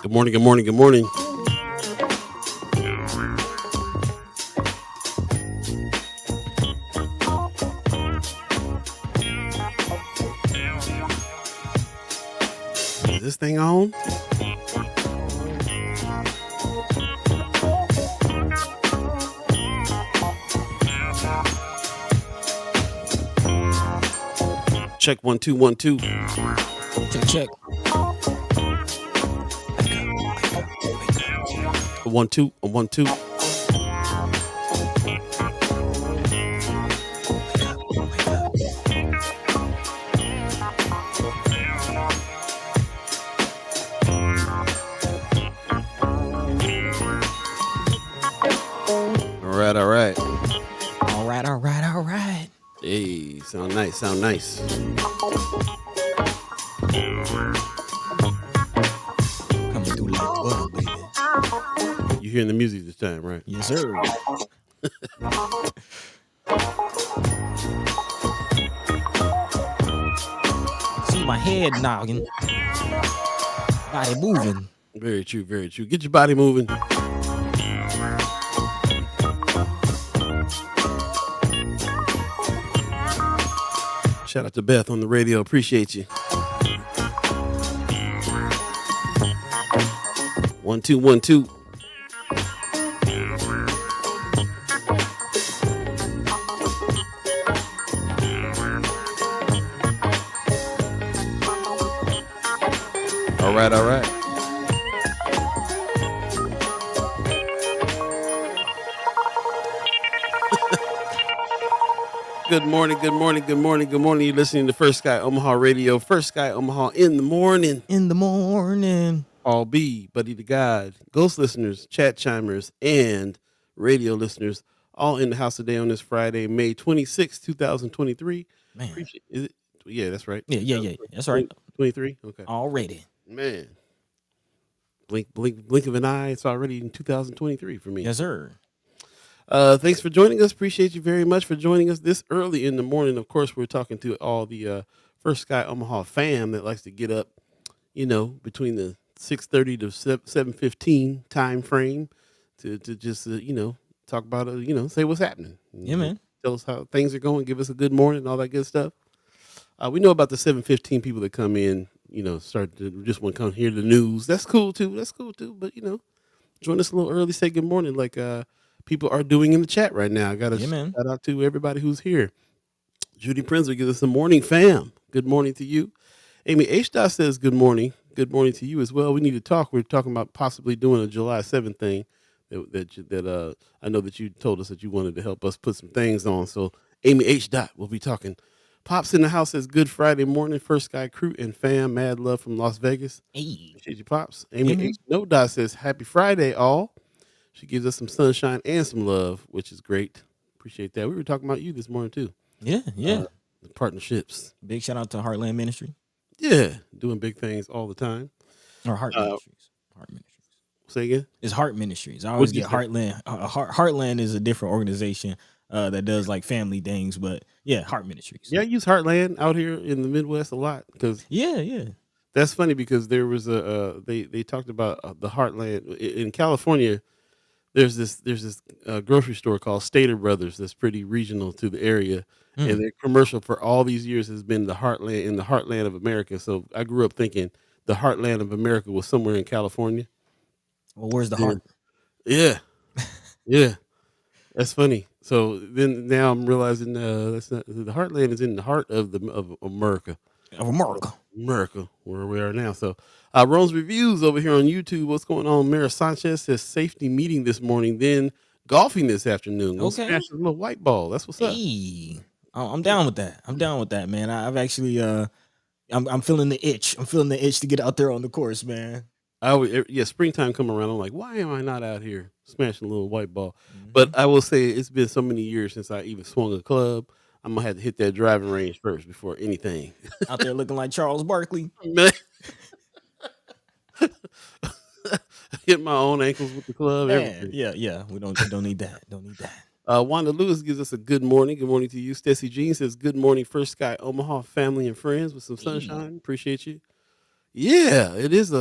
Good morning, good morning, good morning. Is this thing on? Check 1 2 1 2. Check. 1 2 1 2. All right. Hey, sound nice. Coming through like butter, baby. You hearing the music this time, right? Yes, sir. See my head noggin. Body moving. Very true, very true. Get your body moving. Shout out to Beth on the radio. Appreciate you. 1 2 1 2. All right. Good morning. You're listening to First Sky Omaha Radio. First Sky Omaha in the morning. All Beeee, Buddi3 Da Gawd, ghost listeners, chat chimers, and radio listeners, all in the house today on this Friday, May 26, 2023. Man. Is it? Yeah, that's right. Yeah. That's right. 23? Okay. Already. Man. Blink of an eye. It's already in 2023 for me. Yes, sir. Thanks for joining us. Appreciate you very much for joining us this early in the morning. Of course, we're talking to all the First Sky Omaha fam that likes to get up, between the 6:30 to 7:15 time frame to just talk about say what's happening. Yeah, man. Tell us how things are going. Give us a good morning, all that good stuff. We know about the 7:15 people that come in. Start to just want to come hear the news. That's cool too. But join us a little early. Say good morning, like people are doing in the chat right now. I got to shout out to everybody who's here. Judy Prinsley gives us a morning fam. Good morning to you. Amy H. says good morning. Good morning to you as well. We need to talk. We're talking about possibly doing a July 7th thing that I know that you told us that you wanted to help us put some things on. So Amy H. will be talking. Pops in the house says good Friday morning. First Sky crew and fam. Mad love from Las Vegas. Hey. Appreciate you, Pops. Amy H. No Dot says happy Friday all. She gives us some sunshine and some love, which is great. Appreciate that. We were talking about you this morning, too. Yeah. The partnerships. Big shout out to Heartland Ministry. Yeah, doing big things all the time. Or Heart Ministries. Say again? It's Heart Ministries. I always get Heartland. Heartland is a different organization that does like family things, but yeah, Heart Ministries. Yeah, I use Heartland out here in the Midwest a lot because yeah. That's funny because there was they talked about the Heartland in California. There's this grocery store called Stater Brothers that's pretty regional to the area, and their commercial for all these years has been the heartland in the heartland of America. So I grew up thinking the heartland of America was somewhere in California. Well, where's the heart? Yeah, that's funny. So then now I'm realizing that's not the heartland is in the heart of America. America, where we are now. So Rome's Reviews over here on YouTube. What's going on? Mara Sanchez says safety meeting this morning, then golfing this afternoon. Okay. Smash a little white ball. That's what's up. Hey. I'm down with that. Man. I've actually I'm feeling the itch. I'm feeling the itch to get out there on the course, man. Springtime come around. I'm like, why am I not out here smashing a little white ball? But I will say it's been so many years since I even swung a club. I'm gonna have to hit that driving range first before anything. Out there looking like Charles Barkley. Hit my own ankles with the club. Yeah. We don't need that. Wanda Lewis gives us a good morning. Good morning to you. Stacey Jean says good morning, First Sky Omaha family and friends with some sunshine. Appreciate you. Yeah, it is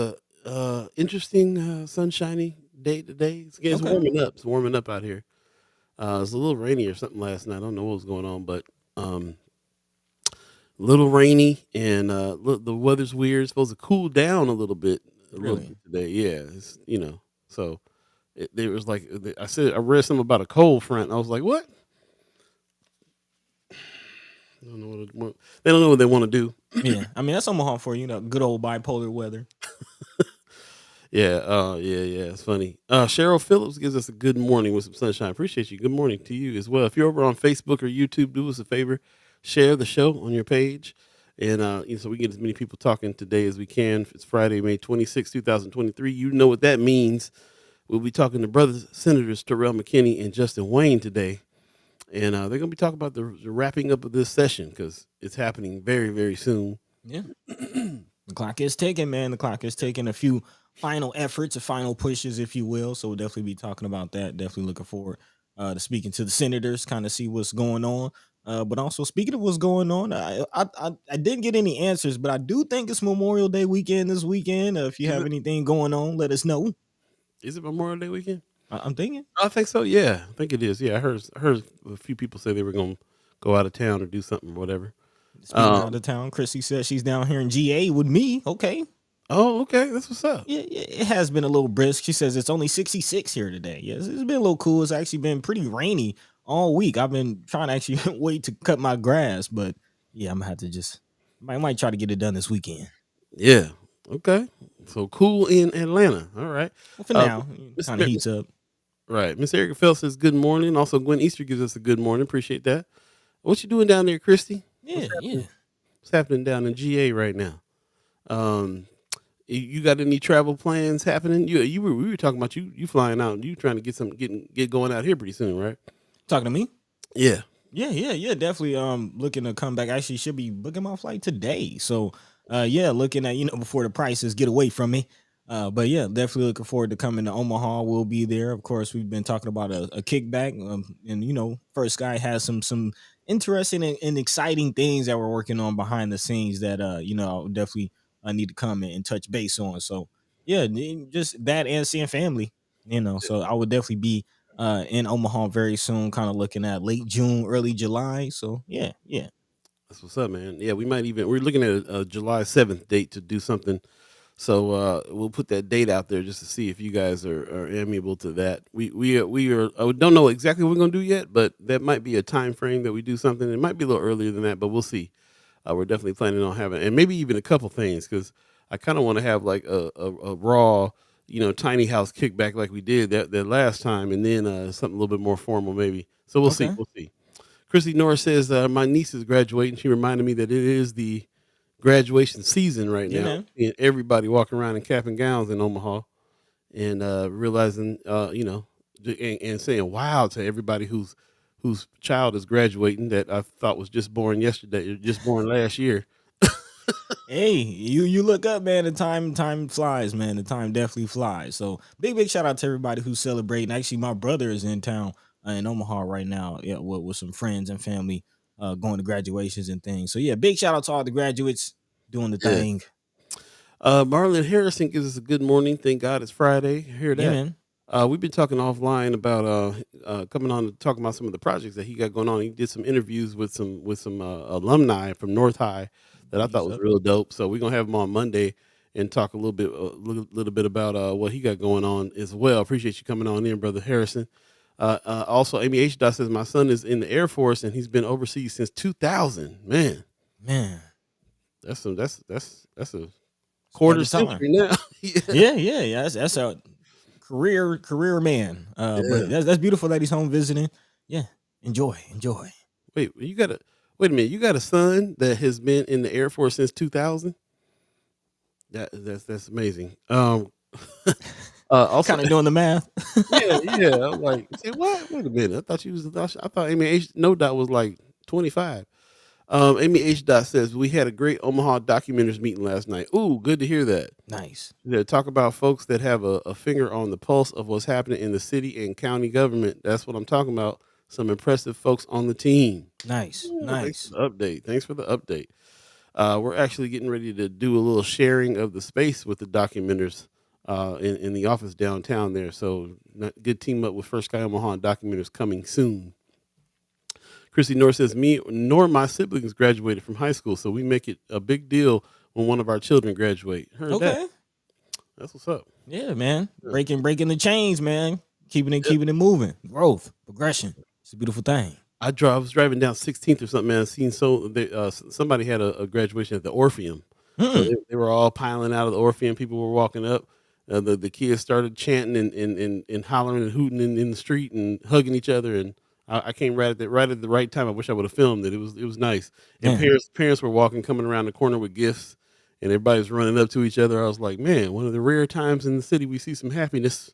Interesting, sunshiny day today. It's Okay. warming up. It's warming up out here. It's a little rainy or something last night. I don't know what was going on, but um, a little rainy and the weather's weird. It's supposed to cool down a little Really? bit today. Yeah, so there was like I read something about a cold front. And I was like, what? I don't know they don't know what they want to do. Yeah. I mean, that's Omaha for you know, good old bipolar weather. Yeah, yeah. It's funny. Cheryl Phillips gives us a good morning with some sunshine. Appreciate you. Good morning to you as well. If you're over on Facebook or YouTube, do us a favor, share the show on your page, and so we get as many people talking today as we can. It's Friday, May 26, 2023. You know what that means. We'll be talking to brothers Senators Terrell McKinney and Justin Wayne today, and they're going to be talking about the wrapping up of this session because it's happening very, very soon. Yeah. The clock is ticking, man. The clock is ticking. A few final efforts, a final pushes, if you will. So we'll definitely be talking about that. Definitely looking forward to speaking to the senators, kind of see what's going on. But also speaking of what's going on, I didn't get any answers, but I do think it's Memorial Day weekend this weekend. If you Is have it? anything going on, let us know. Is it Memorial Day weekend? I'm thinking. I think so. Yeah, I think it is. Yeah, I heard a few people say they were going to go out of town or do something or whatever. Speaking Um, out of town, Chrissy said she's down here in GA with me. Okay. oh, okay, that's what's up. Yeah, it has been a little brisk. She says it's only 66 here today. Yes, it's been a little cool. It's actually been pretty rainy all week. I've been trying to actually wait to cut my grass, but yeah, I'm gonna have to just might try to get it done this weekend. Yeah, okay. So cool in Atlanta. All right. Well, for Uh, now, Miss, kind of Mer- heats up. right, Miss Erica Phelps says good morning. Also, Gwen Easter gives us a good morning. Appreciate that. What you doing down there, Christy? What's Yeah, happening? yeah. What's happening down in GA right now? Um, you got any travel plans happening? We were talking about you flying out and you trying to get going out here pretty soon, right? Talking to me. Yeah. Yeah. Definitely. Looking to come back. Actually, should be booking my flight today. So, yeah, looking at before the prices get away from me. But yeah, definitely looking forward to coming to Omaha. We'll be there. Of course, we've been talking about a kickback. And First Sky has some interesting and exciting things that we're working on behind the scenes that I'll definitely need to come and touch base on. So yeah, just that and seeing family. So I would definitely be in Omaha very soon, kind of looking at late June, early July. So yeah. That's what's up, man. Yeah, we're looking at a July 7th date to do something. So we'll put that date out there just to see if you guys are amiable to that. We don't know exactly what we're gonna do yet, but that might be a time frame that we do something. It might be a little earlier than that, but we'll see. We're definitely planning on having, and maybe even a couple things, because I kind of want to have like a raw, tiny house kickback like we did that last time, and then something a little bit more formal maybe. So we'll see. Okay. We'll see. Chrissy Norris says my niece is graduating. She reminded me that it is the graduation season right Yeah, now, man. and everybody walking around in cap and gowns in Omaha, and realizing, and saying wow to everybody whose child is graduating that I thought was just born yesterday, or just born last year. Hey, you look up, man. The time flies, man. The time definitely flies. So big shout out to everybody who's celebrating. Actually, my brother is in town in Omaha right now. Yeah, with some friends and family going to graduations and things. So yeah, big shout out to all the graduates doing the Yeah. thing. Marlon Harrison gives us a good morning. Thank God it's Friday. Hear Yeah, that. man. We've been talking offline about coming on to talk about some of the projects that he got going on. He did some interviews with some alumni from North High that I thought He's was up. real dope. So we're gonna have him on Monday and talk a little bit about what he got going on as well. Appreciate you coming on in, brother Harrison. Also, Amy H. Dot says my son is in the Air Force and he's been overseas since 2000. Man, Man, that's a it's quite quarter a time. century now. Yeah. Yeah. That's a career man. But Yeah. that's beautiful that he's home visiting. Yeah, enjoy. Wait a minute. You got a son that has been in the Air Force since 2000. That's amazing. Also, Kind of doing the math. yeah. I'm like, say what? Wait a minute. I thought Amy H. No Dot was like 25. Amy H. Dot says we had a great Omaha documenters meeting last night. Ooh, good to hear that. Nice. Yeah, talk about folks that have a finger on the pulse of what's happening in the city and county government. That's what I'm talking about. Some impressive folks on the team. Nice. Yeah, thanks Nice. for the update. Thanks for the update. We're actually getting ready to do a little sharing of the space with the documenters in the office downtown there. So good team up with First Sky Omaha and documenters coming soon. Chrissy North says, me nor my siblings graduated from high school, so we make it a big deal when one of our children graduate. Heard that? Okay. That's what's up. Yeah, man. Yeah. Breaking the chains, man. Keeping it moving. Growth, progression. It's a beautiful thing. I was driving down 16th or something, man. I seen somebody had a graduation at the Orpheum. So they were all piling out of the Orpheum. People were walking up. The kids started chanting and hollering and hooting in the street and hugging each other. And I came right at the right time. I wish I would have filmed it. It was nice. And parents were coming around the corner with gifts, and everybody was running up to each other. I was like, man, one of the rare times in the city we see some happiness.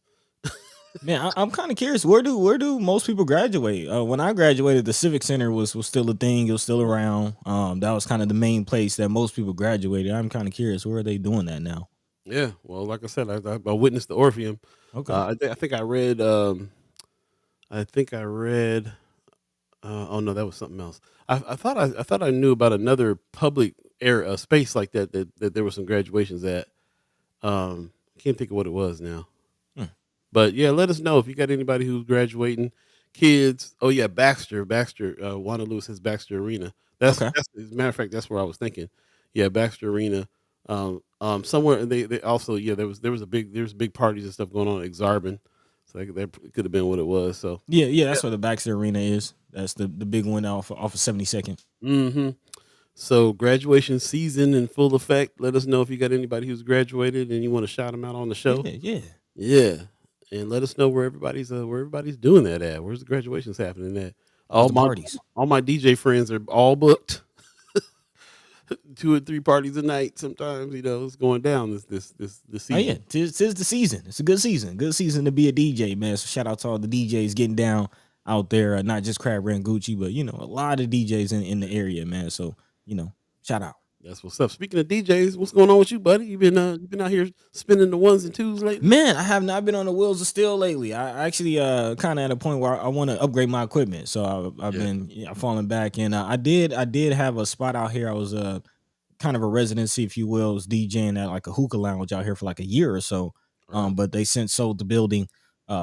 Man, I'm kind of curious. Where do most people graduate? When I graduated, the Civic Center was still a thing. It was still around. That was kind of the main place that most people graduated. I'm kind of curious. Where are they doing that now? Yeah, well, like I said, I witnessed the Orpheum. Okay. I think I read. Oh no, that was something else. I thought I knew about another public air space like that there were some graduations at. Can't think of what it was now. But yeah, let us know if you got anybody who's graduating, kids. Oh yeah, Baxter, Wanda Lewis has Baxter Arena. That's as a matter of fact, that's where I was thinking. Yeah, Baxter Arena. Somewhere they also there was big parties and stuff going on at Exarban, so that could have been what it was. So yeah, that's where the Baxter Arena is. That's the big one off of 72nd. Mm-hmm. So graduation season in full effect. Let us know if you got anybody who's graduated and you want to shout them out on the show. Yeah. And let us know where everybody's doing that at. Where's the graduations happening at? All my parties. All my DJ friends are all booked. 2 or 3 parties a night. Sometimes it's going down this season. Oh yeah, tis the season. It's a good season. Good season to be a DJ, man. So shout out to all the DJs getting down out there. Not just Crab Brand Gucci, but a lot of DJs in the area, man. So shout out. That's what's up. Speaking of DJs, what's going on with you, buddy? You been out here spinning the ones and twos lately? Man, I have not been on the wheels of steel lately. I actually kind of at a point where I want to upgrade my equipment. So I've been falling back, and I did have a spot out here. I was kind of a residency, if you will, was DJing at like a hookah lounge out here for like a year or so. But they since sold the building.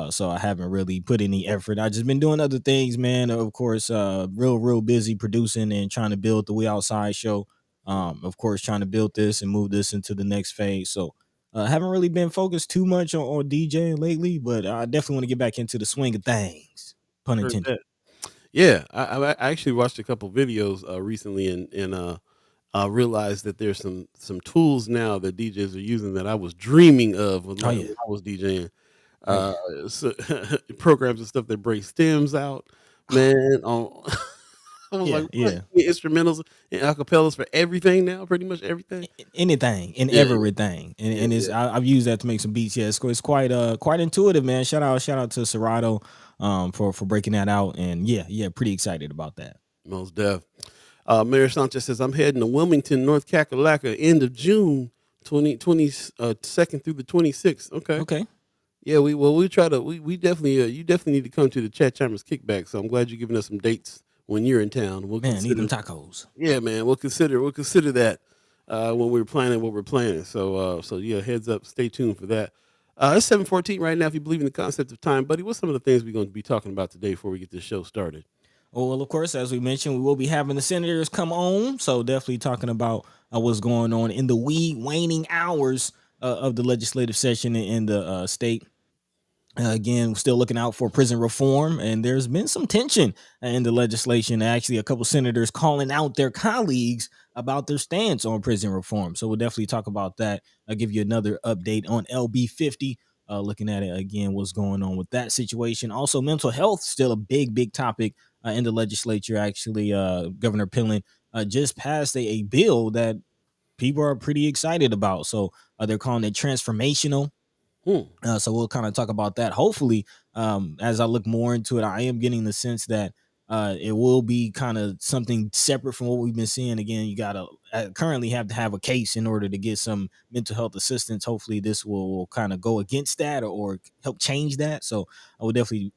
So I haven't really put any effort. I just been doing other things, man. Of course, real busy producing and trying to build the We Outside show. Of course, trying to build this and move this into the next phase. So haven't really been focused too much on DJing lately, but I definitely want to get back into the swing of things. Pun intended. Yeah, I actually watched a couple videos recently and realized that there's some tools now that DJs are using that I was dreaming of when I was DJing. So, programs and stuff that break stems out, man. I was like, instrumentals and acapellas for everything now, pretty much everything, anything and everything, and it's I've used that to make some beats. Yeah, it's quite intuitive, man. Shout out to Serato for breaking that out, and pretty excited about that. Most def. Mayor Sanchez says I'm heading to Wilmington, North Kakalaka, end of June 22nd through the 26th. Okay. Yeah, we definitely you definitely need to come to the Chat Chambers Kickback. So I'm glad you're giving us some dates when you're in town. Need them tacos. Yeah, man. We'll consider that when we're planning what we're planning. So yeah, heads up. Stay tuned for that. It's 7:14 right now. If you believe in the concept of time, buddy, what's some of the things we're going to be talking about today before we get this show started? Oh, well, of course, as we mentioned, we will be having the senators come on. So definitely talking about what's going on in the waning hours of the legislative session in the state. Again, still looking out for prison reform, and there's been some tension in the legislation. Actually, a couple senators calling out their colleagues about their stance on prison reform. So we'll definitely talk about that. I'll give you another update on LB 50. Looking at it again, what's going on with that situation. Also, mental health still a big topic in the legislature. Actually, Governor Pillen just passed a bill that people are pretty excited about. So they're calling it transformational. So we'll kind of talk about that. Hopefully, as I look more into it, I am getting the sense that it will be kind of something separate from what we've been seeing. Again, you gotta currently have to have a case in order to get some mental health assistance. Hopefully, this will kind of go against that or help change that. So I will definitely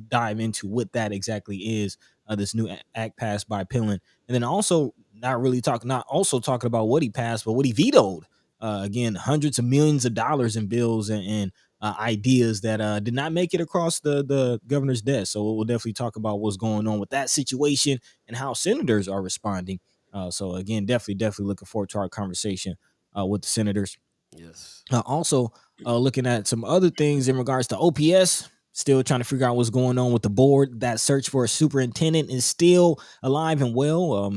dive into what that exactly is. This new act passed by Pillen, and then also not talking about what he passed, but what he vetoed. again, hundreds of millions of dollars in bills and ideas that did not make it across the governor's desk. So we'll definitely talk about what's going on with that situation and how senators are responding. So again, definitely looking forward to our conversation with the senators. Yes. Also, looking at some other things in regards to OPS. Still trying to figure out what's going on with the board. That search for a superintendent is still alive and well.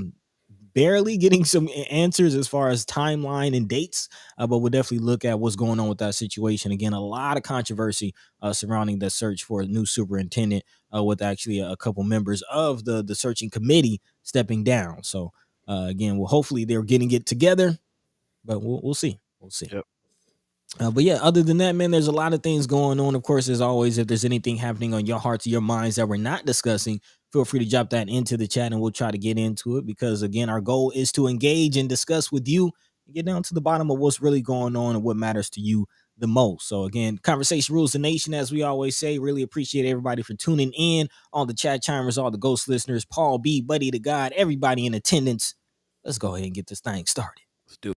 Barely getting some answers as far as timeline and dates, but we'll definitely look at what's going on with that situation. Again, a lot of controversy surrounding the search for a new superintendent, with actually a couple members of the searching committee stepping down. So again, well, hopefully they're getting it together, but we'll see. We'll see. Yep. But yeah, other than that, man, there's a lot of things going on. Of course, as always, if there's anything happening on your hearts or your minds that we're not discussing, feel free to drop that into the chat and we'll try to get into it. Because again, our goal is to engage and discuss with you and get down to the bottom of what's really going on and what matters to you the most. So again, conversation rules the nation, as we always say. Really appreciate everybody for tuning in, all the chat chimers, all the ghost listeners, Paul B, Buddi3 Da Gawd, everybody in attendance. Let's go ahead and get this thing started. Let's do it.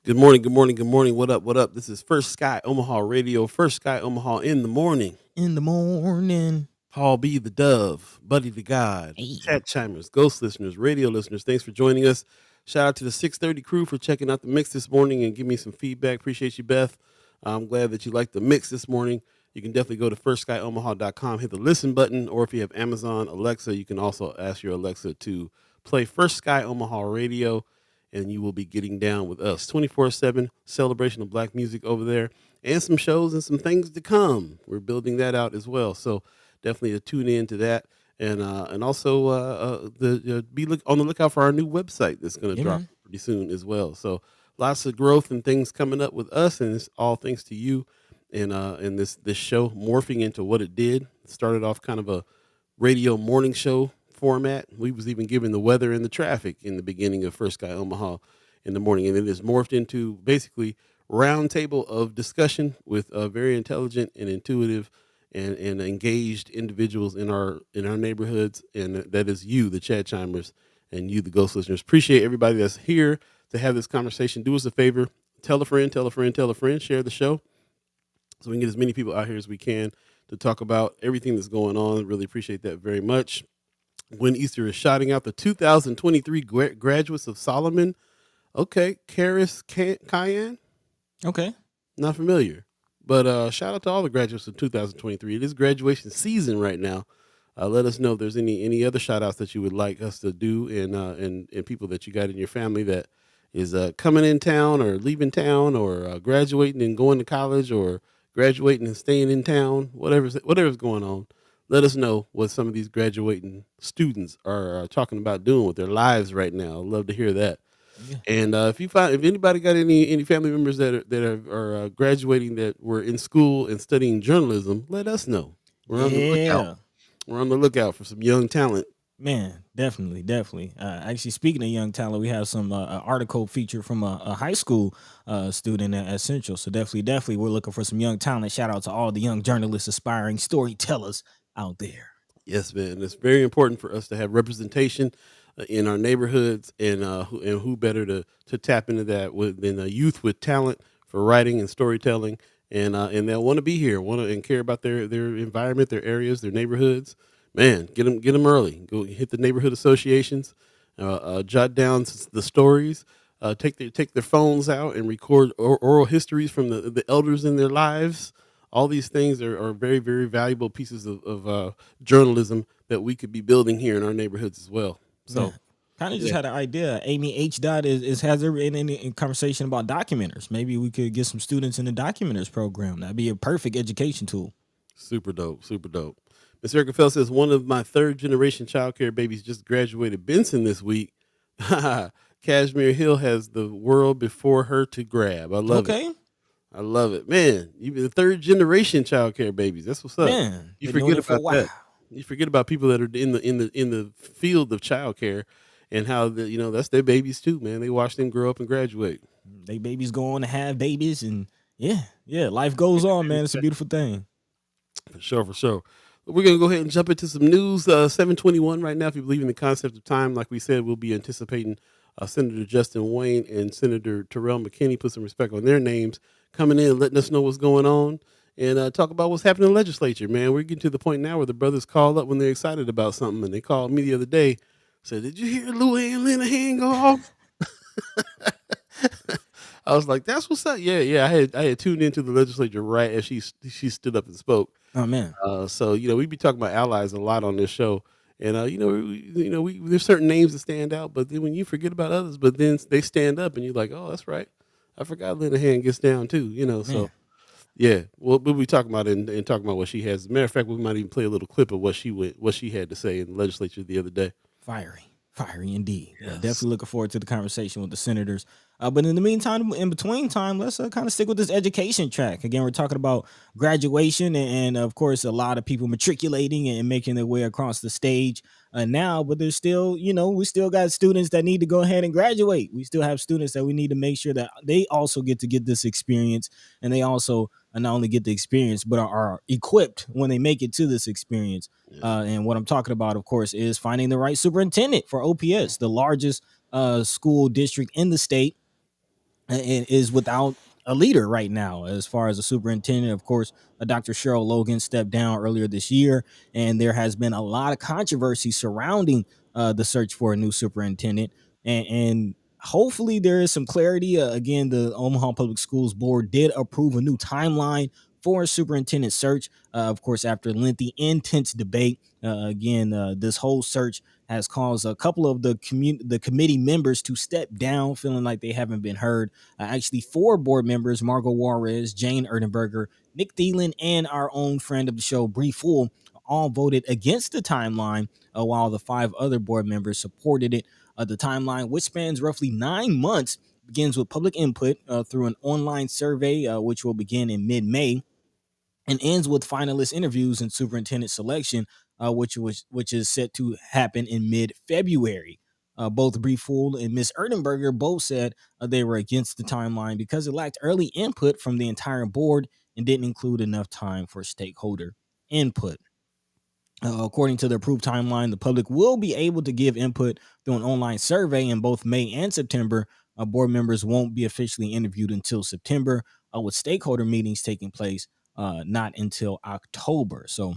Good morning, good morning, good morning. What up, what up? This is First Sky Omaha Radio, First Sky Omaha in the morning. In the morning. Paul B, the Dove, Buddi3 Da Gawd, Hey. chat chimers, ghost listeners, radio listeners. Thanks for joining us. Shout out to the 630 crew for checking out the mix this morning and give me some feedback. Appreciate you, Beth. I'm glad that you liked the mix this morning. You can definitely go to firstskyOmaha.com, hit the listen button, or if you have Amazon Alexa, you can also ask your Alexa to play First Sky Omaha Radio, and you will be getting down with us 24/7 celebration of black music over there, and some shows and some things to come. We're building that out as well. So definitely tune in to that, and also be on the lookout for our new website that's going to drop pretty soon as well. So lots of growth and things coming up with us, and it's all thanks to you. And this show morphing into what it did. It started off kind of a radio morning show format. We was even given the weather and the traffic in the beginning of First Sky Omaha in the morning, and it has morphed into basically round table of discussion with very intelligent and intuitive and engaged individuals in our neighborhoods, and that is you, the chat chimers, and you, the ghost listeners. Appreciate everybody that's here to have this conversation. Do us a favor, tell a friend, tell a friend, tell a friend, share the show so we can get as many people out here as we can to talk about everything that's going on. Really appreciate that very much. Gwen Easter is shouting out the 2023 graduates of Solomon. Okay, Karis Cayenne. Okay. Not familiar. But shout out to all the graduates of 2023. It is graduation season right now. Let us know if there's any other shout outs that you would like us to do, and people that you got in your family that is coming in town or leaving town or graduating and going to college or graduating and staying in town, whatever's going on. Let us know what some of these graduating students are talking about doing with their lives right now. I'd love to hear that. Yeah. And if anybody got any family members that are graduating that were in school and studying journalism, let us know. We're on the lookout. We're on the lookout for some young talent. Man, definitely. Actually, speaking of young talent, we have some article feature from a high school student at Central. So definitely, we're looking for some young talent. Shout out to all the young journalists, aspiring storytellers out there. Yes, man. It's very important for us to have representation in our neighborhoods, and who better to tap into that than a youth with talent for writing and storytelling, and they'll want to be here, and care about their environment, their areas, their neighborhoods. Man, get them early. Go hit the neighborhood associations, jot down the stories, take their phones out and record oral histories from the elders in their lives. All these things are very, very valuable pieces of journalism that we could be building here in our neighborhoods as well. So Kind of just Yeah. had an idea. Amy H. Dot is has there been any conversation about documenters? Maybe we could get some students in the documenters program. That'd be a perfect education tool. Super dope. Super dope. Miss Erica Fell says one of my third generation childcare babies just graduated Benson this week. Cashmere Hill has the world before her to grab. I love it. Okay, I love it, man. You the third generation childcare babies. That's what's up. man, You been doing forget it for a about while. that. You forget about people that are in the field of childcare and how that's their babies too, man. They watch them grow up and graduate. They babies go on to have babies, and yeah, life goes on, man. It's a beautiful thing. For sure, for sure. We're gonna go ahead and jump into some news. 7:21 right now. If you believe in the concept of time, like we said, we'll be anticipating Senator Justin Wayne and Senator Terrell McKinney. Put some respect on their names coming in, letting us know what's going on, and talk about what's happening in the legislature. Man, we're getting to the point now where the brothers call up when they're excited about something, and they called me the other day. Said, "Did you hear Ann Linehan go off?" I was like, "That's what's up." Yeah, yeah. I had tuned into the legislature right as she stood up and spoke. Oh man, So we be talking about allies a lot on this show, and we there's certain names that stand out, but then when you forget about others, but then they stand up, and you're like, oh, that's right, I forgot Linehan gets down too, man, So yeah, we'll be talking about it and talking about what she has. As a matter of fact, we might even play a little clip of what she had to say in the legislature the other day. fiery indeed. Yeah, Yes. definitely looking forward to the conversation with the senators. But in the meantime, in between time, let's kind of stick with this education track. Again, we're talking about graduation and of course, a lot of people matriculating and making their way across the stage now. But there's still, we still got students that need to go ahead and graduate. We still have students that we need to make sure that they also get to get this experience, and they also not only get the experience, but are equipped when they make it to this experience. Yeah. And what I'm talking about, of course, is finding the right superintendent for OPS, the largest school district in the state, and is without a leader right now as far as a superintendent. Of course, Dr. Cheryl Logan stepped down earlier this year, and there has been a lot of controversy surrounding the search for a new superintendent. And hopefully there is some clarity. Again, the Omaha Public Schools Board did approve a new timeline for a superintendent search. Of course, after lengthy, intense debate. This whole search has caused a couple of the committee members to step down, feeling like they haven't been heard. Actually, 4 board members, Margot Juarez, Jane Erdenberger, Nick Thielen, and our own friend of the show, Beeee, all voted against the timeline, while the 5 other board members supported it. The timeline, which spans roughly 9 months, begins with public input through an online survey, which will begin in mid-May, and ends with finalist interviews and superintendent selection, which is set to happen in mid-February. Both Beeee and Ms. Erdenberger both said they were against the timeline because it lacked early input from the entire board and didn't include enough time for stakeholder input. According to the approved timeline, the public will be able to give input through an online survey in both May and September. Board members won't be officially interviewed until September, with stakeholder meetings taking place not until October. So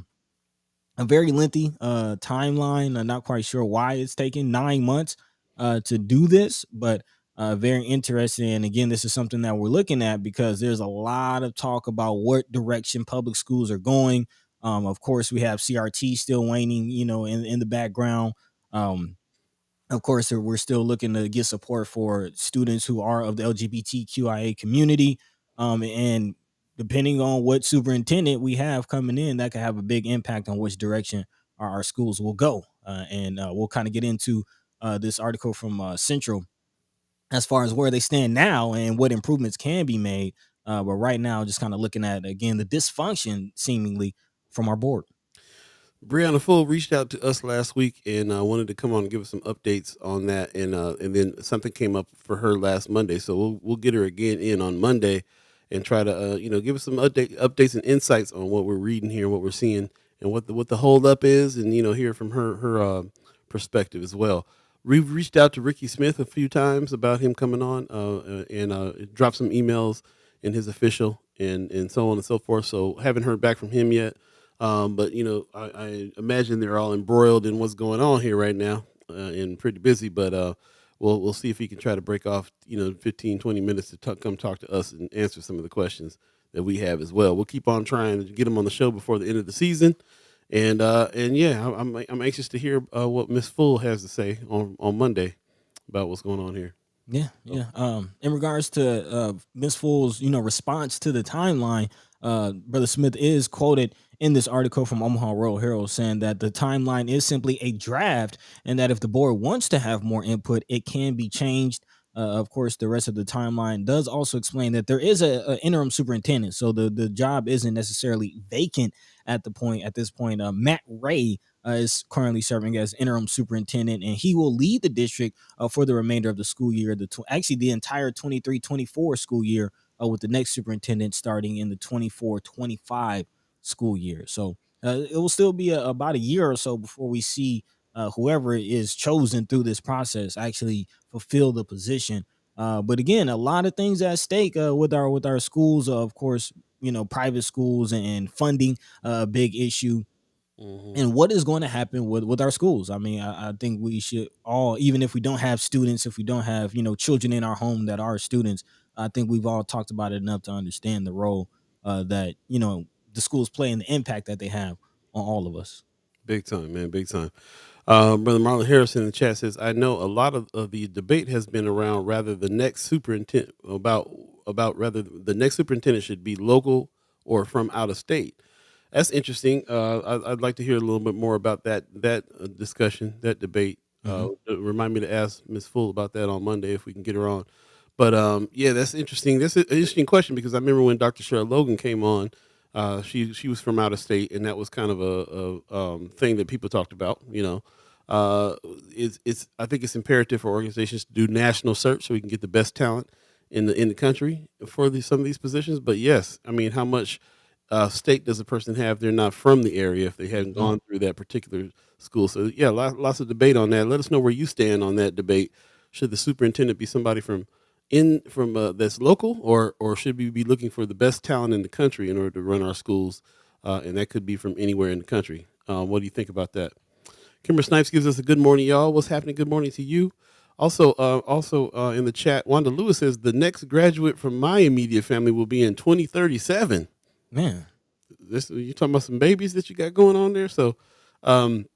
a very lengthy timeline. I'm not quite sure why it's taking 9 months to do this, but very interesting. And again, this is something that we're looking at because there's a lot of talk about what direction public schools are going. Of course, we have CRT still waning, in the background. Of course, we're still looking to get support for students who are of the LGBTQIA community. And depending on what superintendent we have coming in, that could have a big impact on which direction our schools will go. And we'll kind of get into this article from Central as far as where they stand now and what improvements can be made. But right now, just kind of looking at, again, the dysfunction seemingly from our board. Brianna Full reached out to us last week and wanted to come on and give us some updates on that, and then something came up for her last Monday, so we'll get her again in on Monday and try to give us some updates and insights on what we're reading here, what we're seeing, and what the hold up is, and hear from her perspective as well. We've reached out to Ricky Smith a few times about him coming on, and dropped some emails in his official and so on and so forth. So haven't heard back from him yet. But I imagine they're all embroiled in what's going on here right now, and pretty busy. But we'll see if he can try to break off 15, 20 minutes to come talk to us and answer some of the questions that we have as well. We'll keep on trying to get him on the show before the end of the season, And yeah, I'm anxious to hear what Miss Full has to say on Monday about what's going on here. Yeah, So, yeah. In regards to Miss Fool's, response to the timeline, Brother Smith is quoted in this article from Omaha World Herald saying that the timeline is simply a draft, and that if the board wants to have more input, it can be changed. Of course, the rest of the timeline does also explain that there is a interim superintendent, so the job isn't necessarily vacant at this point. Matt Ray is currently serving as interim superintendent, and he will lead the district for the remainder of the school year, actually the entire 23-24 school year, with the next superintendent starting in the 24-25 school year. So it will still be about a year or so before we see whoever is chosen through this process actually fulfill the position. But again, a lot of things at stake with our schools. Of course, private schools and funding, a big issue, hmm and what is going to happen with our schools. I mean, I think we should all, even if we don't have students, if we don't have children in our home that are students, I think we've all talked about it enough to understand the role that the schools play and the impact that they have on all of us. big time, man, big time. Brother Marlon Harrison in the chat says, "I know a lot of the debate has been around rather the next superintendent about whether the next superintendent should be local or from out of state." That's interesting. I'd like to hear a little bit more about that discussion, that debate. Hmm. Remind me to ask Miss Full about that on Monday if we can get her on. But yeah, that's interesting. That's an interesting question because I remember when Dr. Cheryl Logan came on, she was from out of state, and that was kind of a thing that people talked about. Uh, it's I think it's imperative for organizations to do national search so we can get the best talent in the country for some of these positions. But yes, I mean, how much state does a person have? They're not from the area if they hadn't Mm. gone through that particular school. So yeah, lots of debate on that. Let us know where you stand on that debate. Should the superintendent be somebody from that's local, or should we be looking for the best talent in the country in order to run our schools? And that could be from anywhere in the country. What do you think about that? Kimber Snipes gives us a good morning, y'all. What's happening? Good morning to you. Also, in the chat, Wanda Lewis says the next graduate from my immediate family will be in 2037. Man. This you talking about some babies that you got going on there. So, um,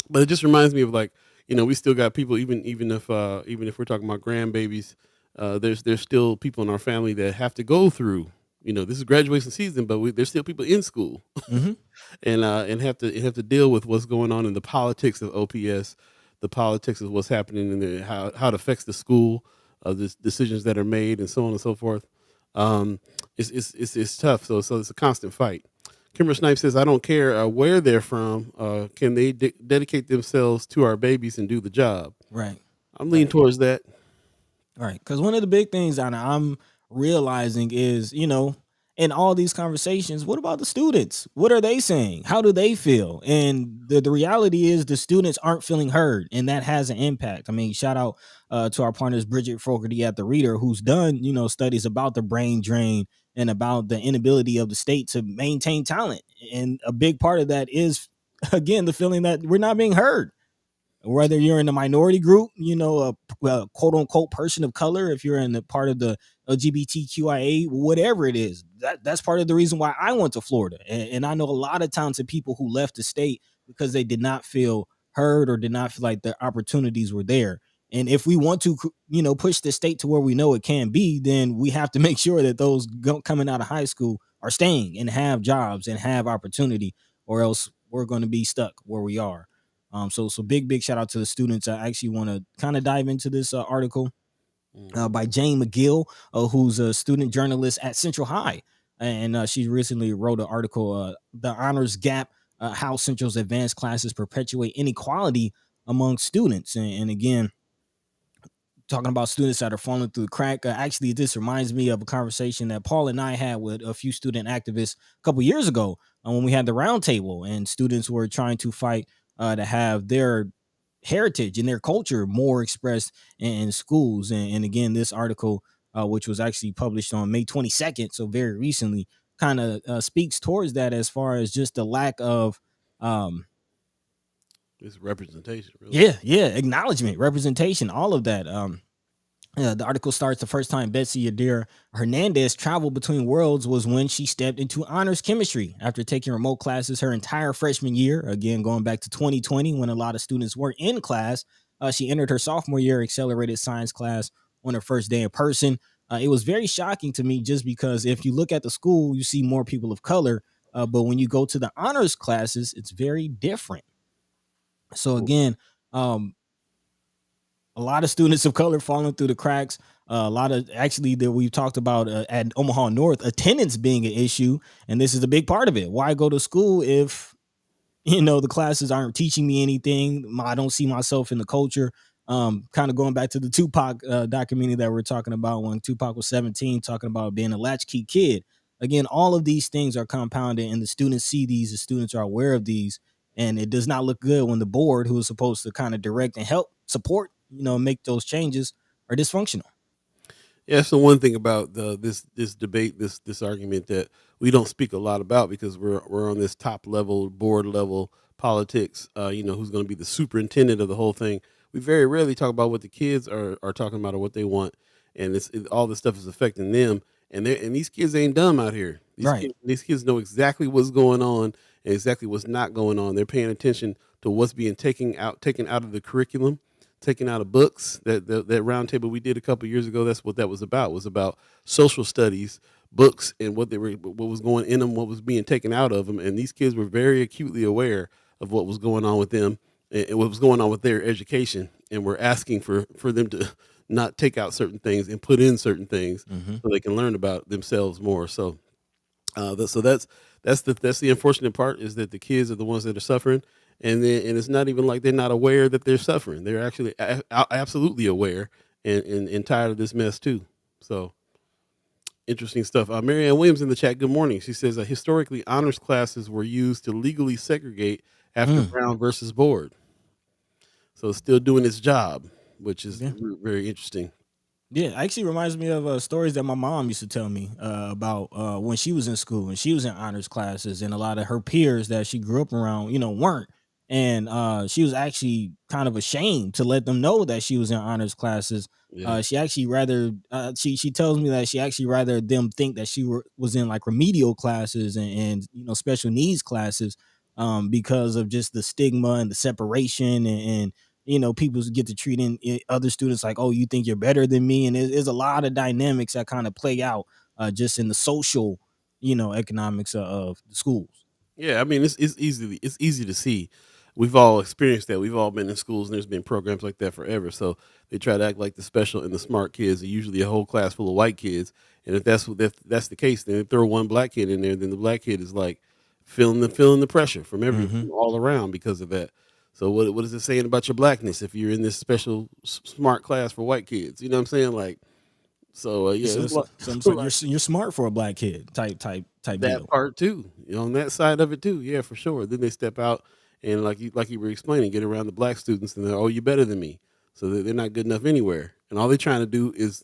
but it just reminds me of like we still got people even if we're talking about grandbabies, there's still people in our family that have to go through. This is graduation season, but there's still people in school Hmm. and have to deal with what's going on in the politics of OPS, the politics of what's happening in how it affects the school, the decisions that are made, and so on and so forth. Um, it's tough. So it's a constant fight. Kimber Snipe says, "I don't care where they're from. Can they dedicate themselves to our babies and do the job?" Right. I'm leaning Right. towards that. Right. Because one of the big things that I'm realizing is, in all these conversations, what about the students? What are they saying? How do they feel? And the reality is the students aren't feeling heard, and that has an impact. I mean, shout out to our partners, Bridget Fogarty at The Reader, who's done, studies about the brain drain and about the inability of the state to maintain talent. And a big part of that is, again, the feeling that we're not being heard, whether you're in a minority group, a quote unquote person of color, if you're in the part of the LGBTQIA, whatever it is, that's part of the reason why I went to Florida. And I know a lot of talented people who left the state because they did not feel heard or did not feel like the opportunities were there. And if we want to, push the state to where we know it can be, then we have to make sure that those coming out of high school are staying and have jobs and have opportunity, or else we're going to be stuck where we are. So big shout out to the students. I actually want to kind of dive into this article Mhm. by Jane McGill, who's a student journalist at Central High, and she recently wrote an article, "The Honors Gap: How Central's Advanced Classes Perpetuate Inequality Among Students." And again, talking about students that are falling through the crack. Actually, this reminds me of a conversation that Paul and I had with a few student activists a couple years ago, when we had the roundtable and students were trying to fight to have their heritage and their culture more expressed in schools. And again, this article, which was actually published on May 22nd, so very recently, kind of speaks towards that, as far as just the lack of um, It's representation, really. yeah, acknowledgement, representation, all of that. The article starts: the first time Betsy Adair Hernandez traveled between worlds was when she stepped into honors chemistry after taking remote classes her entire freshman year. Again, going back to 2020 when a lot of students weren't in class. She entered her sophomore year accelerated science class on her first day in person. It was very shocking to me just because if you look at the school, you see more people of color. But when you go to the honors classes, it's very different. So again, um, a lot of students of color falling through the cracks. A lot of actually that we've talked about at Omaha North, attendance being an issue, and this is a big part of it. Why go to school if the classes aren't teaching me anything? I don't see myself in the culture. Kind of going back to the Tupac documentary that we're talking about when Tupac was 17, talking about being a latchkey kid. Again, all of these things are compounded, and the students see these. The students are aware of these, and it does not look good when the board, who is supposed to kind of direct and help support, make those changes, are dysfunctional. Yeah, so one thing about this debate, this argument that we don't speak a lot about because we're on this top level, board level politics. Who's going to be the superintendent of the whole thing? We very rarely talk about what the kids are talking about or what they want, and all this stuff is affecting them. And these kids ain't dumb out here. Right. These kids know exactly what's going on and exactly what's not going on. They're paying attention to what's being taken out of the curriculum, taken out of books. That round table we did a couple years ago, that's what that was about. Was about social studies books and what was going in them, what was being taken out of them. And these kids were very acutely aware of what was going on with them and what was going on with their education, and we're asking for them to not take out certain things and put in certain things so they can learn about themselves more. So that's the unfortunate part, is that the kids are the ones that are suffering, and it's not even like they're not aware that they're suffering. They're actually absolutely aware and tired of this mess too. So interesting stuff. Marianne Williams in the chat. Good morning. She says historically honors classes were used to legally segregate after Brown versus Board. So it's still doing its job, which is very interesting. Yeah, actually reminds me of stories that my mom used to tell me about when she was in school and she was in honors classes, and a lot of her peers that she grew up around, weren't. And she was actually kind of ashamed to let them know that she was in honors classes. Yeah. She actually rather she tells me that she actually rather them think that she was in like remedial classes and special needs classes, because of just the stigma and the separation and people get to treat other students like, oh, you think you're better than me. And there's a lot of dynamics that kind of play out just in the social, economics of the schools. Yeah, I mean it's easy to see. We've all experienced that. We've all been in schools, and there's been programs like that forever. So they try to act like the special and the smart kids are usually a whole class full of white kids. And if that's the case, then they throw one black kid in there, then the black kid is like feeling the pressure from everyone all around because of that. So what is it saying about your blackness if you're in this special smart class for white kids? You know what I'm saying? Like, so yeah, So you're smart for a black kid type that deal. part too, on that side of it too. Yeah, for sure. Then they step out and like you were explaining, get around the black students, and they're, oh, you better than me. So they're not good enough anywhere. And all they're trying to do is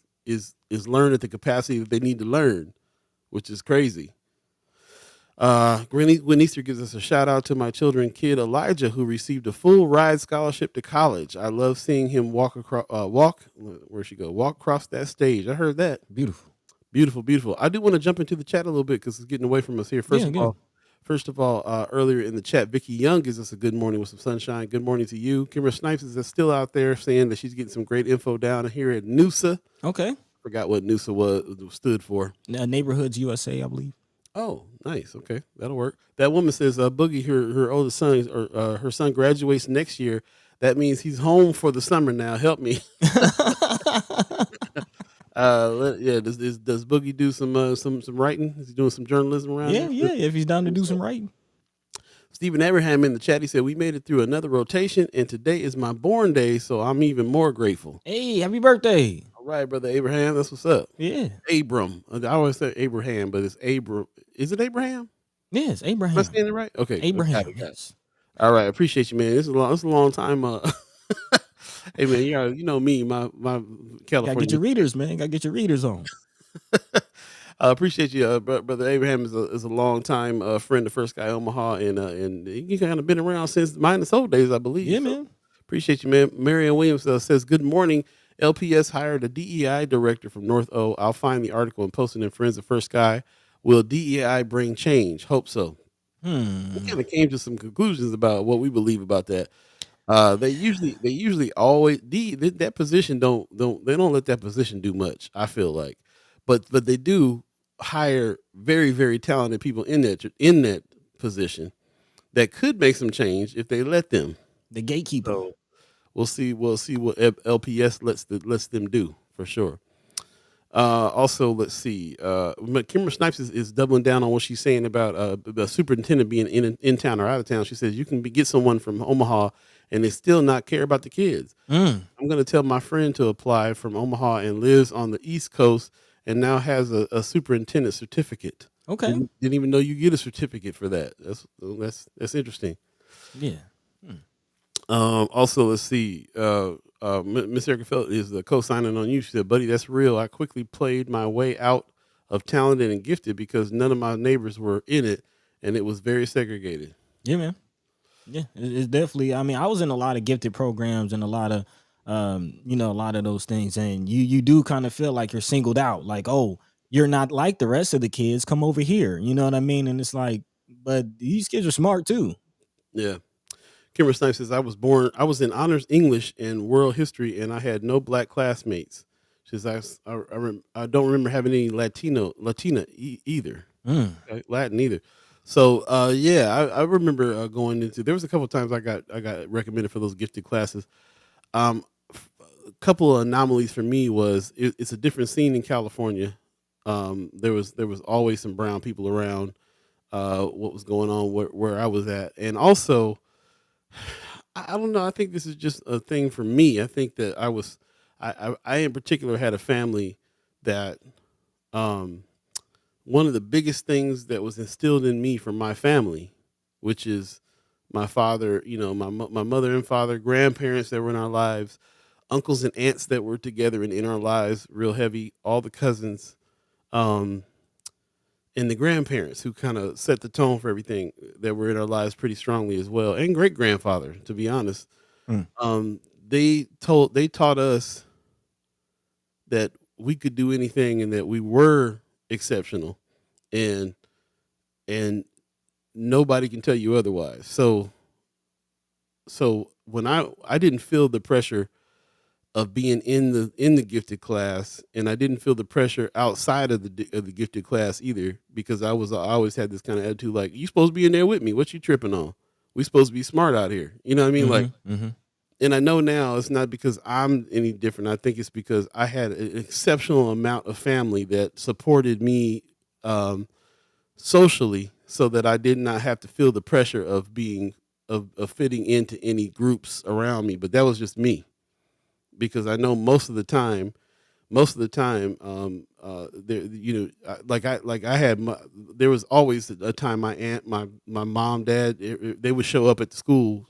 learn at the capacity that they need to learn, which is crazy. Gwen Easter gives us a shout out to my children kid Elijah, who received a full ride scholarship to college. I love seeing him walk across that stage. I heard that. Beautiful. I do want to jump into the chat a little bit because it's getting away from us here. First of all, earlier in the chat, Vicky Young gives us a good morning with some sunshine. Good morning to you. Kimber Snipes is still out there saying that she's getting some great info down here at NUSA. Okay. Forgot what NUSA stood for. Neighborhoods USA, I believe. Oh, nice. Okay, that'll work. That woman says, Boogie, her oldest son, or her son graduates next year. That means he's home for the summer now. Help me. Does Boogie do some writing? Is he doing some journalism around here? Yeah. If he's down to do some writing. Stephen Abraham in the chat, he said, we made it through another rotation, and today is my born day, so I'm even more grateful. Hey, happy birthday. All right, brother Abraham, that's what's up. Yeah. Abram. I always say Abraham, but it's Abram. Is it Abraham? Yes, Abraham. Am I saying it right? Okay. Abraham. Got it. Yes. All right, I appreciate you, man. This is a long time. Hey man, you know me, my California. Gotta get your readers, man. Gotta get your readers on. I appreciate you, brother Abraham is a long time friend of Sky Omaha, and you kind of been around since minus old days, I believe. Yeah, so, man. Appreciate you, man. Marianne Williams says good morning, LPS hired a DEI director from North O. I'll find the article and post it in Friends of First Sky. Will DEI bring change? Hope so. We Hmm. kind of came to some conclusions about what we believe about that. They usually always that position don't let that position do much. I feel like, but they do hire very very talented people in that position that could make some change if they let them. The gatekeeper. So we'll see what LPS lets them do for sure. Also, let's see. Kimber Snipes is doubling down on what she's saying about the superintendent being in town or out of town. She says you can get someone from Omaha and they still not care about the kids. Mm. I'm going to tell my friend to apply from Omaha and lives on the East Coast and now has a superintendent certificate. Okay. Didn't even know you get a certificate for that. That's interesting. Yeah. Hmm. Also, let's see. Miss Erica Felt is the co-signing on you. She said, "Buddy, that's real. I quickly played my way out of talented and gifted because none of my neighbors were in it, and it was very segregated." Yeah, man. Yeah, it's definitely. I mean, I was in a lot of gifted programs and a lot of, a lot of those things, and you do kind of feel like you're singled out. Like, oh, you're not like the rest of the kids. Come over here. You know what I mean? And it's like, but these kids are smart too. Yeah. Kimber Snipes says, I was in honors English and world history, and I had no black classmates. She says, I don't remember having any Latina either, Mm. Latin either. So, yeah, I remember going into, there was a couple of times I got recommended for those gifted classes. A couple of anomalies for me was it's a different scene in California. There was always some brown people around, what was going on where I was at. And also, I don't know. I think this is just a thing for me. I think that I in particular had a family that, um, one of the biggest things that was instilled in me from my family, which is my father, my mother and father, grandparents that were in our lives, uncles and aunts that were together and in our lives, real heavy, all the cousins, um, and the grandparents who kind of set the tone for everything that were in our lives pretty strongly as well, and great grandfather, to be honest. Mm. They taught us that we could do anything and that we were exceptional, and and nobody can tell you otherwise. So when I didn't feel the pressure of being in the gifted class, and I didn't feel the pressure outside of the gifted class either, because I always had this kind of attitude like, you supposed to be in there with me. What you tripping on? We supposed to be smart out here. You know what I mean? Like, Mm-hmm. Mm-hmm. and I know now it's not because I'm any different. I think it's because I had an exceptional amount of family that supported me, um, socially, so that I did not have to feel the pressure of being of fitting into any groups around me. But that was just me, because I know most of the time, there, like I had there was always a time my aunt, my mom, dad, they would show up at the school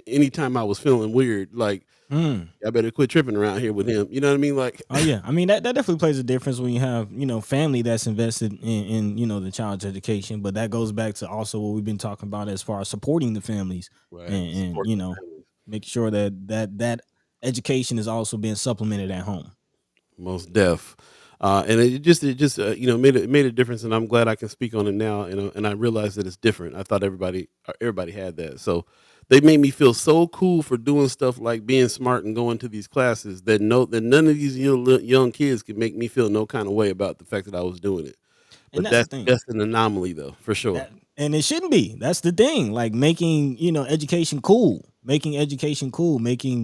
anytime I was feeling weird. Like, Mm. I better quit tripping around here with him. You know what I mean? Like, Oh yeah, I mean that definitely plays a difference when you have family that's invested in the child's education. But that goes back to also what we've been talking about as far as supporting the families right, and support the family. making sure that education is also being supplemented at home. Most deaf. And it just made a difference, and I'm glad I can speak on it now. And I realize that it's different. I thought everybody had that, so they made me feel so cool for doing stuff like being smart and going to these classes that none of these young kids could make me feel no kind of way about the fact that I was doing it. And But that's the that's thing. that's an anomaly though, for sure. That and it shouldn't be. That's the thing. Like making, education cool, making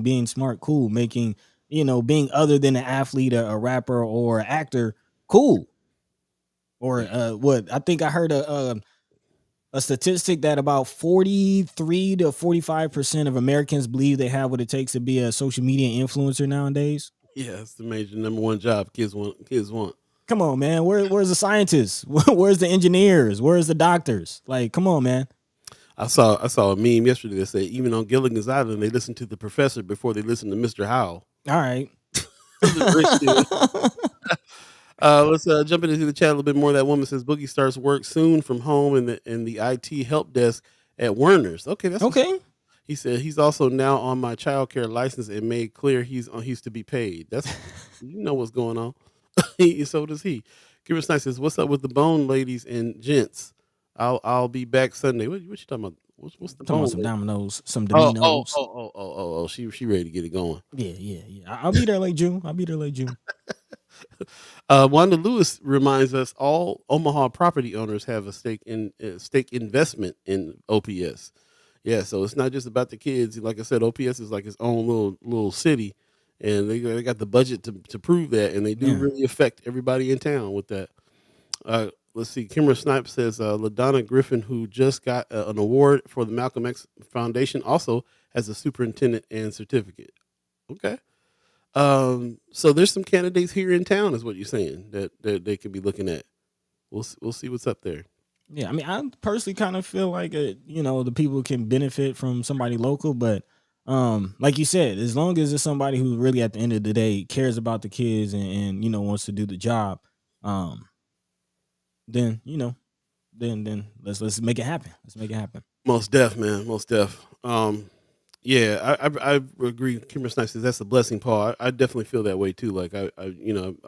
being smart cool, making, being other than an athlete, a rapper or an actor cool. Or what I think I heard a statistic that about 43 to 45% of Americans believe they have what it takes to be a social media influencer nowadays. Yeah, it's the major number one job kids want. Come on, man. Where's the scientists? Where's the engineers? Where's the doctors? Like, come on, man. I saw a meme yesterday that said even on Gilligan's Island they listen to the professor before they listen to Mr. Howell. All right. It was a great deal. Let's jump into the chat a little bit more. That woman says Boogie starts work soon from home in the IT help desk at Werner's. Okay, that's Okay. He said he's also now on my child care license and made clear he's to be paid. That's you know what's going on. So does he. Kira Snipe says, "What's up with the bone ladies and gents? I'll be back Sunday. What you talking about? What's the Talking about bone some lady? dominoes, some Oh oh Dominoes. oh oh oh oh oh. She ready to get it going. Yeah, yeah, yeah. I'll be there late June. I'll be there late June. Wanda Lewis reminds us all Omaha property owners have a stake investment in OPS. Yeah, so it's not just about the kids. Like I said, OPS is like its own little city, and they got the budget to prove that, and they do Yeah. really affect everybody in town with that. Let's see. Kimmer Snipe says LaDonna Griffin, who just got an award for the Malcolm X Foundation, also has a superintendent and certificate. Okay. So there's some candidates here in town, is what you're saying that they could be looking at. We'll see what's up there. Yeah, I mean, I personally kind of feel like the people can benefit from somebody local, but like you said, as long as it's somebody who really at the end of the day cares about the kids and wants to do the job, um, then then let's make it happen. Let's make it happen. Most def, man. Most def. Yeah, I agree. Kimber Snipe says that's a blessing, Paul. I definitely feel that way too. Like I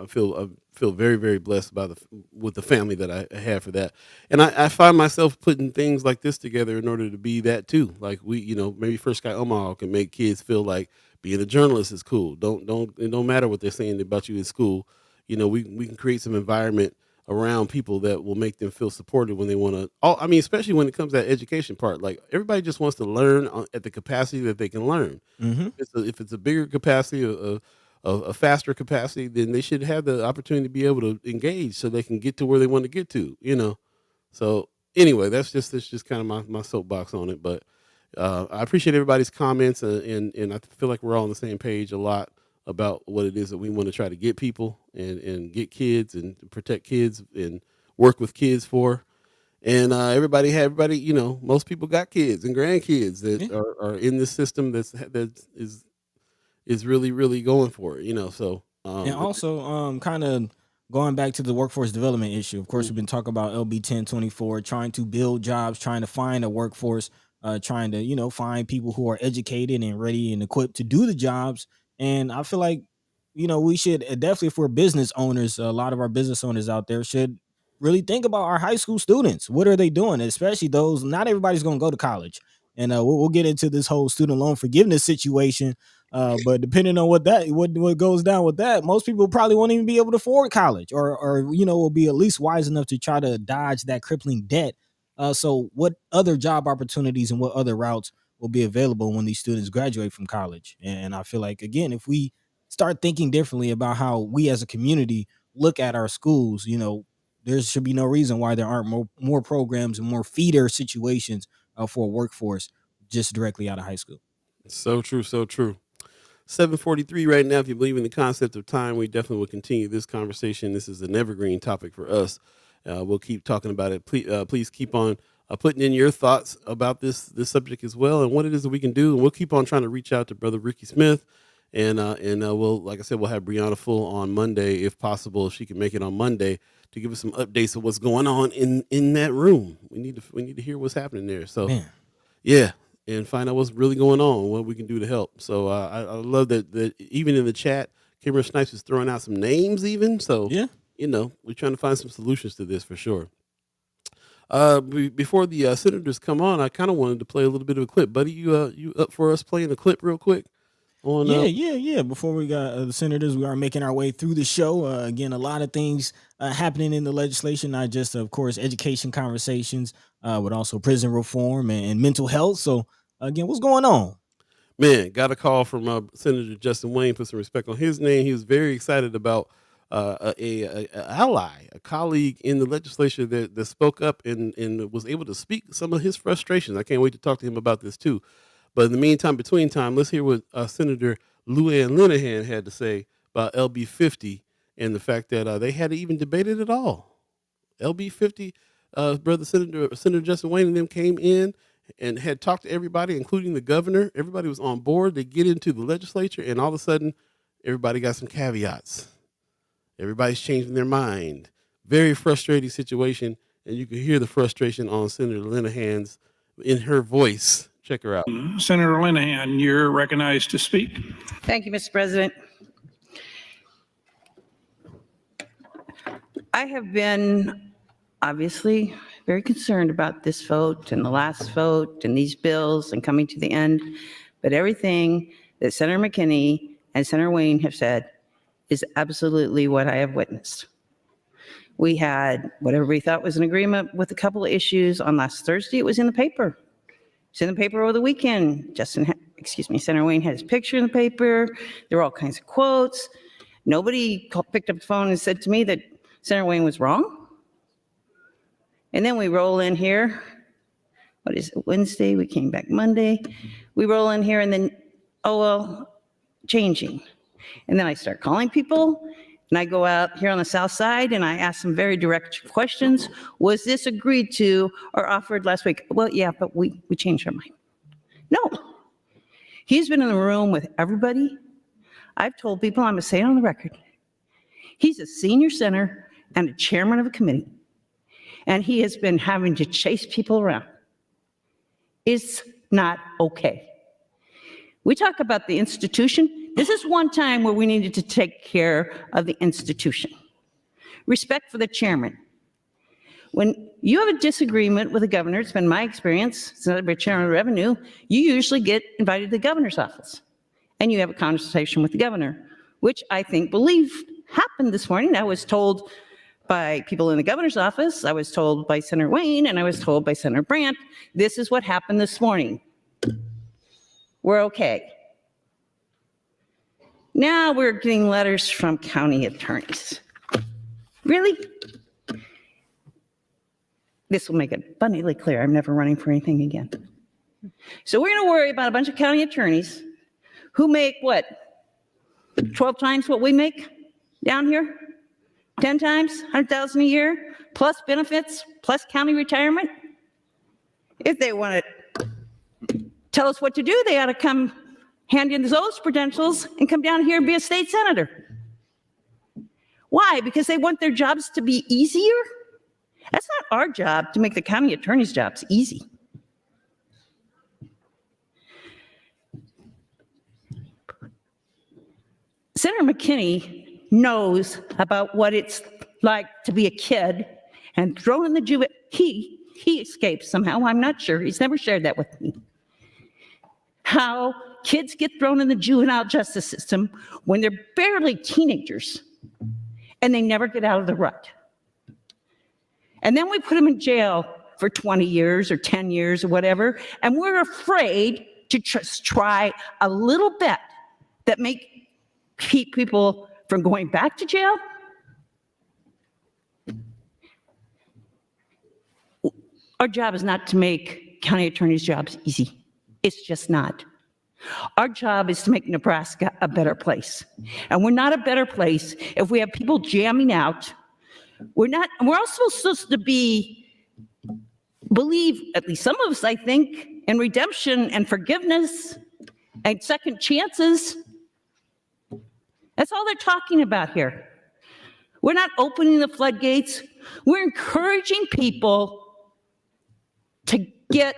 feel very very blessed by with the family that I have for that, and I find myself putting things like this together in order to be that too. Like maybe First Sky Omaha can make kids feel like being a journalist is cool. It don't matter what they're saying about you in school. We can create some environment around people that will make them feel supported when they want to. I mean, especially when it comes to that education part. Like everybody just wants to learn at the capacity that they can learn. Mm-hmm. If it's a bigger capacity, a faster capacity, then they should have the opportunity to be able to engage so they can get to where they want to get to. So anyway, that's just kind of my soapbox on it. But I appreciate everybody's comments, and I feel like we're all on the same page a lot about what it is that we want to try to get people and get kids and protect kids and work with kids for. And most people got kids and grandkids that Yeah. are in this system that is really really going for it. So And also, kind of going back to the workforce development issue. Of course, mm, we've been talking about LB 1024, trying to build jobs, trying to find a workforce, trying to find people who are educated and ready and equipped to do the jobs. And I feel like we should definitely, if we're business owners, a lot of our business owners out there should really think about our high school students. What are they doing? Especially those. Not everybody's going to go to college, and we'll get into this whole student loan forgiveness situation, but depending on what goes down with that, most people probably won't even be able to afford college, or will be at least wise enough to try to dodge that crippling debt. So, what other job opportunities and what other routes will be available when these students graduate from college? And I feel like, again, if we start thinking differently about how we as a community look at our schools, there should be no reason why there aren't more programs and more feeder situations for a workforce just directly out of high school. so true, so true. 7:43 right now. If you believe in the concept of time, we definitely will continue this conversation. This is an evergreen topic for us. We'll keep talking about it. Please keep on putting in your thoughts about this subject as well, and what it is that we can do. And we'll keep on trying to reach out to Brother Ricky Smith, and we'll, like I said, we'll have Brianna Full on Monday if possible, if she can make it on Monday, to give us some updates of what's going on in that room. We need to hear what's happening there. So Man, yeah, and find out what's really going on, what we can do to help. So I love that even in the chat, Cameron Snipes is throwing out some names even. So, yeah. we're trying to find some solutions to this for sure. Before the senators come on, I kind of wanted to play a little bit of a clip. Buddy, you up for us playing a clip real quick? On Yeah. Before we got the senators, we are making our way through the show. Again, a lot of things happening in the legislation, not just, of course, education conversations, but also prison reform and mental health. So, again, what's going on? Man, got a call from Senator Justin Wayne. Put some respect on his name. He was very excited about a ally, a colleague in the legislature that spoke up and was able to speak some of his frustrations. I can't wait to talk to him about this too. But in the meantime, between time, let's hear what Senator Ann Linehan had to say about LB 50 and the fact that they hadn't even debated at all. LB 50, brother Senator Justin Wayne and them came in and had talked to everybody, including the governor. Everybody was on board. They get into the legislature, and all of a sudden, everybody got some caveats. Everybody's changing their mind. Very frustrating situation, and you can hear the frustration on Senator Linehan's in her voice, check her out. Senator Linehan, you're recognized to speak. Thank you, Mr. President. I have been obviously very concerned about this vote and the last vote and these bills and coming to the end, but everything that Senator McKinney and Senator Wayne have said is absolutely what I have witnessed. We had what everybody thought was an agreement with a couple of issues. On last Thursday, it was in the paper. It's in the paper over the weekend. Senator Wayne had his picture in the paper. There were all kinds of quotes. Nobody picked up the phone and said to me that Senator Wayne was wrong. And then we roll in here. What is it, Wednesday? We came back Monday. We roll in here and then, oh, well, changing. And then I start calling people. And I go out here on the south side and I ask some very direct questions. Was this agreed to or offered last week? Well, yeah, but we changed our mind. No. He's been in the room with everybody. I've told people, I'm going to say it on the record. He's a senior senator and a chairman of a committee. And he has been having to chase people around. It's not okay. We talk about the institution. This is one time where we needed to take care of the institution. Respect for the chairman. When you have a disagreement with the governor, it's been my experience, it's not a chairman of revenue, you usually get invited to the governor's office and you have a conversation with the governor, which I believe happened this morning. I was told by people in the governor's office, I was told by Senator Wayne, and I was told by Senator Brandt, this is what happened this morning. We're okay. Now we're getting letters from county attorneys. Really? This will make it abundantly clear I'm never running for anything again. So we're going to worry about a bunch of county attorneys who make what? 12 times what we make down here? 10 times? 100,000 a year? Plus benefits? Plus county retirement? If they want to tell us what to do, they ought to come hand in those credentials and come down here and be a state senator. Why? Because they want their jobs to be easier? That's not our job to make the county attorney's jobs easy. Senator McKinney knows about what it's like to be a kid and thrown in the juvenile. He escaped somehow, I'm not sure. He's never shared that with me. How kids get thrown in the juvenile justice system when they're barely teenagers and they never get out of the rut. And then we put them in jail for 20 years or 10 years or whatever, and we're afraid to just try a little bit that keep people from going back to jail. Our job is not to make county attorneys' jobs easy. It's just not. Our job is to make Nebraska a better place. And we're not a better place if we have people jamming out. We're also supposed to believe, at least some of us, I think, in redemption and forgiveness and second chances. That's all they're talking about here. We're not opening the floodgates. We're encouraging people to get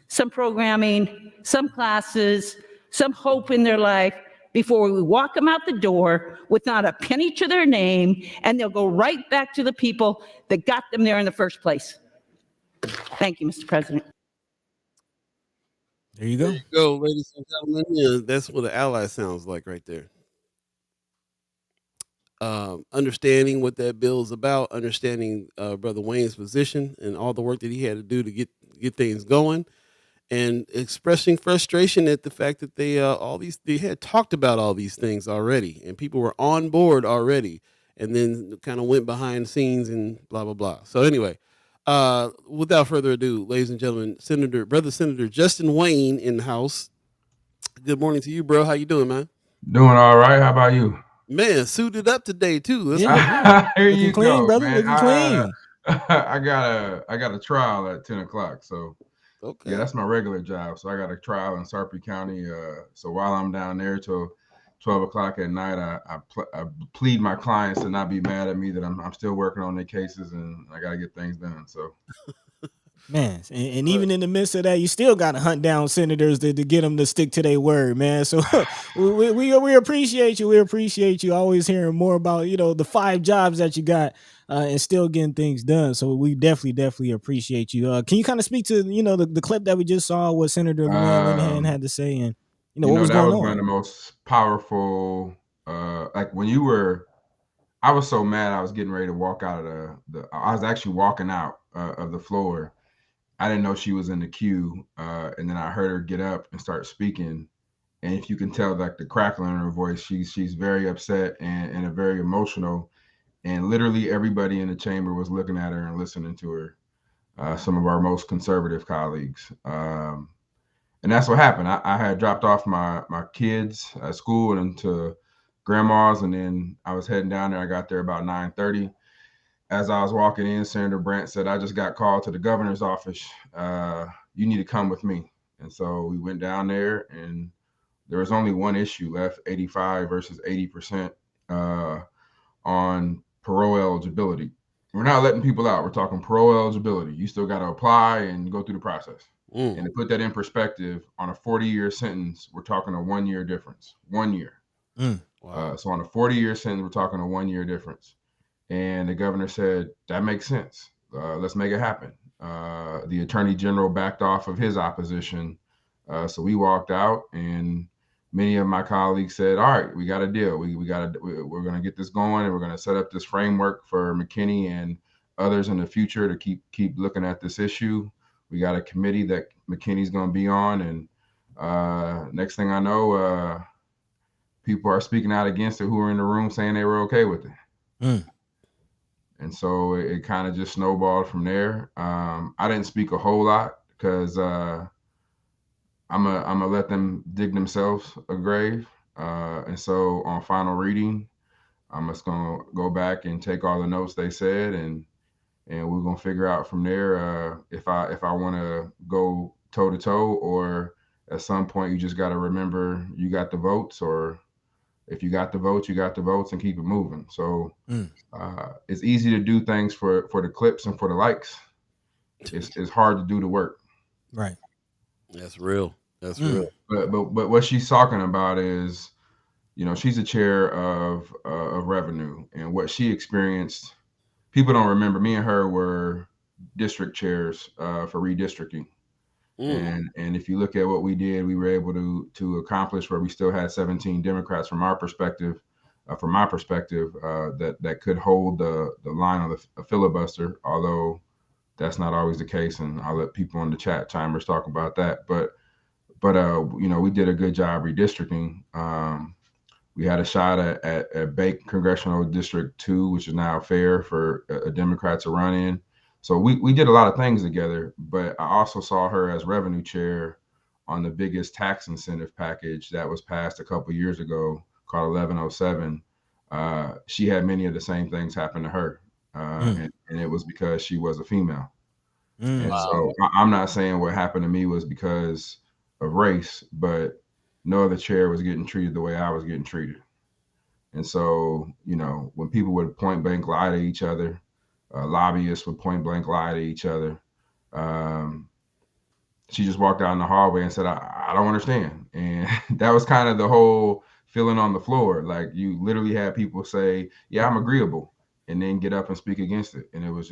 some programming, some classes, some hope in their life before we walk them out the door with not a penny to their name, and they'll go right back to the people that got them there in the first place. Thank you, Mr. President. There you go. There you go, ladies and gentlemen. Yeah, that's what an ally sounds like right there. Understanding what that bill is about, understanding Brother Wayne's position and all the work that he had to do to get things going, and expressing frustration at the fact that they had talked about all these things already, and people were on board already, and then kind of went behind the scenes and blah blah blah. So anyway, without further ado, ladies and gentlemen, Brother Senator Justin Wayne in the house. Good morning to you, bro. How you doing, man? Doing all right. How about you? Man, suited up today too. Yeah. Here Looking you clean, go, brother. man. Looking clean. I got a trial at 10 o'clock. So Okay. yeah, that's my regular job. So I got a trial in Sarpy County. So while I'm down there till 12 o'clock at night, I plead my clients to not be mad at me that I'm still working on their cases and I got to get things done. So Man, and even in the midst of that, you still got to hunt down senators to get them to stick to their word, man. So we appreciate you. We appreciate you always hearing more about, the 5 jobs that you got and still getting things done. So we definitely appreciate you. Can you kind of speak to, the clip that we just saw, what Senator Ann Linehan had to say, and, what was that going was one of on? the most powerful, like when you were, I was so mad I was getting ready to walk out of I was actually walking out of the floor. I didn't know she was in the queue. And then I heard her get up and start speaking. And if you can tell, like the crackling in her voice, she's very upset and a very emotional. And literally everybody in the chamber was looking at her and listening to her. Some of our most conservative colleagues. And that's what happened. I had dropped off my kids at school and to grandma's, and then I was heading down there. I got there about 9:30. As I was walking in, Senator Brandt said, "I just got called to the governor's office. You need to come with me." And so we went down there, and there was only one issue left: 85 versus 80% on parole eligibility. We're not letting people out. We're talking parole eligibility. You still got to apply and go through the process. And to put that in perspective, on a 40-year sentence, we're talking a 1-year difference. 1 year. Wow. So on a 40-year sentence, we're talking a 1-year difference. And the governor said, that makes sense. Let's make it happen. The attorney general backed off of his opposition. So we walked out, and many of my colleagues said, all right, we got a deal. We're going to get this going, and we're going to set up this framework for McKinney and others in the future to keep looking at this issue. We got a committee that McKinney's going to be on. And next thing I know, people are speaking out against it who were in the room saying they were okay with it. And so it kind of just snowballed from there. I didn't speak a whole lot because I'm gonna let them dig themselves a grave. And so on final reading, I'm just gonna go back and take all the notes they said, and we're gonna figure out from there if I want to go toe to toe, or at some point you just got to remember you got the votes, or if you got the votes, you got the votes, and keep it moving. So it's easy to do things for the clips and for the likes. It's hard to do the work. Right. That's real. That's real. But what she's talking about is, she's a chair of revenue, and what she experienced. People don't remember. Me and her were district chairs for redistricting. And if you look at what we did, we were able to accomplish where we still had 17 Democrats from my perspective, that could hold the line on the filibuster, although that's not always the case. And I'll let people in the chat chambers talk about that. But we did a good job redistricting. We had a shot at Bake Congressional District 2, which is now fair for a Democrat to run in. So we did a lot of things together, but I also saw her as revenue chair on the biggest tax incentive package that was passed a couple of years ago called 1107. She had many of the same things happen to her, and it was because she was a female. And so I'm not saying what happened to me was because of race, but no other chair was getting treated the way I was getting treated. And so, when people would point blank lie to each other, lobbyists would point blank lie to each other. She just walked out in the hallway and said, I don't understand. And that was kind of the whole feeling on the floor. Like, you literally had people say, yeah, I'm agreeable, and then get up and speak against it. And it was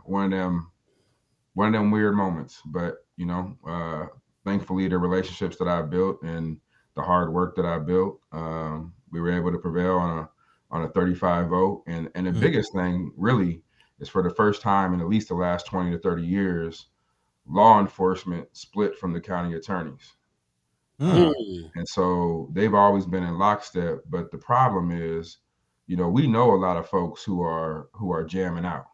one of them weird moments. But, thankfully the relationships that I built and the hard work that I built, we were able to prevail on a 35 vote. And the biggest thing really is, for the first time in at least the last 20 to 30 years, law enforcement split from the county attorneys. And so they've always been in lockstep. But the problem is, we know a lot of folks who are jamming out,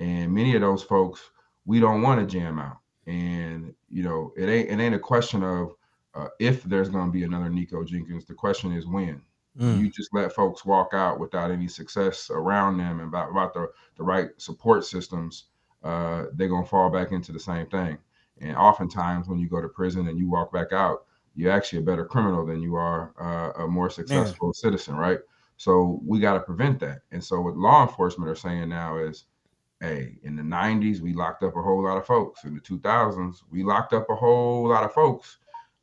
and many of those folks, we don't want to jam out. And, it ain't a question of if there's going to be another Nico Jenkins. The question is when. You just let folks walk out without any success around them and about the right support systems, they're going to fall back into the same thing. And oftentimes when you go to prison and you walk back out, you're actually a better criminal than you are a more successful citizen, right? So we got to prevent that. And so what law enforcement are saying now is, hey, in the 90s, we locked up a whole lot of folks. In the 2000s, we locked up a whole lot of folks.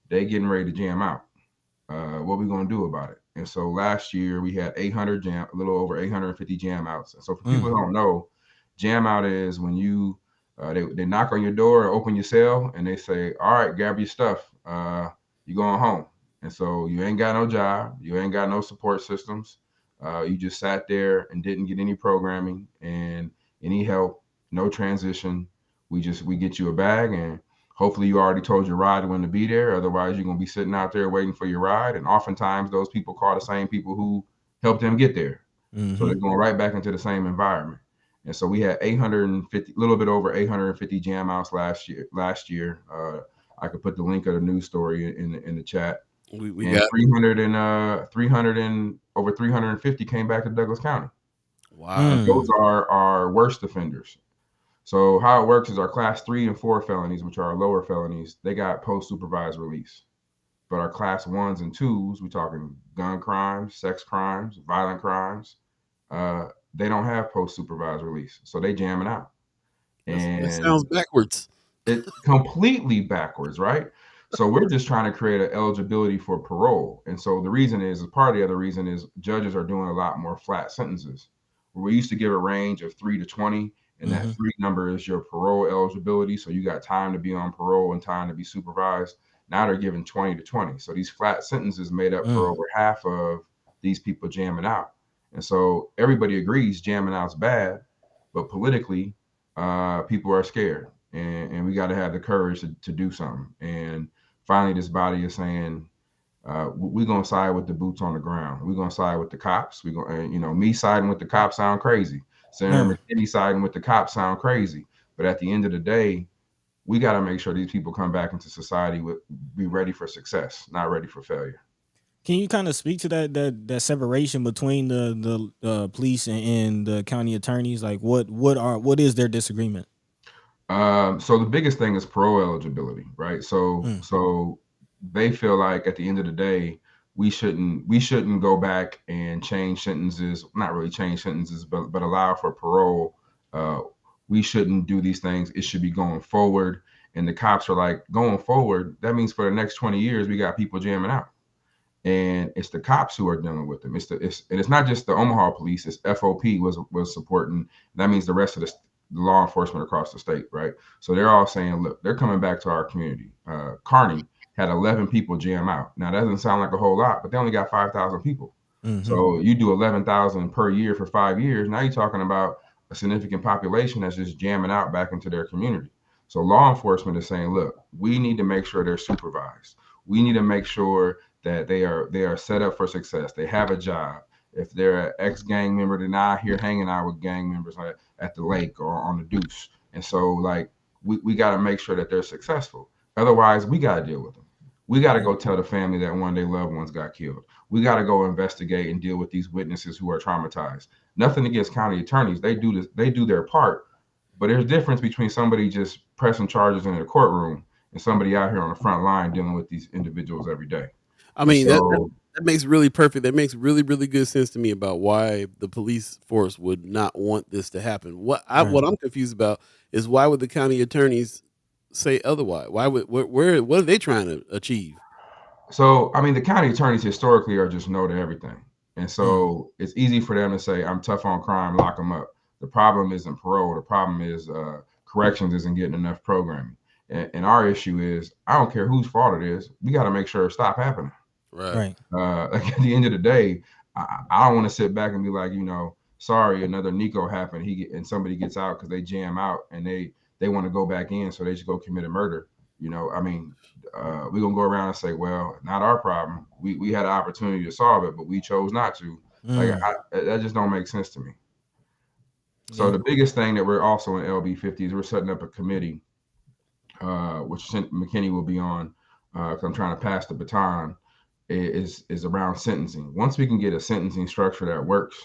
They getting ready to jam out. What we gonna do about it? And so last year we had 800 a little over 850 jam outs. And so for people who don't know, jam out is when you they knock on your door or open your cell and they say, all right, grab your stuff. You going home. And so you ain't got no job, you ain't got no support systems. You just sat there and didn't get any programming and any help, no transition. We get you a bag, and hopefully you already told your ride when to be there. Otherwise, you're going to be sitting out there waiting for your ride. And oftentimes those people call the same people who helped them get there. So they're going right back into the same environment. And so we had 850, a little bit over 850 jam outs last year. I could put the link of the news story in the chat. We And got 300 and over 350 came back to Douglas County. wow. And those are our worst offenders. So how it works is our class 3 and 4 felonies, which are our lower felonies, they got post-supervised release. But our class 1s and 2s, we're talking gun crimes, sex crimes, violent crimes, they don't have post-supervised release. So they jamming out. And That sounds backwards. It's completely backwards, right? So we're just trying to create an eligibility for parole. And so the reason is, part of the other reason is judges are doing a lot more flat sentences. We used to give a range of 3 to 20, and that 3 number is your parole eligibility. So you got time to be on parole and time to be supervised. Now they're giving 20 to 20. So these flat sentences made up for over half of these people jamming out. And so everybody agrees jamming out's bad, but politically, people are scared. And we got to have the courage to do something. And finally, this body is saying, we're going to side with the boots on the ground. We're going to side with the cops. We're going to, me siding with the cops sound crazy. Senator McKinney siding with the cops sound crazy. But at the end of the day, we got to make sure these people come back into society be ready for success, not ready for failure. Can you kind of speak to that separation between the police and the county attorneys? Like what is their disagreement? So the biggest thing is parole eligibility, right? So they feel like at the end of the day, we shouldn't go back and change sentences, not really change sentences, but allow for parole. We shouldn't do these things. It should be going forward. And the cops are like, going forward, that means for the next 20 years, we got people jamming out. And it's the cops who are dealing with them. It's not just the Omaha police. It's FOP was supporting. That means the rest of the law enforcement across the state, right? So they're all saying, look, they're coming back to our community. Kearney had 11 people jam out. Now that doesn't sound like a whole lot, but they only got 5,000 people. So you do 11,000 per year for 5 years. Now you're talking about a significant population that's just jamming out back into their community. So law enforcement is saying, look, we need to make sure they're supervised. We need to make sure that they are set up for success. They have a job. If they're an ex-gang member, they're not here hanging out with gang members at the lake or on the deuce. And so, like, we got to make sure that they're successful. Otherwise, we got to deal with them. We got to go tell the family that one of their loved ones got killed. We got to go investigate and deal with these witnesses who are traumatized. Nothing against county attorneys. They do their part. But there's a difference between somebody just pressing charges in a courtroom and somebody out here on the front line dealing with these individuals every day. I mean, that makes really perfect. That makes really, really good sense to me about why the police force would not want this to happen. What I'm confused about is why would the county attorneys say otherwise? Why would what are they trying to achieve? So, I mean, the county attorneys historically are just no to everything. And so it's easy for them to say, I'm tough on crime, lock them up. The problem isn't parole. The problem is corrections isn't getting enough programming. And our issue is, I don't care whose fault it is. We got to make sure it stop happening. Right. Like at the end of the day, I don't want to sit back and be like, sorry, another Nico happened. And somebody gets out because they jam out and they want to go back in, so they just go commit a murder. I mean, we're gonna go around and say, well, not our problem. We had an opportunity to solve it, but we chose not to. Like that just don't make sense to me. So the biggest thing that we're also in LB 50 is we're setting up a committee, which McKinney will be on, because I'm trying to pass the baton. Is around sentencing. Once we can get a sentencing structure that works,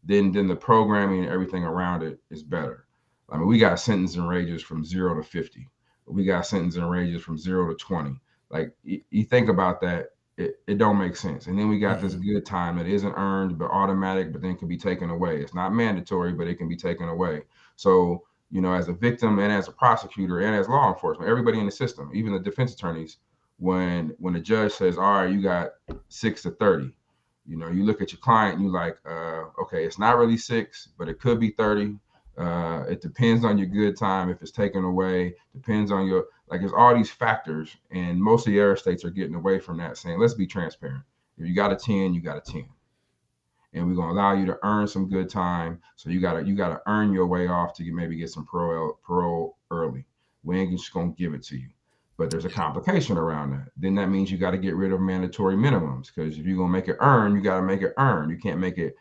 then the programming and everything around it is better. I mean, we got sentencing ranges from 0 to 50. We got sentencing ranges from 0 to 20. Like you think about that, it don't make sense. And then we got this good time that isn't earned but automatic, but then can be taken away. It's not mandatory, but it can be taken away. So, you know, as a victim and as a prosecutor and as law enforcement, everybody in the system, even the defense attorneys, when the judge says, all right, you got 6 to 30, you know, you look at your client and you like, okay, it's not really 6, but it could be 30. It depends on your good time. If it's taken away, depends on your, like, there's all these factors, and most of the other states are getting away from that, saying, let's be transparent. If you got a 10, you got a 10. And we're going to allow you to earn some good time. So you got to earn your way off to maybe get some parole early. We ain't just going to give it to you. But there's a complication around that. Then that means you got to get rid of mandatory minimums, because if you're going to make it earn, you got to make it earn. You can't make it,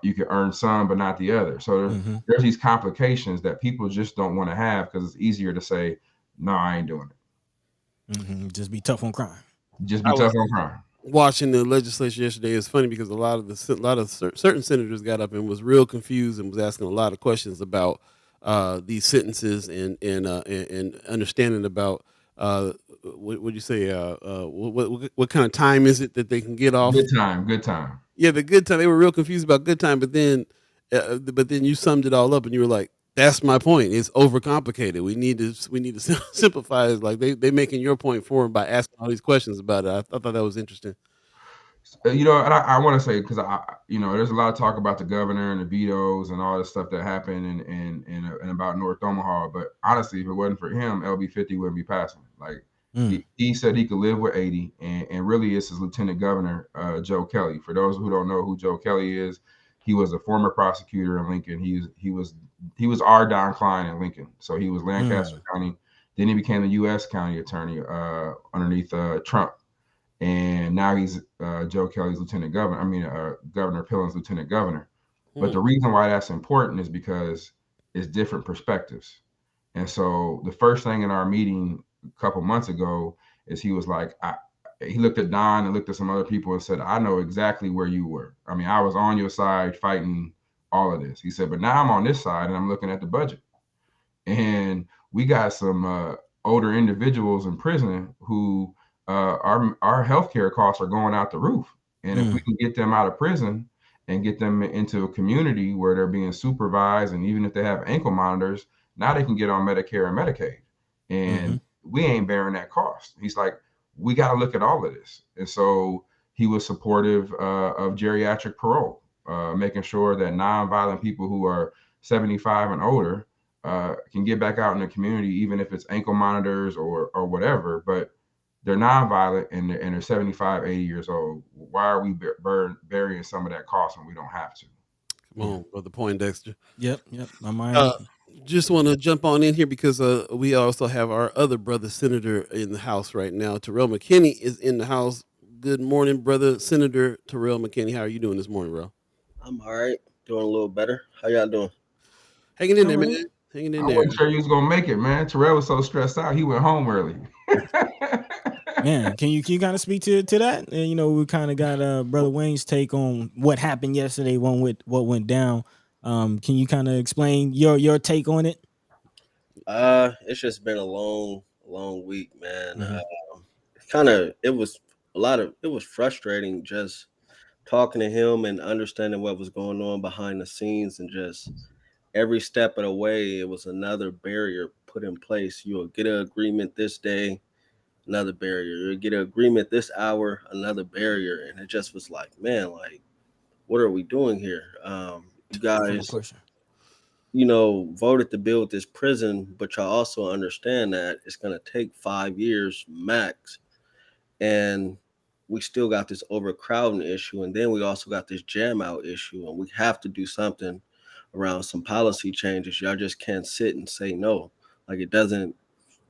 you can earn some, but not the other. So there's these complications that people just don't want to have, because it's easier to say, no, I ain't doing it. Just be tough on crime. Just be tough on crime. Watching the legislature yesterday is funny, because a lot of certain senators got up and was real confused and was asking a lot of questions about these sentences and understanding about what would you say what kind of time is it that they can get off? Good time. Yeah, the good time. They were real confused about good time, but then you summed it all up and you were like, that's my point. It's overcomplicated. We need to simplify it. Like they making your point for them by asking all these questions about it. I thought that was interesting. You know, and I want to say, because there's a lot of talk about the governor and the vetoes and all this stuff that happened and about North Omaha. But honestly, if it wasn't for him, LB 50 wouldn't be passing. Like he said he could live with 80, and really it's his Lieutenant Governor, Joe Kelly. For those who don't know who Joe Kelly is, he was a former prosecutor in Lincoln. He was our Don Klein in Lincoln. So he was Lancaster County. Then he became the U.S. County Attorney underneath Trump. And now he's Joe Kelly's Lieutenant Governor. Governor Pillen's Lieutenant Governor. But the reason why that's important is because it's different perspectives. And so the first thing in our meeting a couple months ago is he was like, he looked at Don and looked at some other people and said, I know exactly where you were. I mean, I was on your side fighting all of this. He said, but now I'm on this side and I'm looking at the budget. And we got some older individuals in prison who our healthcare costs are going out the roof. And if we can get them out of prison and get them into a community where they're being supervised, and even if they have ankle monitors, now they can get on Medicare and Medicaid. And we ain't bearing that cost. He's like, we got to look at all of this. And so he was supportive of geriatric parole, making sure that nonviolent people who are 75 and older can get back out in the community, even if it's ankle monitors or whatever, but they're nonviolent and they're 75, 80 years old. Why are we burying some of that cost when we don't have to? Come on, Brother Poindexter. Yep. My mind. Just want to jump on in here because we also have our other brother senator in the house right now. Terrell McKinney is in the house. Good morning, brother Senator Terrell McKinney. How are you doing this morning, bro? I'm all right. Doing a little better. How y'all doing? Hanging in there, man. Hanging in there. I wasn't sure you was gonna make it, man. Terrell was so stressed out, he went home early. Man, can you kind of speak to that? And we kind of got Brother Wayne's take on what happened yesterday, what went down. Can you kind of explain your take on it? It's just been a long week, man. It was frustrating just talking to him and understanding what was going on behind the scenes, and just every step of the way, it was another barrier put in place. You'll get an agreement this day, another barrier. You'll get an agreement this hour, another barrier. And it just was like, man, like, what are we doing here? You guys, voted to build this prison, but y'all also understand that it's going to take 5 years max. And we still got this overcrowding issue. And then we also got this jam out issue. And we have to do something around some policy changes. Y'all just can't sit and say no. Like, it doesn't,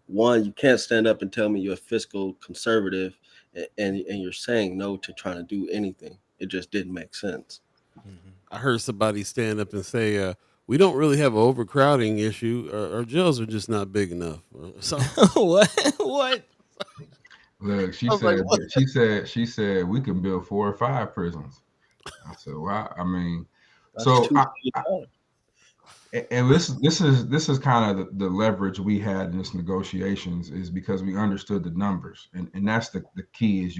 you can't stand up and tell me you're a fiscal conservative and you're saying no to trying to do anything. It just didn't make sense. I heard somebody stand up and say, we don't really have an overcrowding issue. Our jails are just not big enough. So What? Look, she said we can build 4 or 5 prisons. I said, wow. I mean, and this is kind of the leverage we had in this negotiations, is because we understood the numbers, and that's the key is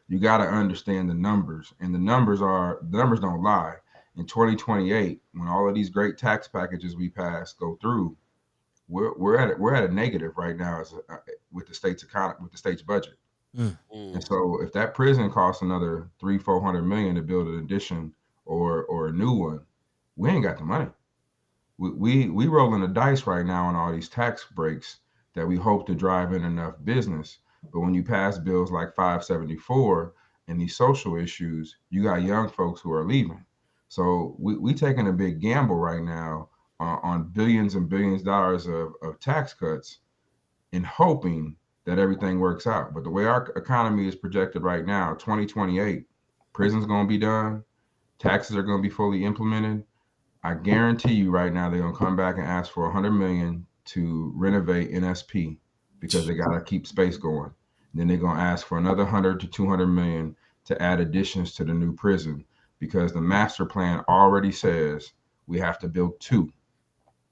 you got to understand the numbers, and the numbers don't lie. In 2028, when all of these great tax packages we pass go through, we're at a negative right now with the state's economy, with the state's budget. And so if that prison costs another 300-400 million to build an addition or a new one, we ain't got the money. We rolling the dice right now on all these tax breaks that we hope to drive in enough business. But when you pass bills like 574 and these social issues, you got young folks who are leaving. So we taking a big gamble right now on billions and billions of dollars of tax cuts and hoping that everything works out. But the way our economy is projected right now, 2028, prison's going to be done, taxes are going to be fully implemented. I guarantee you right now they're going to come back and ask for $100 million to renovate NSP because they got to keep space going. And then they're going to ask for another 100 to 200 million to add additions to the new prison because the master plan already says we have to build 2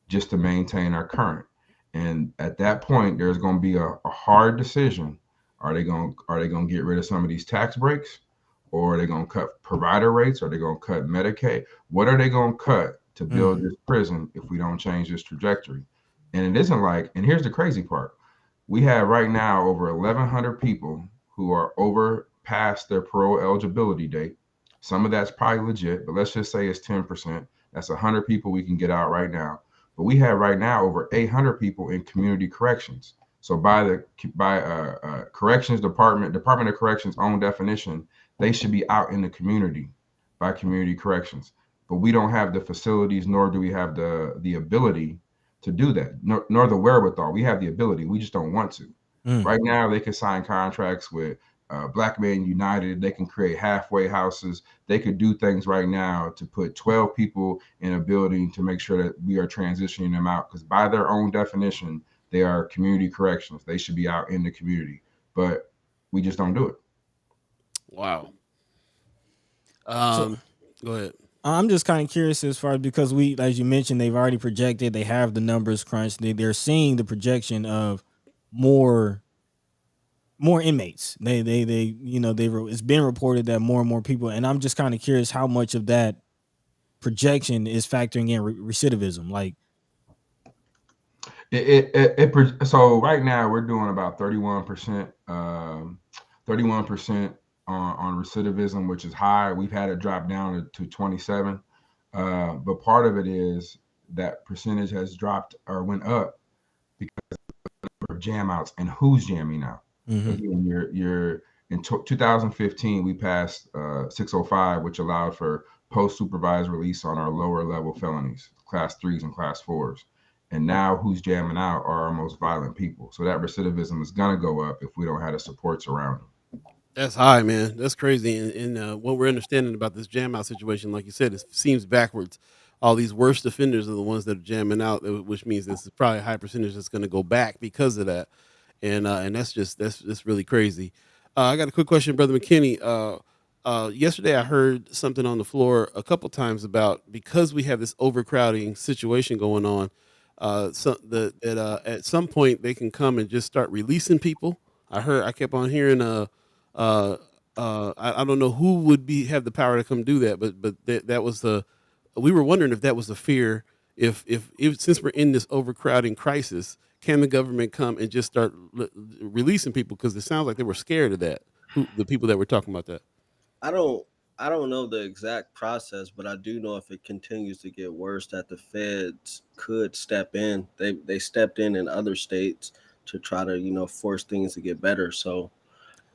just to maintain our current. And at that point, there's going to be a hard decision. Are they going to get rid of some of these tax breaks, or are they going to cut provider rates? Are they going to cut Medicaid? What are they going to cut to build this prison if we don't change this trajectory? And it isn't like, and here's the crazy part. We have right now over 1,100 people who are over past their parole eligibility date. Some of that's probably legit, but let's just say it's 10%. That's 100 people we can get out right now. But we have right now over 800 people in community corrections. So by corrections Department of Corrections' own definition, they should be out in the community by community corrections. But we don't have the facilities, nor do we have the ability to do that, nor the wherewithal. We have the ability, we just don't want to. Right now, they can sign contracts with Black Men United. They can create halfway houses. They could do things right now to put 12 people in a building to make sure that we are transitioning them out, because by their own definition, they are community corrections. They should be out in the community, but we just don't do it. Wow. So, Go ahead. I'm just kind of curious as far as, because as you mentioned, they've already projected, they have the numbers crunched. They're seeing the projection of more inmates. It's been reported that more and more people, and I'm just kind of curious how much of that projection is factoring in recidivism. Like so right now we're doing about 31%, 31% on recidivism, which is high. We've had it drop down to 27. But part of it is that percentage has dropped or went up because of the number of jam outs and who's jamming out. Again, you're in 2015, we passed 605, which allowed for post-supervised release on our lower level felonies, class 3s and class 4s. And now who's jamming out are our most violent people. So that recidivism is going to go up if we don't have the supports around them. That's high, man. That's crazy. And what we're understanding about this jam out situation, like you said, it seems backwards. All these worst offenders are the ones that are jamming out, which means this is probably a high percentage that's going to go back because of that. And that's really crazy. I got a quick question, Brother McKinney. Yesterday I heard something on the floor a couple times about, because we have this overcrowding situation going on, at some point they can come and just start releasing people. I kept on hearing I don't know who would have the power to come do that, but that was we were wondering if that was a fear. If since we're in this overcrowding crisis, can the government come and just start releasing people? Because it sounds like they were scared of that. The people that were talking about that. I don't know the exact process, but I do know if it continues to get worse, that the feds could step in. They stepped in other states to try to force things to get better. So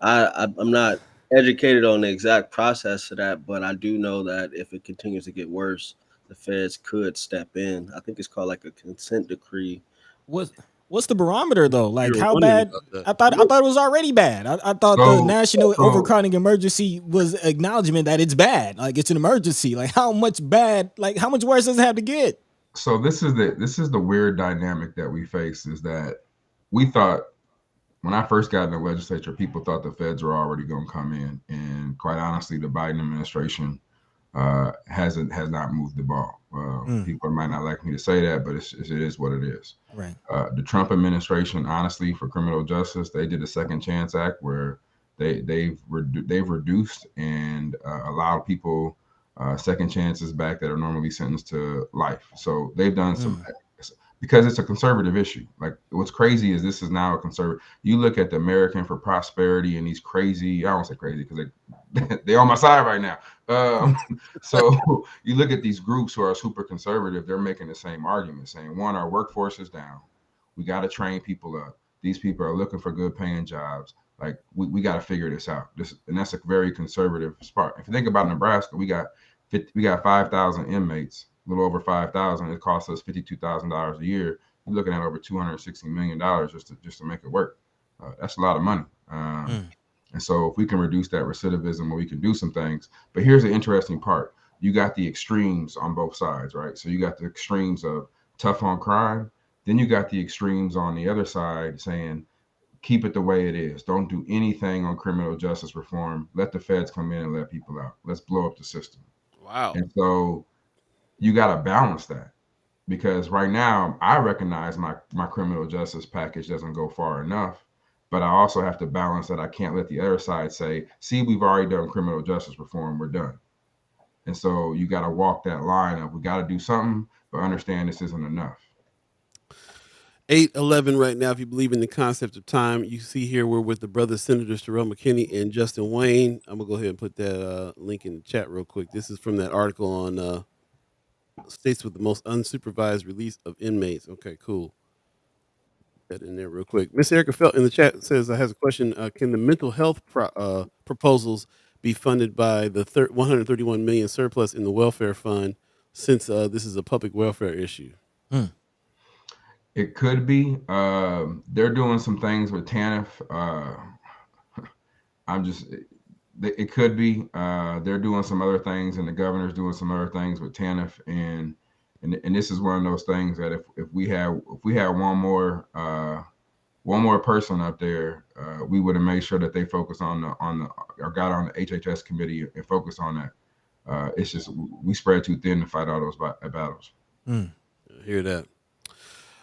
I'm not educated on the exact process of that, but I do know that if it continues to get worse, the feds could step in. I think it's called like a consent decree. What's the barometer though? Like You're how wondering bad? about that. I thought it was already bad. I thought the national overcrowding emergency was acknowledgement that it's bad. Like it's an emergency. Like how much worse does it have to get? So this is the weird dynamic that we face, is that we thought, when I first got in the legislature, people thought the feds were already going to come in, and quite honestly, the Biden administration has not moved the ball. People might not like me to say that, but it is what it is. Right. The Trump administration, honestly, for criminal justice, they did a Second Chance Act where they've reduced and allowed people second chances back that are normally sentenced to life. So they've done some, because it's a conservative issue. Like, what's crazy is this is now a conservative. You look at the American for Prosperity and these crazy, I don't say crazy because they're on my side right now. So you look at these groups who are super conservative, they're making the same argument, saying, one, our workforce is down. We got to train people up. These people are looking for good paying jobs. Like, we got to figure this out. And that's a very conservative spot. If you think about Nebraska, we got 5,000 inmates, a little over 5,000. It costs us $52,000 a year. You're looking at over $260 million just to make it work. That's a lot of money. And so if we can reduce that recidivism, we can do some things. But here's the interesting part. You got the extremes on both sides, right? So you got the extremes of tough on crime. Then you got the extremes on the other side saying, keep it the way it is. Don't do anything on criminal justice reform. Let the feds come in and let people out. Let's blow up the system. Wow. And so you got to balance that, because right now I recognize my criminal justice package doesn't go far enough, but I also have to balance that. I can't let the other side say, see, we've already done criminal justice reform, we're done. And so you got to walk that line of, we got to do something, but understand this isn't enough. 8:11 right now. If you believe in the concept of time, you see here we're with the brothers senators Terrell, McKinney, and Justin Wayne. I'm gonna go ahead and put that link in the chat real quick. This is from that article on states with the most unsupervised release of inmates. Okay, cool. That in there real quick. Miss Erica Felt in the chat says has a question. Can the mental health proposals be funded by the 131 million surplus in the welfare fund, since this is a public welfare issue? It could be. They're doing some things with TANF. It could be. They're doing some other things, and the governor's doing some other things with TANF, and this is one of those things that if we had one more person up there, we would have made sure that they focus on the HHS committee and focus on that. It's just we spread too thin to fight all those battles. I hear that.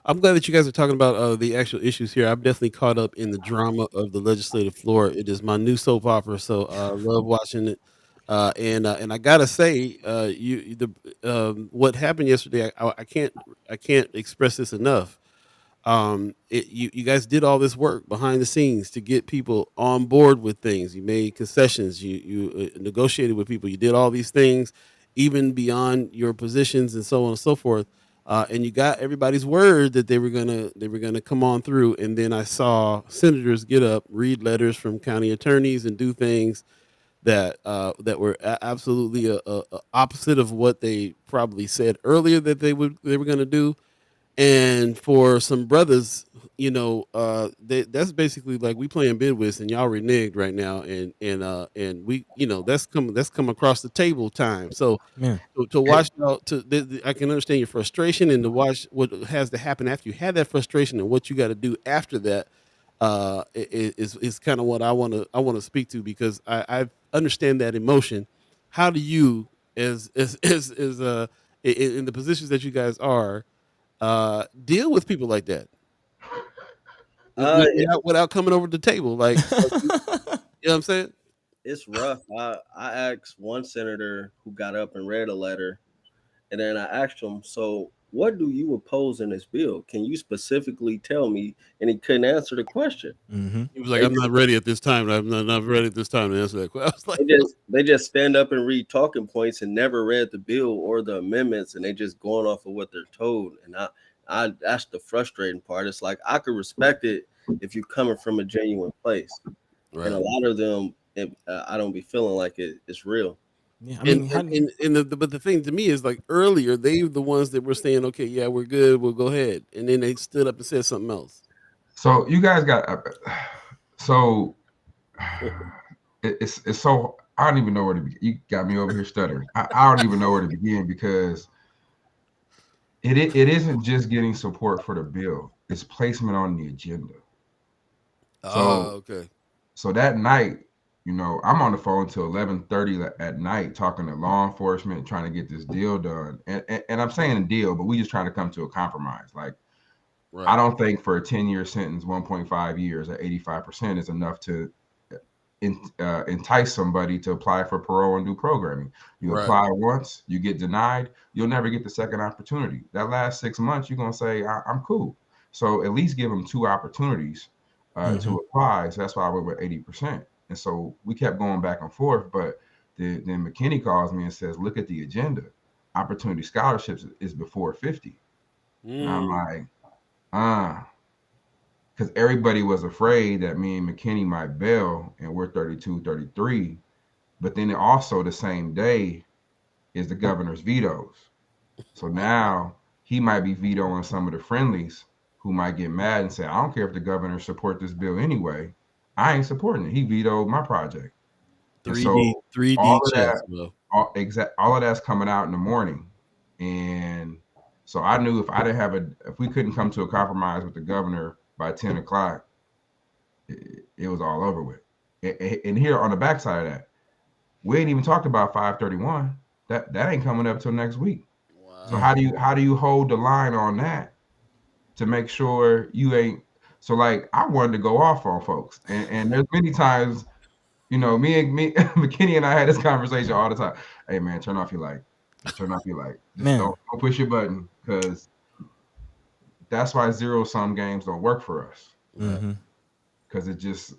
I'm glad that you guys are talking about the actual issues here. I'm definitely caught up in the drama of the legislative floor. It is my new soap opera, so I love watching it. And I gotta say, what happened yesterday, I can't express this enough. You guys did all this work behind the scenes to get people on board with things. You made concessions. You negotiated with people. You did all these things, even beyond your positions and so on and so forth. And you got everybody's word that they were gonna come on through. And then I saw senators get up, read letters from county attorneys, and do things that were absolutely opposite of what they probably said earlier that they were going to do. And for some brothers, that's basically like we playing bidwiz and y'all reneged right now, and we, that's come across the table time. So to watch out, I can understand your frustration, and to watch what has to happen after you had that frustration and what you got to do after that is kind of what I want to speak to, because I understand that emotion. How do you, as in the positions that you guys are, deal with people like that without coming over the table? Like, you know what I'm saying? It's rough. I asked one senator who got up and read a letter, and then I asked him, so what do you oppose in this bill? Can you specifically tell me? And he couldn't answer the question. He was like, I'm not ready at this time. I'm not ready at this time to answer that question. I was like, they just stand up and read talking points and never read the bill or the amendments, and they just going off of what they're told. And I that's the frustrating part. It's like, I could respect it if you're coming from a genuine place. Right. And a lot of them, I don't be feeling like it's real. Yeah, I mean, but the thing to me is, like, earlier they were the ones that were saying, okay, yeah, we're good, we'll go ahead, and then they stood up and said something else. So you guys got it's so, I don't even know where to begin. You got me over here stuttering. I don't even know where to begin, because it isn't just getting support for the bill; it's placement on the agenda. Okay. So that night, I'm on the phone till 11:30 at night talking to law enforcement, trying to get this deal done. And I'm saying a deal, but we just trying to come to a compromise. Like, right. I don't think for a 10-year sentence, 1.5 years at 85% is enough to entice somebody to apply for parole and do programming. You Right. apply once, you get denied, you'll never get the second opportunity. That last 6 months, you're gonna say, I'm cool. So at least give them 2 opportunities to apply. So that's why I went with 80%. And so we kept going back and forth. But then McKinney calls me and says, look at the agenda. Opportunity scholarships is before 50. And I'm like, because everybody was afraid that me and McKinney might bail, and we're 32, 33. But then also the same day is the governor's vetoes. So now he might be vetoing some of the friendlies who might get mad and say, I don't care if the governor support this bill anyway. I ain't supporting it. He vetoed my project. And 3D so 3D all of chess, that, bro. all of that's coming out in the morning. And so I knew if we couldn't come to a compromise with the governor by 10 o'clock, it was all over with. And here on the backside of that, we ain't even talked about 531. That ain't coming up till next week. Wow. So how do you hold the line on that to make sure you ain't? So like I wanted to go off on folks, and there's many times, me McKinney and I had this conversation all the time. Hey man, turn off your light. Turn off your light. Just Man. don't push your button, because that's why zero-sum games don't work for us. Because it just,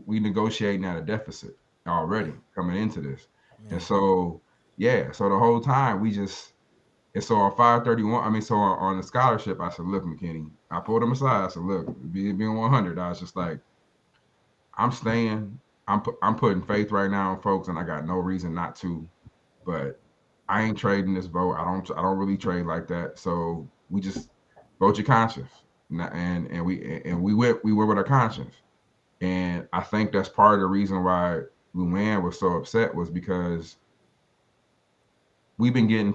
we negotiating at a deficit already coming into this. And so so the whole time we just, and so on 531, so on the scholarship, I said, look, McKinney, I pulled him aside. I said, look, being 100, I was just like, I'm staying. I'm putting faith right now in folks, and I got no reason not to. But I ain't trading this vote. I don't really trade like that. So we just vote your conscience, and we went with our conscience. And I think that's part of the reason why Luann was so upset, was because we've been getting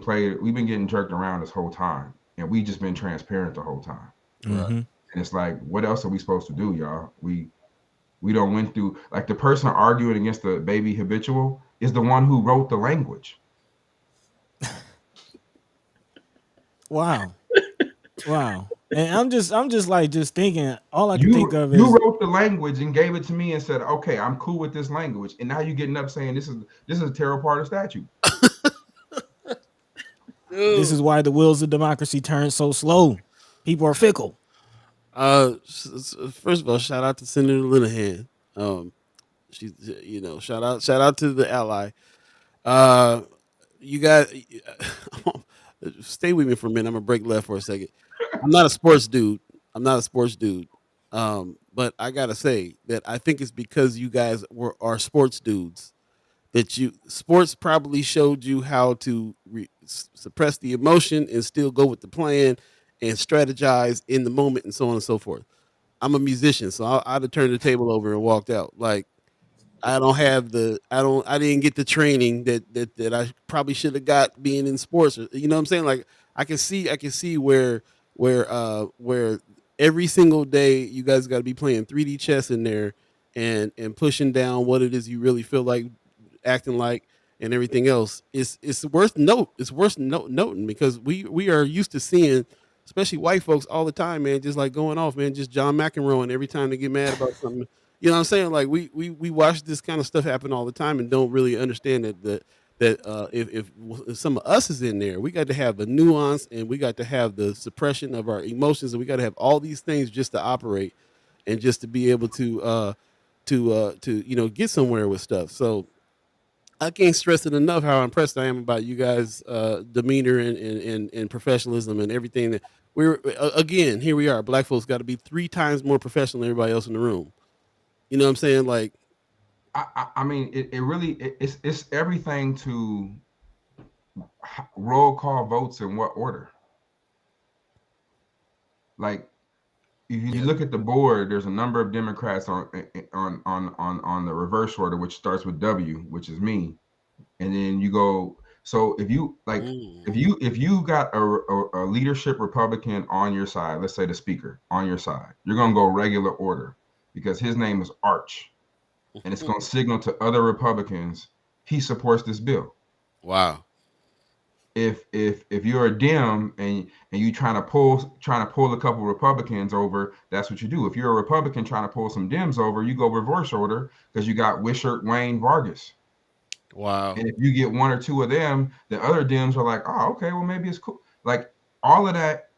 jerked around this whole time, and we just been transparent the whole time. And it's like, what else are we supposed to do, y'all? We don't went through, like, the person arguing against the baby habitual is the one who wrote the language. Wow. And I'm just like thinking, all I can think of is, you wrote the language and gave it to me and said, okay, I'm cool with this language, and now you're getting up saying this is a Terrell part of statute. this is why the wheels of democracy turn so slow. People are fickle. First of all, shout out to Senator Linehan. She's, shout out to the ally. You got stay with me for a minute. I'm gonna break left for a second. I'm not a sports dude. But I gotta say that I think it's because you guys are sports dudes that sports probably showed you how to suppress the emotion and still go with the plan and strategize in the moment and so on and so forth. I'm a musician, so I'd have turned the table over and walked out. Like, I didn't get the training that I probably should have got being in sports. You know what I'm saying? Like, I can see where every single day you guys got to be playing 3D chess in there and pushing down what it is you really feel like acting like and everything else. It's worth noting, because we are used to seeing, especially white folks, all the time, man, just like going off, man, just John McEnroe, and every time they get mad about something. You know what I'm saying? Like, we watch this kind of stuff happen all the time and don't really understand that if some of us is in there, we got to have the nuance, and we got to have the suppression of our emotions, and we got to have all these things just to operate and just to be able to get somewhere with stuff. So I can't stress it enough how impressed I am about you guys' demeanor and professionalism and everything. That we're again, here we are. Black folks got to be 3 times more professional than everybody else in the room. You know what I'm saying? Like, it's everything to roll call votes in what order. Like, if you look at the board, there's a number of Democrats on the reverse order, which starts with W, which is me, and then you go. So if you if you got a leadership Republican on your side, let's say the speaker on your side, you're gonna go regular order, because his name is Arch, and it's gonna signal to other Republicans he supports this bill. Wow. if you're a Dem and you trying to pull a couple Republicans over, that's what you do. If you're a Republican trying to pull some Dems over, you go reverse order because you got Wishart, Wayne, Vargas. Wow. And if you get one or two of them, the other Dems are like, oh, okay, well maybe it's cool. Like all of that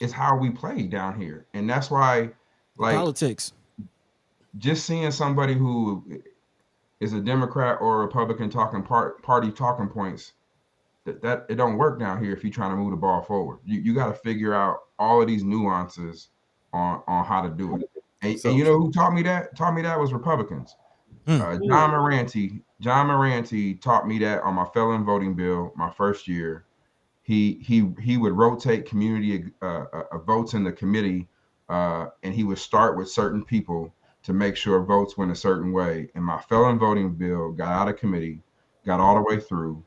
is how we play down here, and that's why, like, politics. Just seeing somebody who is a Democrat or a Republican talking party talking points, that it don't work down here if you're trying to move the ball forward. You got to figure out all of these nuances on how to do it. And you know who taught me that? Taught me that was Republicans. John Moranti taught me that on my felon voting bill my first year. He would rotate community votes in the committee, and he would start with certain people to make sure votes went a certain way. And my felon voting bill got out of committee, got all the way through,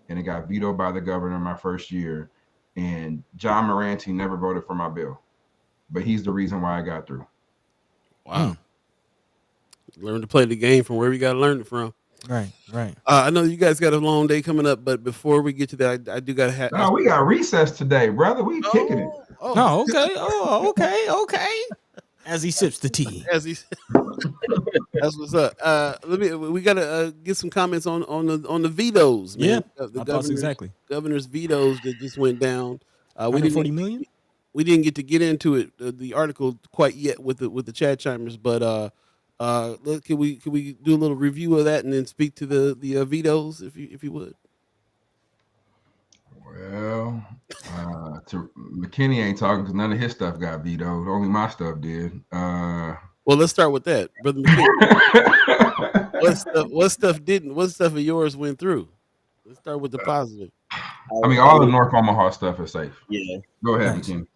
and it got vetoed by the governor my first year. And John Moranti never voted for my bill, but he's the reason why I got through. Wow. Learn to play the game from where we got to learn it from. Right. I know you guys got a long day coming up, but before we get to that, I do got to have. No, we got recess today, brother. We kicking it. Oh, okay. Oh, okay. As he sips the tea. That's what's up. We gotta get some comments on the vetoes, man. Yeah, The governor's vetoes that just went down. We didn't 40 million. We didn't get into it, the article quite yet with the Chad Chimers, but can we do a little review of that and then speak to the vetoes if you would? Well, McKinney ain't talking because none of his stuff got vetoed. Only my stuff did. Well, let's start with that, Brother McKinney. What stuff didn't? What stuff of yours went through? Let's start with the positive. I mean, all the North Omaha stuff is safe. Yeah. Go ahead, McKinney.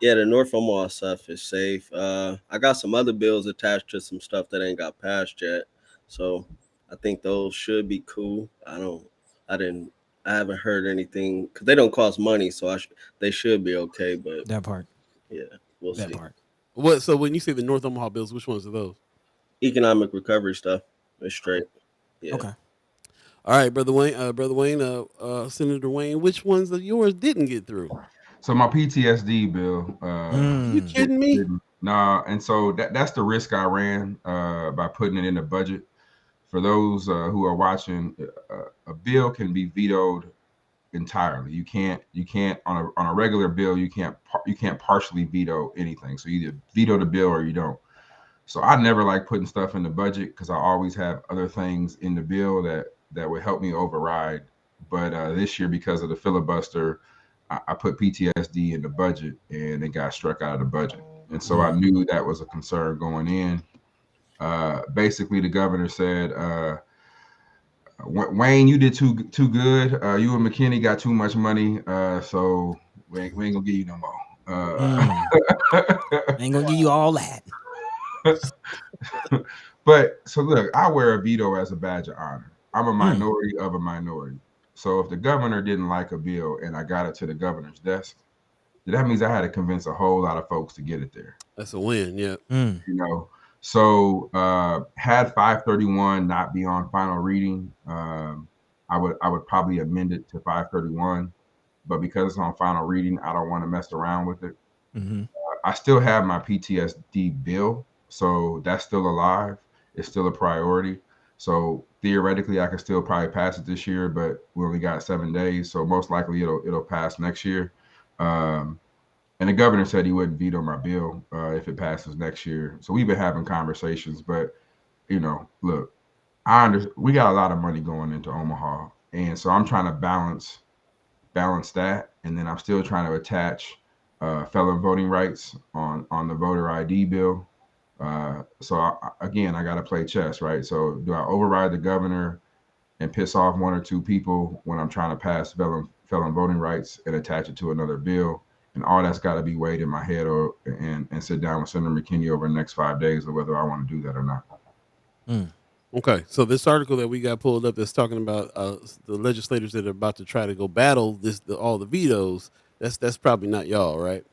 Yeah, the North Omaha stuff is safe. I got some other bills attached to some stuff that ain't got passed yet, so I think those should be cool. I haven't heard anything because they don't cost money, so they should be okay. But that part, yeah, we'll see. Part. What? So when you say the North Omaha bills, which ones are those? Economic recovery stuff. It's straight. Yeah. Okay. All right, Brother Wayne, Senator Wayne, which ones of yours didn't get through? So my PTSD bill. You kidding me? Nah, and so that's the risk I ran by putting it in the budget. For those who are watching, a bill can be vetoed entirely. You can't on a regular bill. You can't partially veto anything. So you either veto the bill or you don't. So I never like putting stuff in the budget because I always have other things in the bill that would help me override. But this year, because of the filibuster, I put PTSD in the budget and it got struck out of the budget. And so I knew that was a concern going in. Basically, the governor said, Wayne, you did too good. You and McKinney got too much money. So we ain't gonna give you no more. Ain't gonna give you all that. But so look, I wear a veto as a badge of honor. I'm a minority of a minority. So if the governor didn't like a bill and I got it to the governor's desk, that means I had to convince a whole lot of folks to get it there. That's a win, yeah. You know, so had 531 not be on final reading, I would probably amend it to 531. But because it's on final reading, I don't want to mess around with it. I still have my PTSD bill, so that's still alive. It's still a priority. So theoretically, I could still probably pass it this year, but we only got 7 days, so most likely it'll pass next year. And the governor said he wouldn't veto my bill if it passes next year. So we've been having conversations, but you know, look, we got a lot of money going into Omaha, and so I'm trying to balance that, and then I'm still trying to attach felon voting rights on the voter ID bill. So again, I got to play chess, right? So do I override the governor and piss off one or two people when I'm trying to pass felon voting rights and attach it to another bill? And all that's got to be weighed in my head and sit down with Senator McKinney over the next 5 days of whether I want to do that or not. Okay, so this article that we got pulled up that's talking about the legislators that are about to try to go battle all the vetoes. That's probably not y'all, right?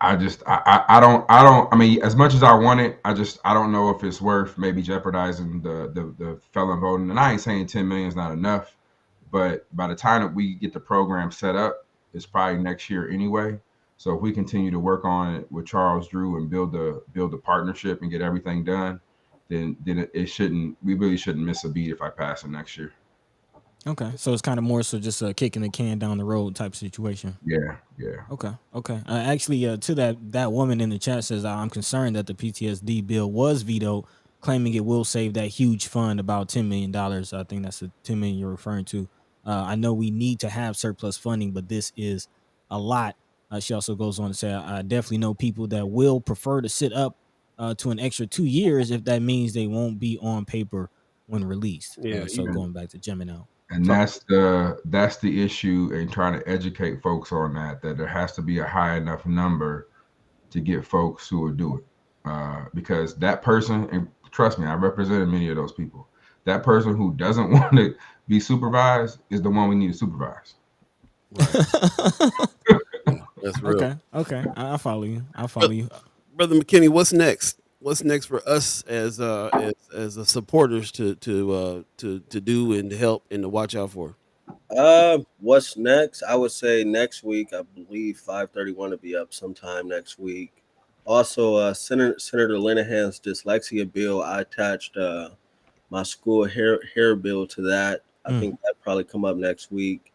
I don't. I mean, as much as I want it, I don't know if it's worth maybe jeopardizing the felon voting. And I ain't saying 10 million is not enough, But by the time that we get the program set up, it's probably next year anyway. So if we continue to work on it with Charles Drew and build a partnership and get everything done, then it shouldn't. We really shouldn't miss a beat if I pass it next year. Okay, so it's kind of more so just kicking the can down the road type situation. Yeah. Okay. Actually, to that woman in the chat says, I'm concerned that the PTSD bill was vetoed, claiming it will save that huge fund about $10 million. I think that's the $10 million you're referring to. I know we need to have surplus funding, but this is a lot. She also goes on to say, I definitely know people that will prefer to sit up to an extra 2 years if that means they won't be on paper when released. Yeah, So going back to Gemini. And that's the issue in trying to educate folks on that there has to be a high enough number to get folks who will do it. Because that person, and trust me, I represented many of those people. That person who doesn't want to be supervised is the one we need to supervise. Right. That's real. Okay. I follow you. Brother McKinney, what's next? What's next for us as a supporters to do and to help and to watch out for? What's next? I would say next week. I believe 531 to be up sometime next week. Also, Senator Linehan's dyslexia bill. I attached my school hair bill to that. I think that probably come up next week.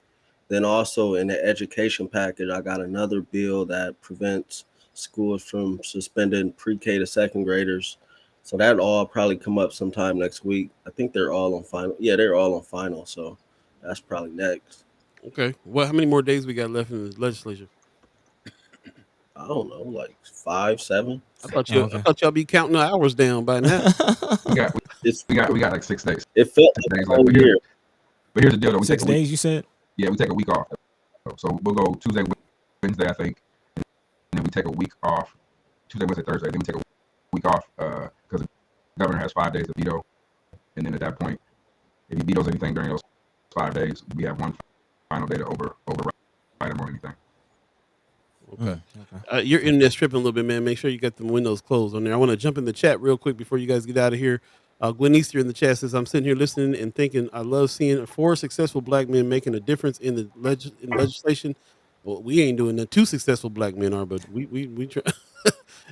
Then also in the education package, I got another bill that prevents schools from suspending pre-K to second graders. So that all probably come up sometime next week. I think they're all on final. Yeah, they're all on final. So that's probably next. Okay. Well, how many more days we got left in the legislature? I don't know, like 5, 7. I thought y'all be counting the hours down by now. we got like 6 days. It felt like a whole year. But here's the deal, though. 6 days, you said? Yeah, we take a week off. So we'll go Tuesday, Wednesday, I think. And then we take a week off. Tuesday, Wednesday, Thursday. Then we take a week off because the governor has 5 days to veto. And then at that point, if he vetoes anything during those 5 days, we have one final day to override him on anything. Okay. Your internet's tripping a little bit, man. Make sure you got the windows closed on there. I want to jump in the chat real quick before you guys get out of here. Gwen Easter in the chat says, I'm sitting here listening and thinking, I love seeing 4 successful black men making a difference in the legislation. Well, we ain't doing that. 2 successful black men are, but we try.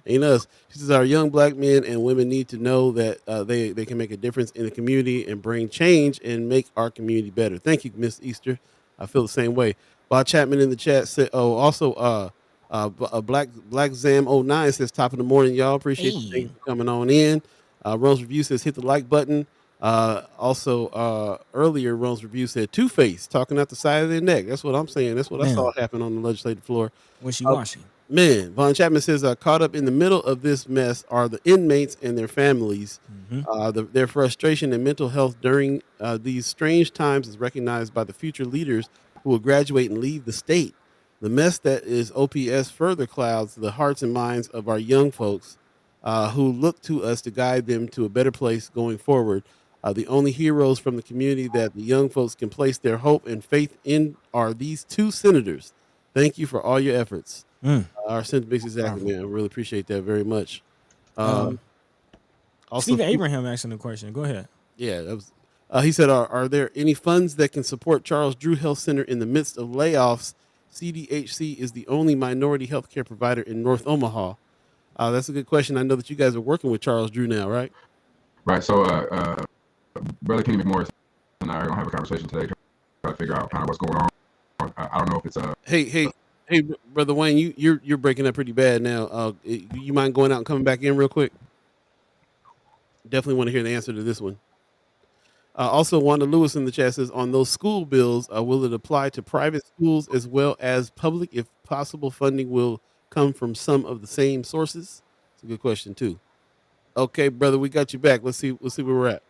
Ain't us. She says, our young black men and women need to know that they can make a difference in the community and bring change and make our community better. Thank you, Miss Easter. I feel the same way. Bob Chapman in the chat said, also, Black Zam 09 says, top of the morning, y'all. Appreciate you. Thanks for coming on in. Rose Review says, hit the like button. Also, earlier, Rose Review said, Two-Face talking out the side of their neck. That's what I'm saying. That's what I saw happen on the legislative floor. Wishy-washy. Man, Von Chapman says, caught up in the middle of this mess are the inmates and their families. Their frustration and mental health during these strange times is recognized by the future leaders who will graduate and leave the state. The mess that is OPS further clouds the hearts and minds of our young folks who look to us to guide them to a better place going forward. The only heroes from the community that the young folks can place their hope and faith in are these 2 senators. Thank you for all your efforts. Our Senator Bixby, exactly, man. I really appreciate that very much. Also, Stephen Abraham asking the question. Go ahead. Yeah, that was. He said, "Are there any funds that can support Charles Drew Health Center in the midst of layoffs? CDHC is the only minority healthcare provider in North Omaha." That's a good question. I know that you guys are working with Charles Drew now, right? Right. So, Brother Kenny McMorris and I are gonna have a conversation today, try to figure out kind of what's going on. I don't know if it's a. Hey, Brother Wayne, you're breaking up pretty bad now. You mind going out and coming back in real quick? Definitely want to hear the answer to this one. Also, Wanda Lewis in the chat says, on those school bills, will it apply to private schools as well as public? If possible, funding will come from some of the same sources. It's a good question too. Okay, brother, we got you back. Let's see where we're at.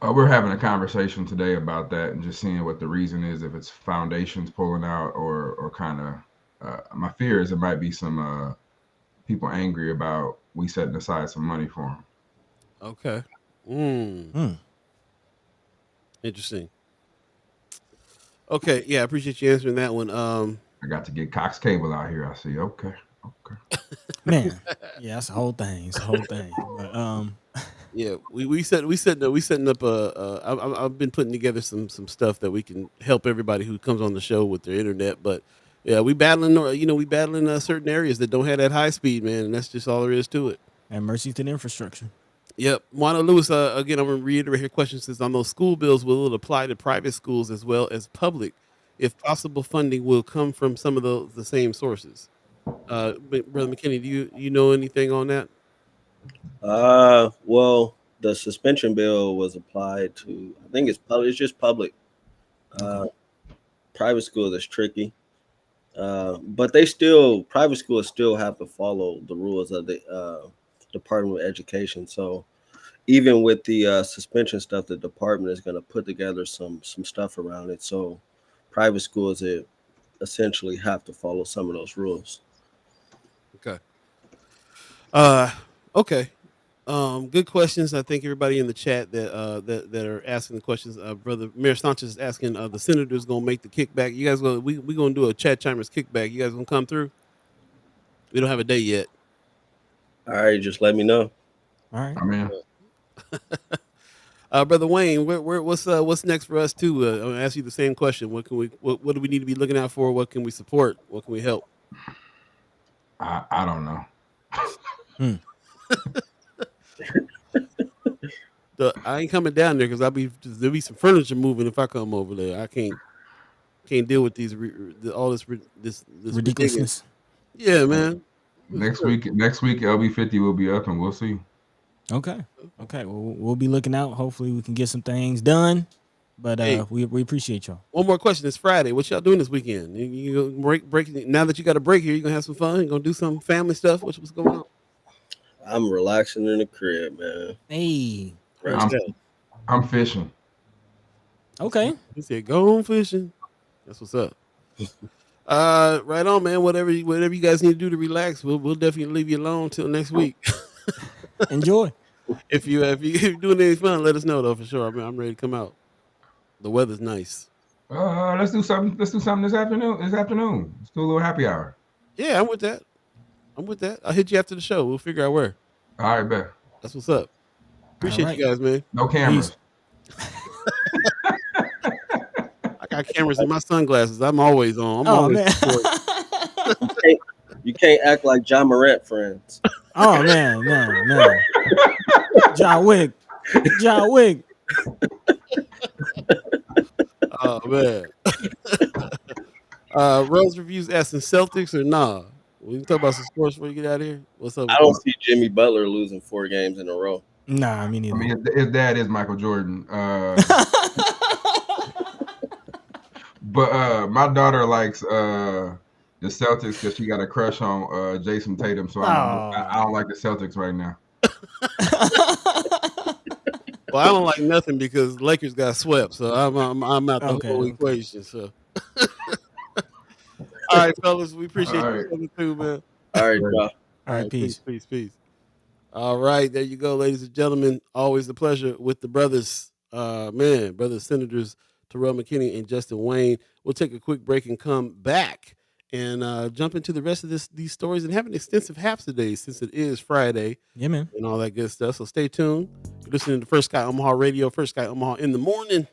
We're having a conversation today about that and just seeing what the reason is, if it's foundations pulling out or kind of. My fear is there might be some people angry about we setting aside some money for them. Okay. Interesting. Okay, yeah, I appreciate you answering that one. I got to get Cox Cable out here. I see. Okay. Man, yeah, that's the whole thing. It's the whole thing. But, Yeah, we setting up I've been putting together some stuff that we can help everybody who comes on the show with their internet. But yeah, we battling certain areas that don't have that high speed, man, and that's just all there is to it. And mercy to the infrastructure. Yep. Juana Lewis, again, I'm going to reiterate her question. Says, on those school bills, will it apply to private schools as well as public? If possible, funding will come from some of the same sources. Brother McKinney, do you know anything on that? Well, the suspension bill was applied to, I think it's public, it's just public. Private schools is tricky. But private schools still have to follow the rules of the Department of Education. So even with the suspension stuff, the department is going to put together some stuff around it. So private schools essentially have to follow some of those rules. Okay. Okay. Good questions. I think everybody in the chat that are asking the questions. Brother Mayor Sanchez is asking, the senators gonna make the kickback. You guys we gonna do a Chad Chimers kickback. You guys gonna come through? We don't have a date yet. All right, just let me know. All right. I'm in. Brother Wayne, what's next for us too? I'm gonna ask you the same question. What do we need to be looking out for? What can we support? What can we help? I don't know. I ain't coming down there because there'll be some furniture moving if I come over there. I can't deal with all this Ridiculousness. Yeah, man. Next week, LB50 will be up, and we'll see. Okay. Well, we'll be looking out. Hopefully, we can get some things done. But we appreciate y'all. One more question. It's Friday. What y'all doing this weekend? You break now that you got a break here. You gonna have some fun? You gonna do some family stuff? What's going on? I'm relaxing in the crib, man. Hey. I'm fishing. Okay. He said, "Go on fishing." That's what's up. Right on, man. Whatever you guys need to do to relax, we'll definitely leave you alone till next week. Enjoy. If you're doing any fun, let us know though for sure. I'm ready to come out. The weather's nice. Let's do something this afternoon. Let's do a little happy hour. Yeah, I'm with that. I'll hit you after the show. We'll figure out where. All right, bet. That's what's up. Appreciate you guys, man. No cameras. I got cameras in my sunglasses. I'm always on. Man. You can't act like John Morant friends. Oh man. John Wick. Oh man. Rose Reviews asking Celtics or nah. We can talk about some sports before you get out of here. What's up? I don't see Jimmy Butler losing 4 games in a row. Nah, me neither. I mean, his dad is Michael Jordan. But my daughter likes the Celtics because she got a crush on Jason Tatum. So I don't like the Celtics right now. Well, I don't like nothing because Lakers got swept, so I'm out the whole equation. So, all right, fellas, we appreciate you coming through, man. All right, bro. All right, peace. All right, there you go, ladies and gentlemen. Always a pleasure with the brothers, brothers Senators Terrell McKinney and Justin Wayne. We'll take a quick break and come back and jump into the rest of these stories and have an extensive half today since it is Friday. Yeah, man. And all that good stuff. So stay tuned. You're listening to First Sky Omaha Radio, First Sky Omaha in the morning.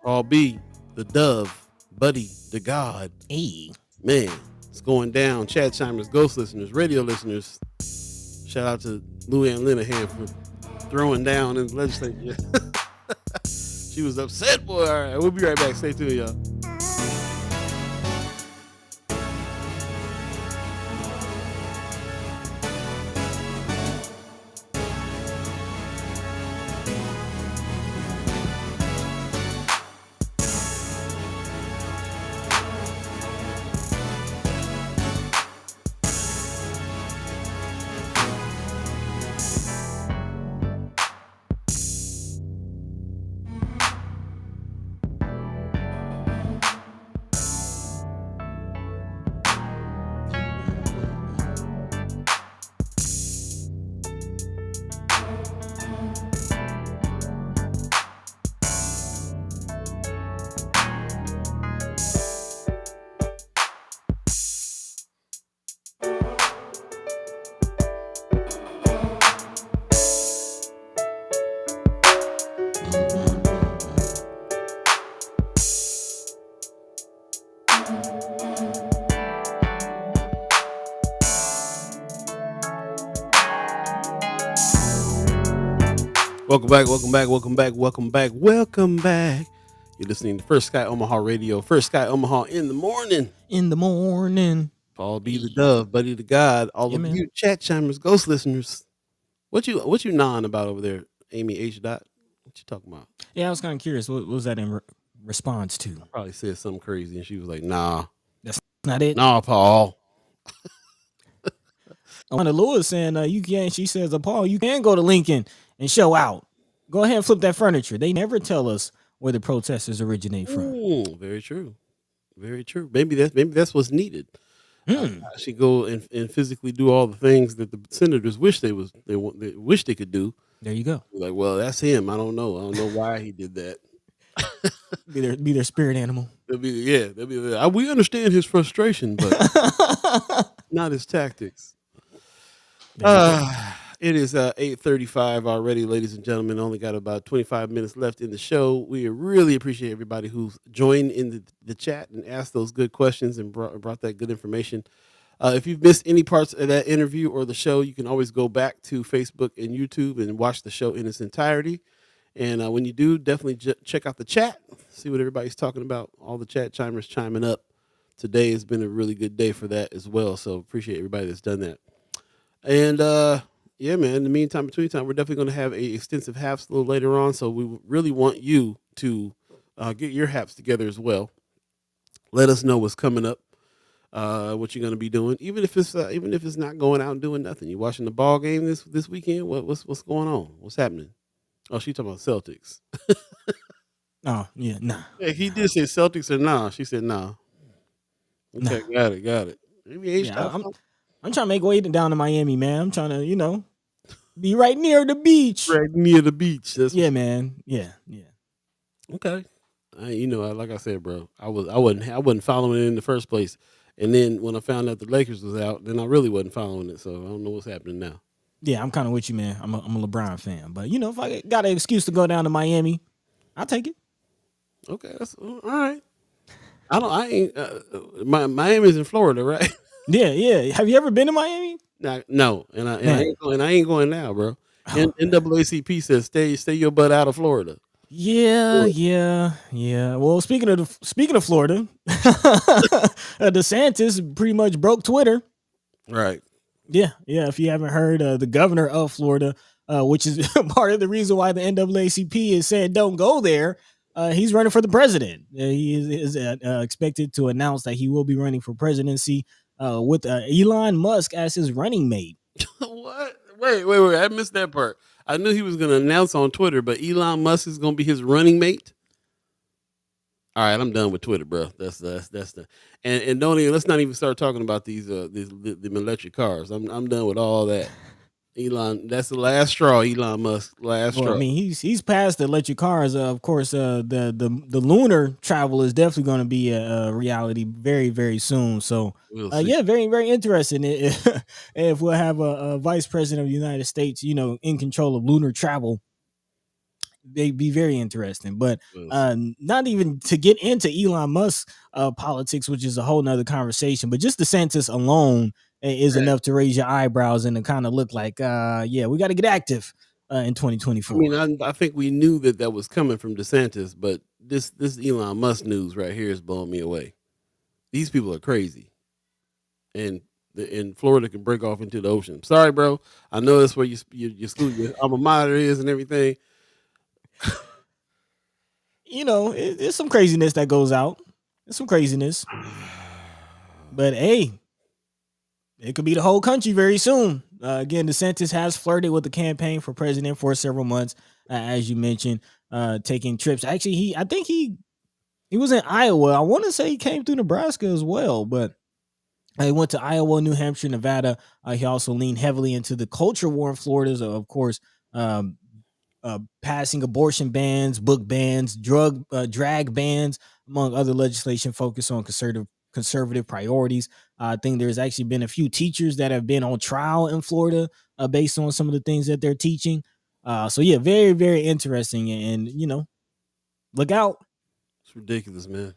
All Beeee, the Dove, Buddi3 Da Gawd. Hey. Man, it's going down. Chad Chimers, Ghost listeners, radio listeners. Shout out to Ann Linehan for throwing down in the legislature. She was upset, boy. All right, we'll be right back. Stay tuned, y'all. Welcome back, welcome back, welcome back, welcome back, welcome back. You're listening to First Sky Omaha Radio, First Sky Omaha in the morning. In the morning. Paul B. the Dove, Buddi3 Da Gawd, all Yeah, of man. you chat chimers, ghost listeners. What you gnawing about over there, Amy H. Dot? What you talking about? Yeah, I was kind of curious. What was that in response to? Probably said something crazy, and she was like, "Nah, That's not it. nah, Paul." Alana Lewis saying you can. She says, Paul, you can go to Lincoln and show out. Go ahead and flip that furniture. They never tell us where the protesters originate from. Very true, very true. Maybe that's what's needed. Actually go and physically do all the things that the senators wish they wish they could do. There you go. Like, well, that's him. I don't know why he did that. Be their spirit animal. They'll be we understand his frustration, but not his tactics. It is 8:35 already, ladies and gentlemen. Only got about 25 minutes left in the show. We really appreciate everybody who's joined in the chat and asked those good questions and brought that good information. If you've missed any parts of that interview or the show, you can always go back to Facebook and YouTube and watch the show in its entirety. And when you do, definitely check out the chat, see what everybody's talking about. All the chat chimers chiming up. Today has been a really good day for that as well. So appreciate everybody that's done that. And yeah, man, in the meantime, between time, we're definitely going to have a extensive haps a little later on. So we really want you to get your haps together as well. Let us know what's coming up, what you're going to be doing, even if it's not going out and doing nothing. You watching the ball game this weekend? What's going on? What's happening? Oh, she talking about Celtics. Oh yeah, nah. Yeah, he did say Celtics or nah. She said nah. Okay, Nah. got it. Maybe I'm trying to make way down to Miami, man. I'm trying to, be right near the beach. right near the beach. Yeah, man. Yeah. Okay. Like I said, bro, I wasn't following it in the first place, and then when I found out the Lakers was out, then I really wasn't following it. So I don't know what's happening now. Yeah, I'm kind of with you, man. I'm a LeBron fan, but if I got an excuse to go down to Miami, I'll take it. Okay, that's all right. Miami's in Florida, right? Yeah. Have you ever been to Miami? No, and I ain't going now, bro. NAACP says stay your butt out of Florida. Yeah. Well, speaking of Florida, DeSantis pretty much broke Twitter. Right. Yeah. If you haven't heard, the governor of Florida, which is part of the reason why the NAACP is saying don't go there. He's running for the president. He is expected to announce that he will be running for presidency with Elon Musk as his running mate. What? Wait. I missed that part. I knew he was going to announce on Twitter, but Elon Musk is going to be his running mate. All right, I'm done with Twitter, bro. That's the and let's not even start talking about these the electric cars. I'm done with all that. Elon, that's the last straw. Elon Musk, straw. I mean, he's past the electric cars. Of course, the lunar travel is definitely going to be a reality very, very soon. So, yeah, very, very interesting. If we'll have a vice president of the United States, in control of lunar travel, they'd be very interesting. But not even to get into Elon Musk politics, which is a whole nother conversation. But just DeSantis alone is enough to raise your eyebrows and to kind of look like, yeah, we got to get active in 2024. I mean, I think we knew that was coming from DeSantis, but this Elon Musk news right here is blowing me away. These people are crazy, and Florida can break off into the ocean. Sorry, bro. I know that's where your school, your alma mater is, and everything. It's some craziness that goes out. It's some craziness, but hey. It could be the whole country very soon. Again, DeSantis has flirted with the campaign for president for several months, as you mentioned, taking trips. Actually, I think he was in Iowa. I want to say he came through Nebraska as well, but he went to Iowa, New Hampshire, Nevada. He also leaned heavily into the culture war in Florida, so of course, passing abortion bans, book bans, drag bans, among other legislation focused on conservative priorities. I think there's actually been a few teachers that have been on trial in Florida based on some of the things that they're teaching. So yeah, very, very interesting. And look out. It's ridiculous, man.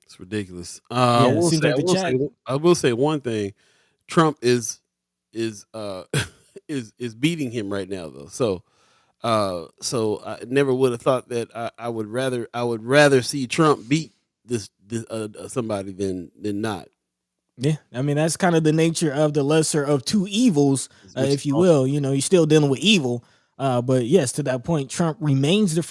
It's ridiculous. I will say one thing. Trump is beating him right now, though. So So I never would have thought that I would rather see Trump beat this somebody than not. Yeah, I mean that's kind of the nature of the lesser of two evils, Which if you also- will. You know, you're still dealing with evil. But yes, to that point, Trump remains the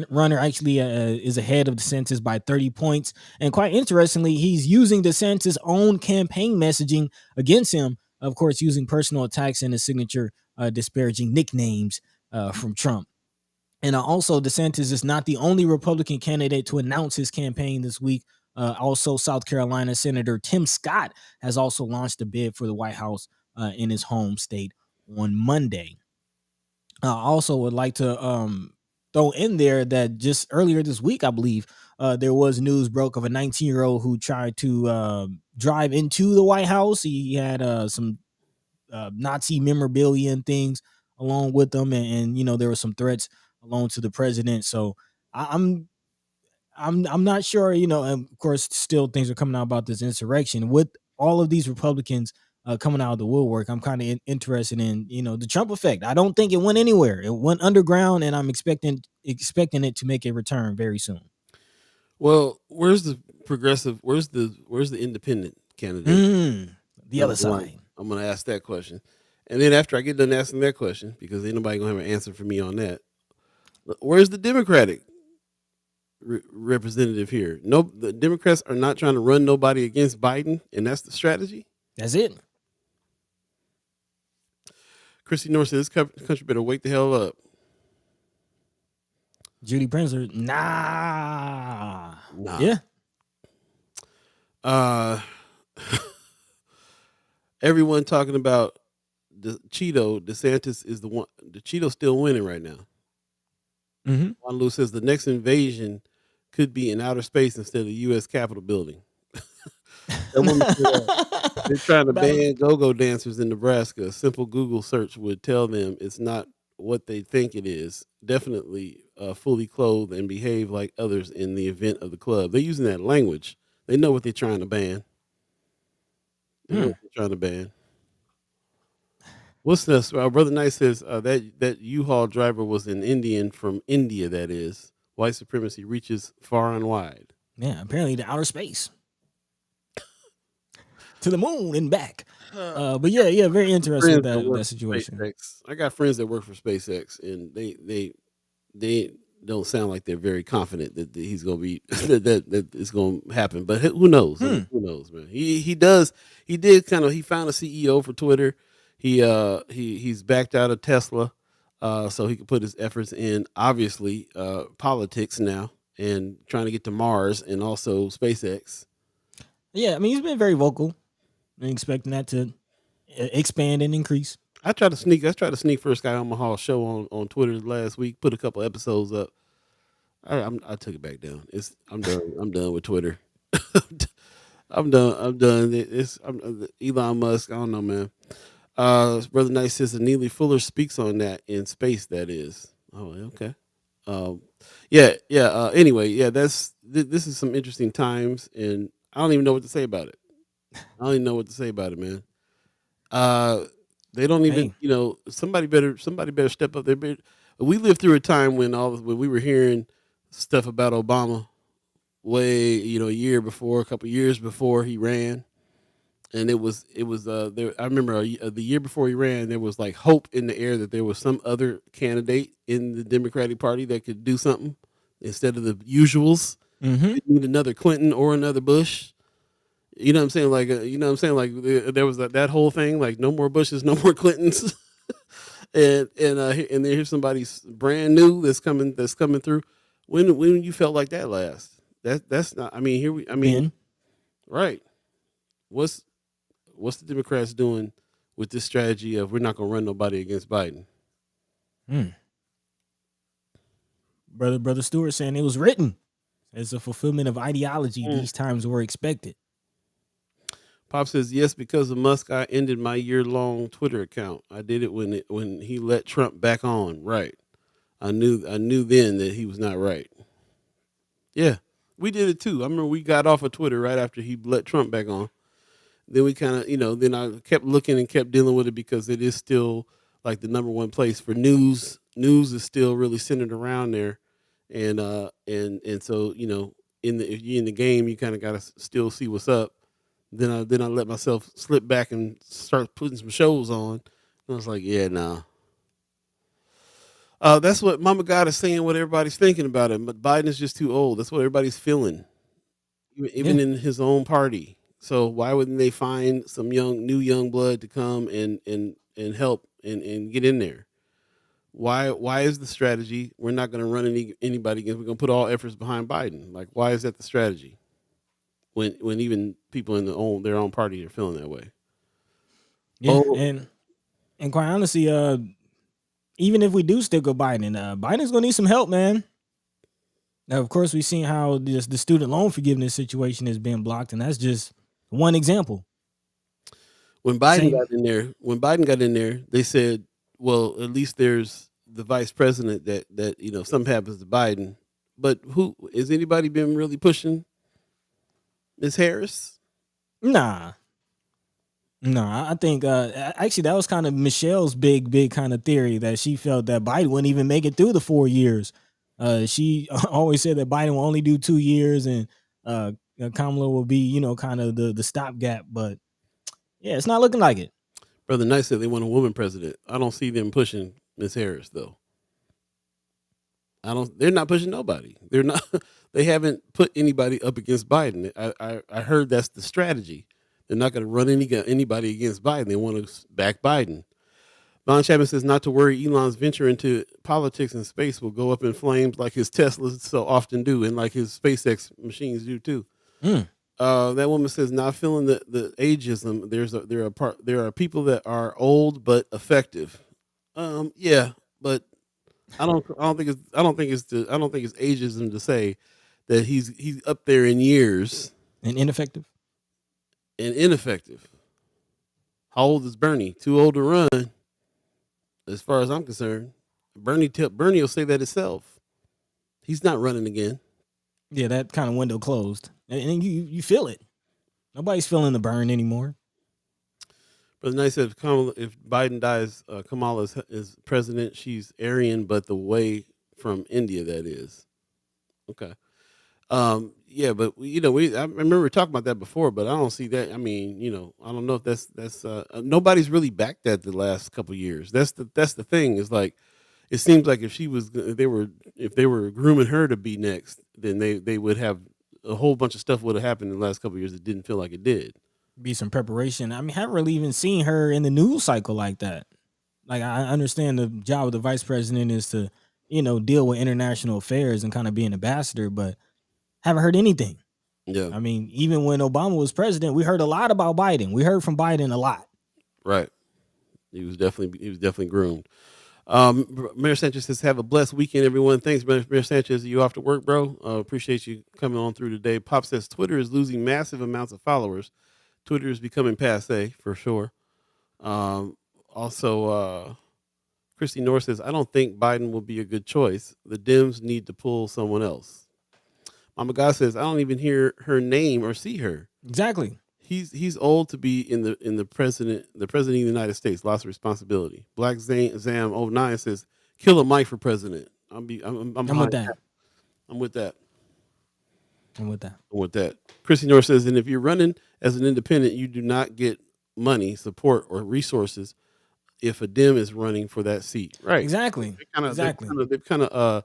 runner. Actually, is ahead of DeSantis by 30 points. And quite interestingly, he's using DeSantis' own campaign messaging against him. Of course, using personal attacks and his signature disparaging nicknames from Trump. And also, DeSantis is not the only Republican candidate to announce his campaign this week. Also, South Carolina Senator Tim Scott has also launched a bid for the White House in his home state on Monday. I also would like to throw in there that just earlier this week, I believe, there was news broke of a 19-year-old who tried to drive into the White House. He had some Nazi memorabilia and things along with them, and you know there were some threats along to the president. So I'm not sure. You know, and of course, still things are coming out about this insurrection with all of these Republicans coming out of the woodwork. I'm kind of interested in the Trump effect. I don't think it went anywhere. It went underground, and I'm expecting it to make a return very soon. Well, where's the progressive? Where's the independent candidate? The other side. I'm going to ask that question, and then after I get done asking that question, because ain't nobody going to have an answer for me on that. Where's the Democratic representative here? No, the Democrats are not trying to run nobody against Biden, and that's the strategy. That's it. Christy North says this country better wake the hell up. Judy Prinzer, nah. Yeah. Everyone talking about the Cheeto. DeSantis is the one. The Cheeto's still winning right now. Mm-hmm. Juan Lou says the next invasion could be in outer space instead of the U.S. Capitol building. They're trying to ban go-go dancers in Nebraska. A simple Google search would tell them it's not what they think it is. Definitely fully clothed and behave like others in the event of the club. They're using that language. They know what they're trying to ban. What's this? Brother Knight says that U-Haul driver was an Indian from India. That is, white supremacy reaches far and wide. Yeah, apparently to outer space, to the moon and back. But yeah, very interesting that situation. SpaceX. I got friends that work for SpaceX, and they don't sound like they're very confident that he's going to be that it's going to happen. But who knows? Who knows, man? He does. He found a CEO for Twitter. He's backed out of Tesla, so he can put his efforts in obviously politics now and trying to get to Mars and also SpaceX. Yeah, I mean he's been very vocal and expecting that to expand and increase. I tried to sneak for a Sky Omaha show on Twitter last week. Put a couple episodes up. I took it back down. I'm done. I'm done with Twitter. I'm done. Elon Musk. I don't know, man. Brother Knight says that Neely Fuller speaks on that in space. That is. Oh, okay. Yeah. Anyway, yeah. This is some interesting times, and I don't even know what to say about it. Man. They don't even, somebody better step up there. We lived through a time when we were hearing stuff about Obama way, a couple years before he ran. And it was there. I remember the year before he ran, there was like hope in the air that there was some other candidate in the Democratic Party that could do something instead of the usuals. Mm-hmm. Need another Clinton or another Bush. You know what I'm saying? Like, there was that whole thing, like no more Bushes, no more Clintons, and then here's somebody brand new that's coming through. When you felt like that last? That's not. Right. What's the Democrats doing with this strategy of we're not going to run nobody against Biden? Brother Stewart saying it was written as a fulfillment of ideology. These times were expected. Pop says, yes, because of Musk, I ended my year-long Twitter account. I did it when he let Trump back on. Right. I knew then that he was not right. Yeah, we did it too. I remember we got off of Twitter right after he let Trump back on. Then we kind of, then I kept looking and kept dealing with it because it is still like the number one place for news, news is still really centered around there, and so if you're in the game, you kind of got to still see what's up. Then I let myself slip back and start putting some shows on. And I was like, yeah, nah. That's what Mama God is saying. What everybody's thinking about him, but Biden is just too old. That's what everybody's feeling, even in his own party. So why wouldn't they find some new young blood to come and help and get in there? Why is the strategy we're not going to run anybody against? We're going to put all efforts behind Biden. Like, why is that the strategy? When even people in their own party are feeling that way. Yeah, and quite honestly, even if we do stick with Biden, Biden's gonna need some help, man. Now, of course, we've seen how the student loan forgiveness situation is being blocked, and that's just one example. When Biden got in there, they said, well, at least there's the vice president that something happens to Biden. But who has anybody been really pushing Ms. Harris? Nah. No, I think actually that was kind of Michelle's big kind of theory, that she felt that Biden wouldn't even make it through the 4 years. She always said that Biden will only do 2 years, and Kamala will be, kind of the stopgap. But yeah, it's not looking like it. Brother Knight said they want a woman president. I don't see them pushing Ms. Harris though. They're not pushing nobody. They're not. They haven't put anybody up against Biden. I heard that's the strategy. They're not going to run anybody against Biden. They want to back Biden. Don Chapman says not to worry. Elon's venture into politics and space will go up in flames like his Teslas so often do, and like his SpaceX machines do too. That woman says not feeling the ageism. There are people that are old but effective. Yeah, but I don't think it's ageism to say that he's up there in years and ineffective. How old is Bernie? Too old to run, as far as I'm concerned. Bernie will say that himself. He's not running again. Yeah, that kind of window closed, and you feel it. Nobody's feeling the burn anymore. But Knight said if Biden dies, Kamala is president. She's Aryan, but the way from India, that is. Okay. Yeah, but I remember talking about that before, but I don't see that. I mean, I don't know if that's nobody's really backed that the last couple of years. That's the thing, is like, it seems like if they were grooming her to be next, then they would have a whole bunch of stuff would have happened in the last couple of years that didn't feel like it did. Be some preparation. I mean, I haven't really even seen her in the news cycle like that. Like, I understand the job of the vice president is to, deal with international affairs and kind of be an ambassador, but haven't heard anything. Yeah. I mean, even when Obama was president, we heard a lot about Biden. We heard from Biden a lot. Right. He was definitely groomed. Mayor Sanchez says, have a blessed weekend, everyone. Thanks, Mayor Sanchez. Are you off to work, bro? Appreciate you coming on through today. Pop says Twitter is losing massive amounts of followers. Twitter is becoming passe for sure. Also, Christy North says, I don't think Biden will be a good choice. The Dems need to pull someone else. Mama God says, I don't even hear her name or see her. Exactly. He's old to be in the president of the United States. Lots of responsibility. Black Zam 09 says, kill a Mike for president. I'm with that. I'm with that. I'm with that. I'm with that. Chrissy North says, and if you're running as an independent, you do not get money, support, or resources if a Dem is running for that seat. Right. Exactly. They've kind of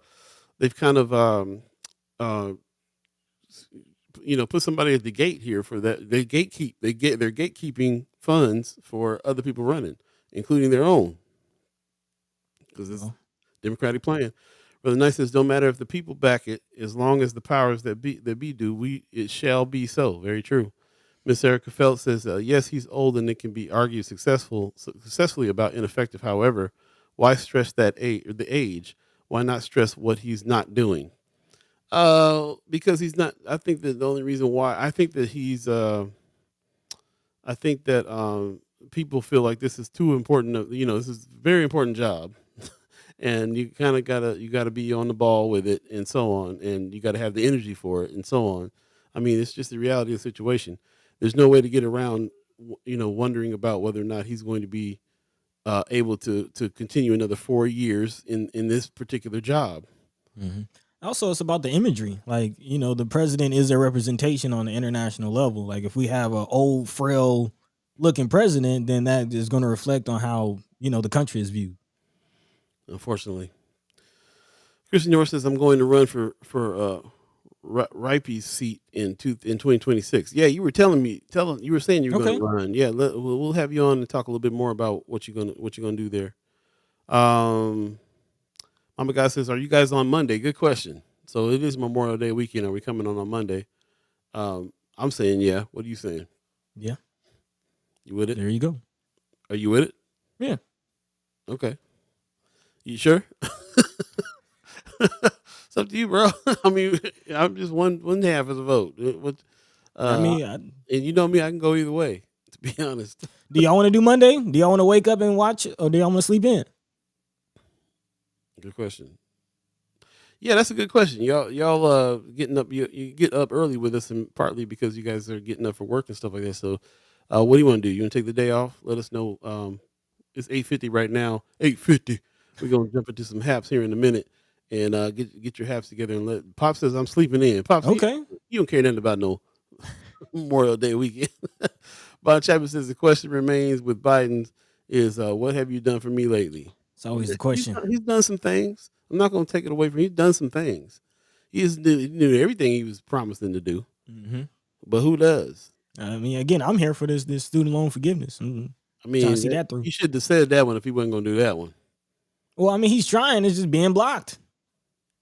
put somebody at the gate here for that. They're gatekeeping funds for other people running, including their own, because it's Democratic plan. Brother Knight says, don't matter if the people back it, as long as the powers that be do, it shall be so. Very true. Miss Erica Phelps says, yes, he's old and it can be argued successfully about ineffective. However, why stress the age? Why not stress what he's not doing? Because he's not. I think that the only reason why I think that people feel like this is too important. This is a very important job, and you kind of gotta be on the ball with it, and so on, and you got to have the energy for it, and so on. I mean, it's just the reality of the situation. There's no way to get around, wondering about whether or not he's going to be able to continue another 4 years in this particular job. Mhm. Also, it's about the imagery. Like, the president is a representation on the international level. Like, if we have an old, frail looking president, then that is going to reflect on how, the country is viewed. Unfortunately, Christian York says I'm going to run for Ripey's seat in 2026. Yeah, you were you were saying you were going Okay. to run. Yeah, we'll have you on and talk a little bit more about what you're gonna do there. Mama Guy says, are you guys on Monday? Good question. So it is Memorial Day weekend. Are we coming on Monday? I'm saying yeah. What are you saying? Yeah. You with it? There you go. Are you with it? Yeah. Okay. You sure? It's up to you, bro. I mean, I'm just one half of the vote. And you know me, I can go either way. To be honest. Do y'all want to do Monday? Do y'all want to wake up and watch, or do y'all want to sleep in? Good question. Yeah, that's a good question. Y'all getting up. You get up early with us, and partly because you guys are getting up for work and stuff like that. So, what do you want to do? You want to take the day off? Let us know. It's 8:50 right now. 8:50. We're gonna jump into some haps here in a minute, and get your haps together. And let Pop says I'm sleeping in. Pop, Okay. you don't care nothing about no Memorial Day weekend. Bob Chapman says the question remains with Biden's is what have you done for me lately? It's always the question. He's done some things. I'm not going to take it away from him. He's done some things. He knew everything he was promising to do. Mm-hmm. But who does? I mean, again, I'm here for this student loan forgiveness. Mm-hmm. I mean, trying to see that through. He should have said that one if he wasn't going to do that one. Well, I mean, he's trying. It's just being blocked.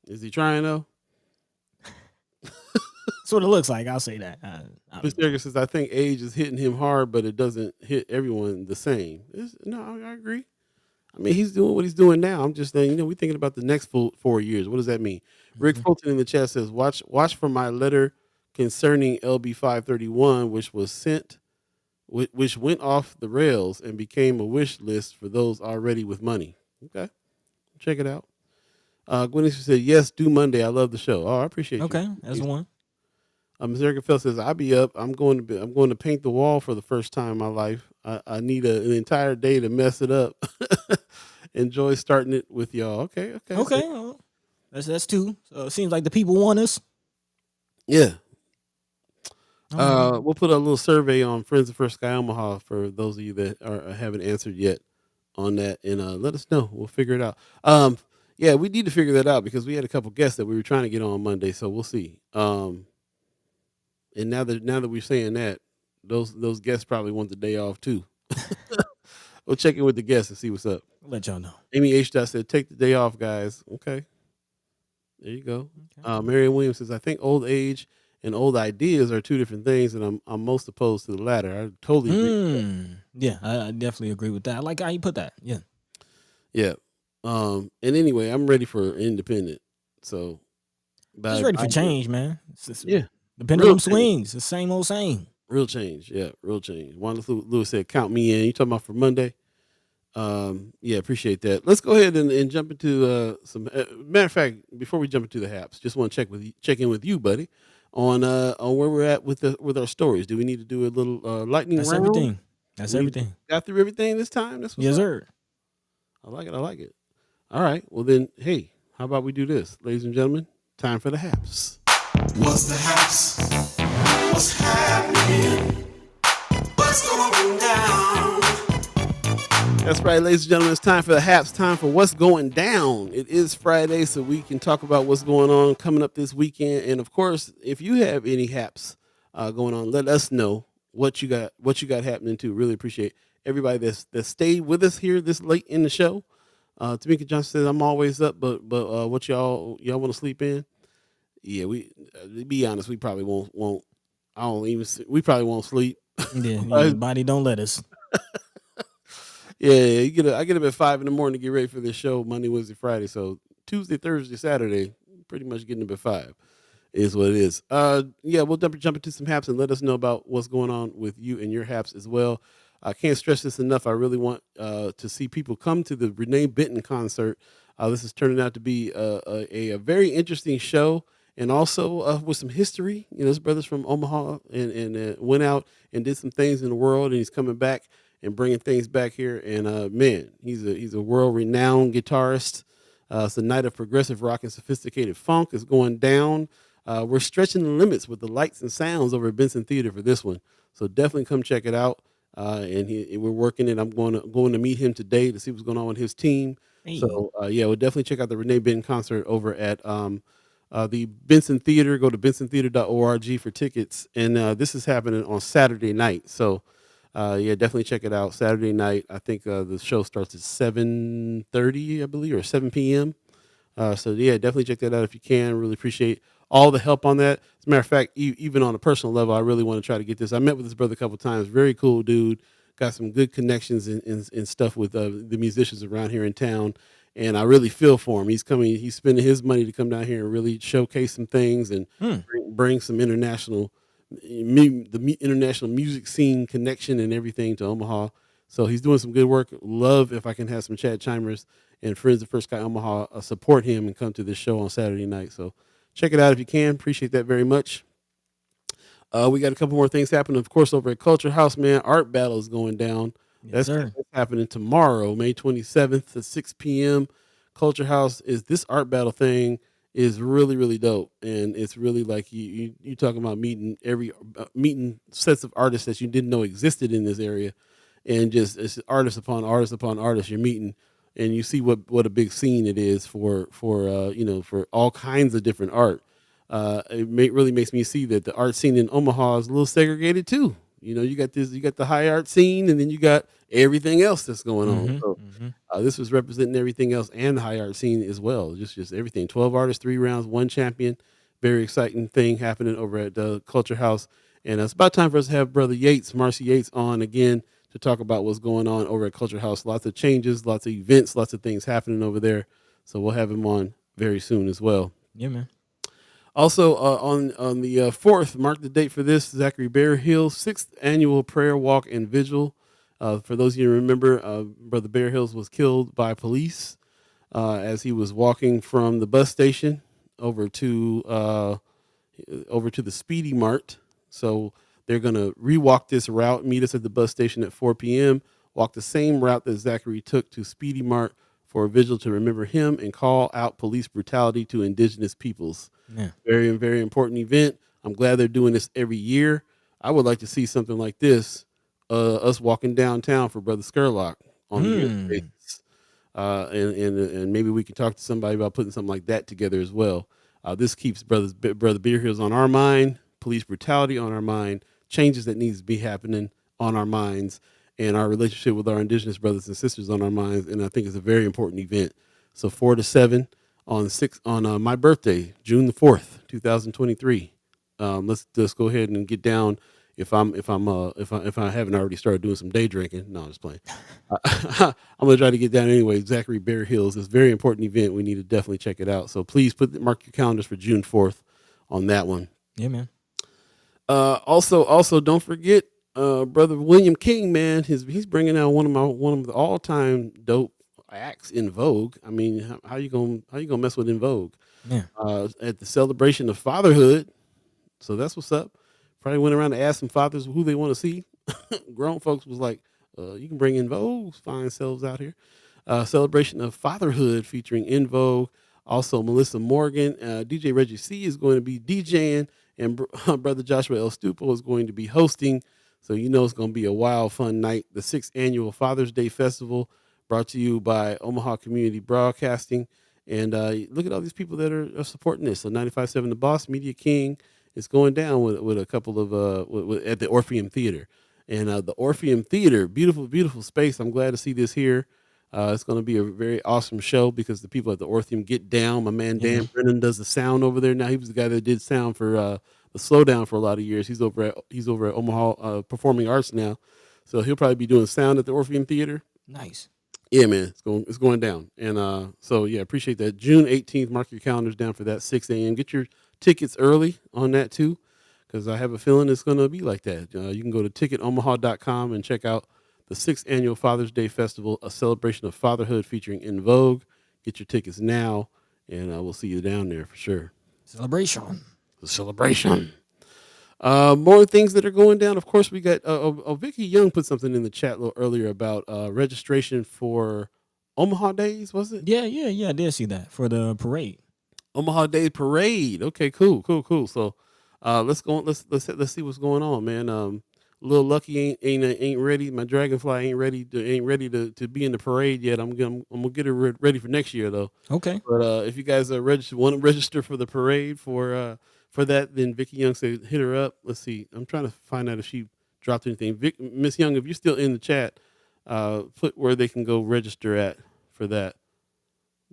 Is he trying though? That's what it looks like. I'll say that. Mr. Eric says, I think age is hitting him hard, but it doesn't hit everyone the same. No, I agree. I mean, he's doing what he's doing now. I'm just saying, we're thinking about the next 4 years. What does that mean? Mm-hmm. Rick Fulton in the chat says, watch for my letter concerning LB 531, which went off the rails and became a wish list for those already with money. Okay. Check it out. Gwen said, yes, do Monday. I love the show. Oh, I appreciate you. Okay, that's one. Mr. Eric Fell says, I'll be up. I'm going to paint the wall for the first time in my life. I need an entire day to mess it up. Enjoy starting it with y'all. Okay. Well, that's two. So it seems like the people want us. Yeah. We'll put a little survey on Friends of First Sky Omaha for those of you that haven't answered yet on that, and let us know. We'll figure it out. Yeah, we need to figure that out because we had a couple guests that we were trying to get on Monday, so we'll see. And now that we're saying that, those guests probably want the day off too. We'll check in with the guests and see what's up. I'll let y'all know. Amy H. said, take the day off, guys. Okay. There you go. Okay. Marion Williams says, I think old age and old ideas are two different things, and I'm most opposed to the latter. I totally agree. Yeah, I definitely agree with that. I like how you put that. Yeah. Yeah. And anyway, I'm ready for independent. So just ready for change, man. Yeah. The pendulum swings. The same old same. Real change. Yeah, real change. Wanda Lewis said, count me in. You talking about for Monday? Yeah, appreciate that. Let's go ahead and jump into some. Matter of fact, before we jump into the haps, just want to check in with you, buddy, on where we're at with our stories. Do we need to do a little lightning round? Everything. That's everything. Got through everything this time? Yes, sir. I like it. All right. Well then, hey, how about we do this, ladies and gentlemen? Time for the haps. What's the haps? What's happening? What's going down? That's right, ladies and gentlemen. It's time for the haps. Time for what's going down. It is Friday, so we can talk about what's going on coming up this weekend. And of course, if you have any haps going on, let us know what you got happening too. Really appreciate everybody that stayed with us here this late in the show. Tamika Johnson says, I'm always up, but what y'all want to sleep in? Yeah, to be honest, we probably won't. We probably won't sleep. Yeah, your body don't let us. Yeah, I get up at 5 a.m. to get ready for this show Monday, Wednesday, Friday. So Tuesday, Thursday, Saturday, pretty much getting up at 5 is what it is. Yeah, we'll jump into some haps and let us know about what's going on with you and your haps as well. I can't stress this enough. I really want to see people come to the Renee Benton concert. This is turning out to be a very interesting show, and also with some history. His brother's from Omaha and went out and did some things in the world, and he's coming back and bringing things back here. And man, he's a world renowned guitarist. It's a night of progressive rock and sophisticated funk is going down. We're stretching the limits with the lights and sounds over at Benson Theater for this one. So definitely come check it out. We're working it. I'm going to meet him today to see what's going on with his team. Hey. So yeah, we'll definitely check out the Renee Benton concert over at the Benson Theater. Go to bensontheater.org for tickets. And this is happening on Saturday night. So yeah, definitely check it out. Saturday night. I think the show starts at 7:30, I believe, or 7 p.m. So yeah, definitely check that out if you can. Really appreciate all the help on that. As a matter of fact, even on a personal level, I really want to try to get this. I met with this brother a couple of times. Very cool dude. Got some good connections and stuff with the musicians around here in town. And I really feel for him. He's spending his money to come down here and really showcase some things and bring some international music scene connection and everything to Omaha. So he's doing some good work. Love if I can have some Chad Chimers and friends of First Sky Omaha support him and come to this show on Saturday night. So check it out if you can. Appreciate that very much. We got a couple more things happening, of course, over at Culture House, man. Art battle is going down. Yes, That's happening tomorrow, May 27th at 6 p.m. Culture House this art battle thing is really, really dope. And it's really like you talking about meeting sets of artists that you didn't know existed in this area. And just it's artist upon artist upon artist you're meeting. And you see what a big scene it is for all kinds of different art. Really makes me see that the art scene in Omaha is a little segregated too. You got the high art scene, and then you got everything else that's going on. So this was representing everything else and the high art scene as well. Just everything. 12 artists, 3 rounds, 1 champion. Very exciting thing happening over at the Culture House. And it's about time for us to have Brother Marcy Yates on again to talk about what's going on over at Culture House. Lots of changes, lots of events, lots of things happening over there. So we'll have him on very soon as well. Yeah, man. Also, on the 4th, mark the date for this, Zachary Bear Hill's 6th annual prayer walk and vigil. For those of you who remember, Brother Bear Hills was killed by police as he was walking from the bus station over to the Speedy Mart. So they're going to rewalk this route, meet us at the bus station at 4 p.m., walk the same route that Zachary took to Speedy Mart for a vigil to remember him and call out police brutality to indigenous peoples. Yeah. Very, very important event. I'm glad they're doing this every year. I would like to see something like this, us walking downtown for Brother Skurlock on a yearly basis. And maybe we can talk to somebody about putting something like that together as well. This keeps Brother Beer Hills on our mind, police brutality on our mind, changes that needs to be happening on our minds, and our relationship with our indigenous brothers and sisters on our minds. And I think it's a very important event. So 4 to 7 on my birthday, June the 4th, 2023. Let's just go ahead and get down. If I haven't already started doing some day drinking, no, I'm just playing. I'm gonna try to get down anyway. Zachary Bear Hills is a very important event. We need to definitely check it out. So please mark your calendars for June 4th on that one. Yeah, man. Also, don't forget, Brother William King, man. He's bringing out one of the all time dope acts in Vogue. I mean, how you gonna mess with In Vogue? Yeah. At the celebration of fatherhood. So that's what's up. Probably went around to ask some fathers who they want to see. Grown folks was like, you can bring In Vogue's fine selves out here. Celebration of fatherhood featuring In Vogue. Also, Melissa Morgan, DJ Reggie C is going to be DJing, and Brother Joshua L. Stupo is going to be hosting. So it's going to be a wild, fun night. The 6th annual Father's Day Festival, brought to you by Omaha Community Broadcasting. And look at all these people that are supporting this. So 95.7 The Boss, Media King, is going down with a couple of at the Orpheum Theater. And the Orpheum Theater, beautiful, beautiful space. I'm glad to see this here. It's going to be a very awesome show because the people at the Orpheum get down. My man Dan Brennan does the sound over there now. He was the guy that did sound for the Slowdown for a lot of years. He's over at Omaha Performing Arts now, so he'll probably be doing sound at the Orpheum Theater. Nice. Yeah, man, it's going down. And so yeah, appreciate that. June 18th, mark your calendars down for that 6 a.m. Get your tickets early on that too, because I have a feeling it's going to be like that. You can go to ticketomaha.com and check out the 6th annual Father's Day Festival, a celebration of fatherhood featuring In Vogue. Get your tickets now, and we'll see you down there for sure. Celebration. The celebration. More things that are going down. Of course, we got Vicky Young put something in the chat a little earlier about registration for Omaha Days. Was it Yeah. I did see that for the parade. Omaha Days Parade? Okay, cool. So, let's go. Let's see what's going on, man. Little Lucky ain't ready. My Dragonfly ain't ready to be in the parade yet. I'm gonna get her ready for next year though. Okay. But if you guys are want to register for the parade for that, then Vicky Young said hit her up. Let's see. I'm trying to find out if she dropped anything. Miss Young, if you're still in the chat, put where they can go register at for that.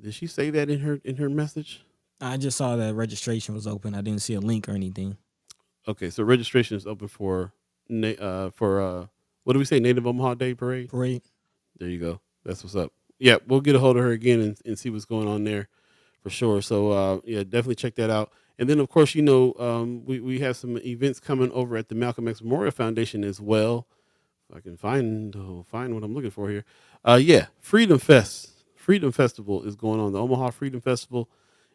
Did she say that in her message? I just saw that registration was open. I didn't see a link or anything. Okay, so registration is open for what do we say? Native Omaha Day Parade. Parade. There you go. That's what's up. Yeah, we'll get a hold of her again and see what's going on there for sure. So yeah, definitely check that out. And then of course, we have some events coming over at the Malcolm X Memorial Foundation as well. If I can find what I'm looking for here. Yeah, Freedom Festival is going on. The Omaha Freedom Festival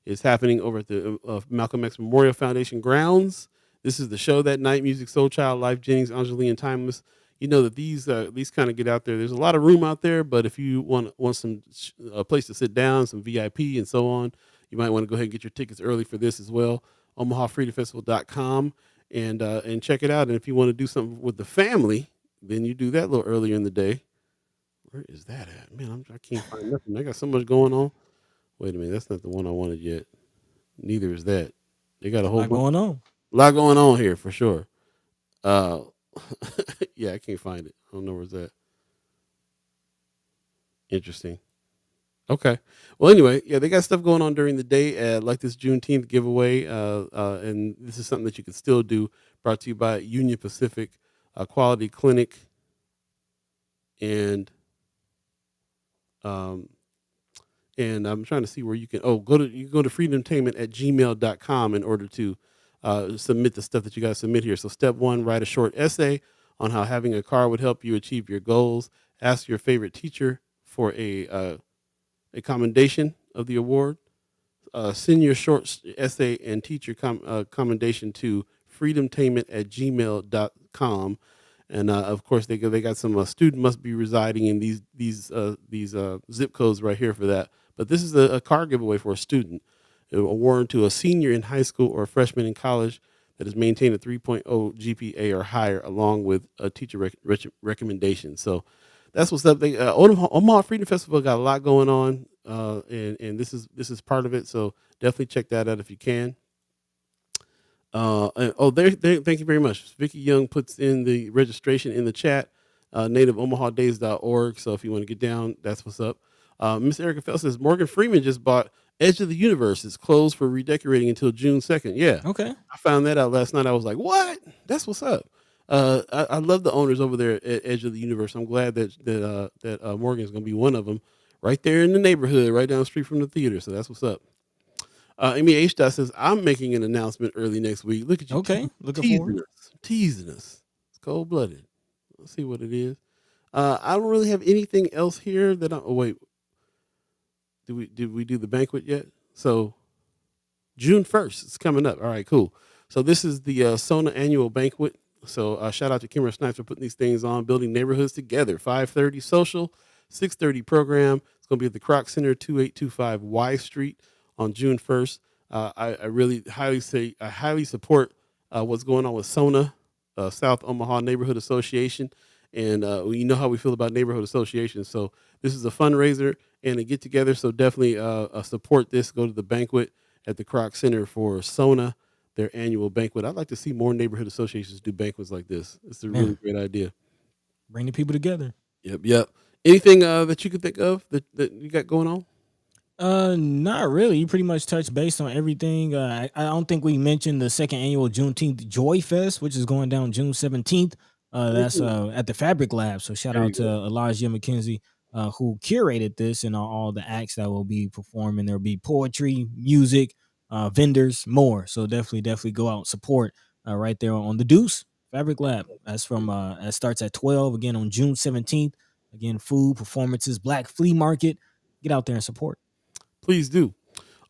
is happening over at the Malcolm X Memorial Foundation grounds. This is the show that night. Music, Soul Child, Life Jennings, Angeline Timeless. You know that these kind of get out there. There's a lot of room out there, but if you want some a place to sit down, some VIP and so on, you might want to go ahead and get your tickets early for this as well. OmahaFreedomFestival.com and check it out. And if you want to do something with the family, then you do that a little earlier in the day. Where is that at? Man, I can't find nothing. I got so much going on. Wait a minute, that's not the one I wanted yet. Neither is that. They got a whole lot going on here for sure. Yeah, I can't find it. I don't know where's that. Interesting. Okay. Well, anyway, yeah, they got stuff going on during the day, like this Juneteenth giveaway, and this is something that you can still do. Brought to you by Union Pacific Quality Clinic, and I'm trying to see where you can. Oh, go to freedomtainment@gmail.com in order to submit the stuff that you guys submit here. So step 1, write a short essay on how having a car would help you achieve your goals. Ask your favorite teacher for a commendation of the award. Send your short essay and teacher commendation to freedomtainment@gmail.com. And of course, they got some student must be residing in these zip codes right here for that. But this is a car giveaway for a student. Award to a senior in high school or a freshman in college that has maintained a 3.0 GPA or higher, along with a teacher recommendation. So that's what's up. They Omaha Freedom Festival got a lot going on, and this is part of it. So definitely check that out if you can. Thank you very much. Vicky Young puts in the registration in the chat, nativeomahadays.org. So if you want to get down, that's what's up. Miss Erica Fell says Morgan Freeman just bought Edge of the Universe. It's closed for redecorating until June 2nd. Yeah. Okay. I found that out last night. I was like, what? That's what's up. I love the owners over there at Edge of the Universe. I'm glad that Morgan's going to be one of them right there in the neighborhood, right down the street from the theater. So that's what's up. Amy H. says, I'm making an announcement early next week. Look at you. Okay. Looking forward. Teasing us. It's cold blooded. Let's see what it is. I don't really have anything else here that wait. Did we do the banquet yet? So June 1st, it's coming up. All right, cool. So this is the Sona annual banquet. So shout out to Kimmer Snipes for putting these things on, building neighborhoods together. 5:30 social, 6:30 program. It's going to be at the Kroc Center, 2825 Y Street on June 1st. I really highly support what's going on with Sona, South Omaha Neighborhood Association. And you know how we feel about neighborhood associations. So this is a fundraiser and a get together. So definitely support this. Go to the banquet at the Kroc Center for Sona, their annual banquet. I'd like to see more neighborhood associations do banquets like this. It's a really great idea. Bring the people together. Yep. Anything that you could think of that you got going on? Not really. You pretty much touched base on everything. I don't think we mentioned the second annual Juneteenth Joy Fest, which is going down June 17th. That's at the Fabric Lab. So shout out to Elijah McKenzie, who curated this and all the acts that will be performing. There'll be poetry, music, vendors, more. So definitely go out and support right there on the Deuce Fabric Lab. That's from that starts at 12 again on June 17th. Again, food, performances, Black Flea Market. Get out there and support. Please do.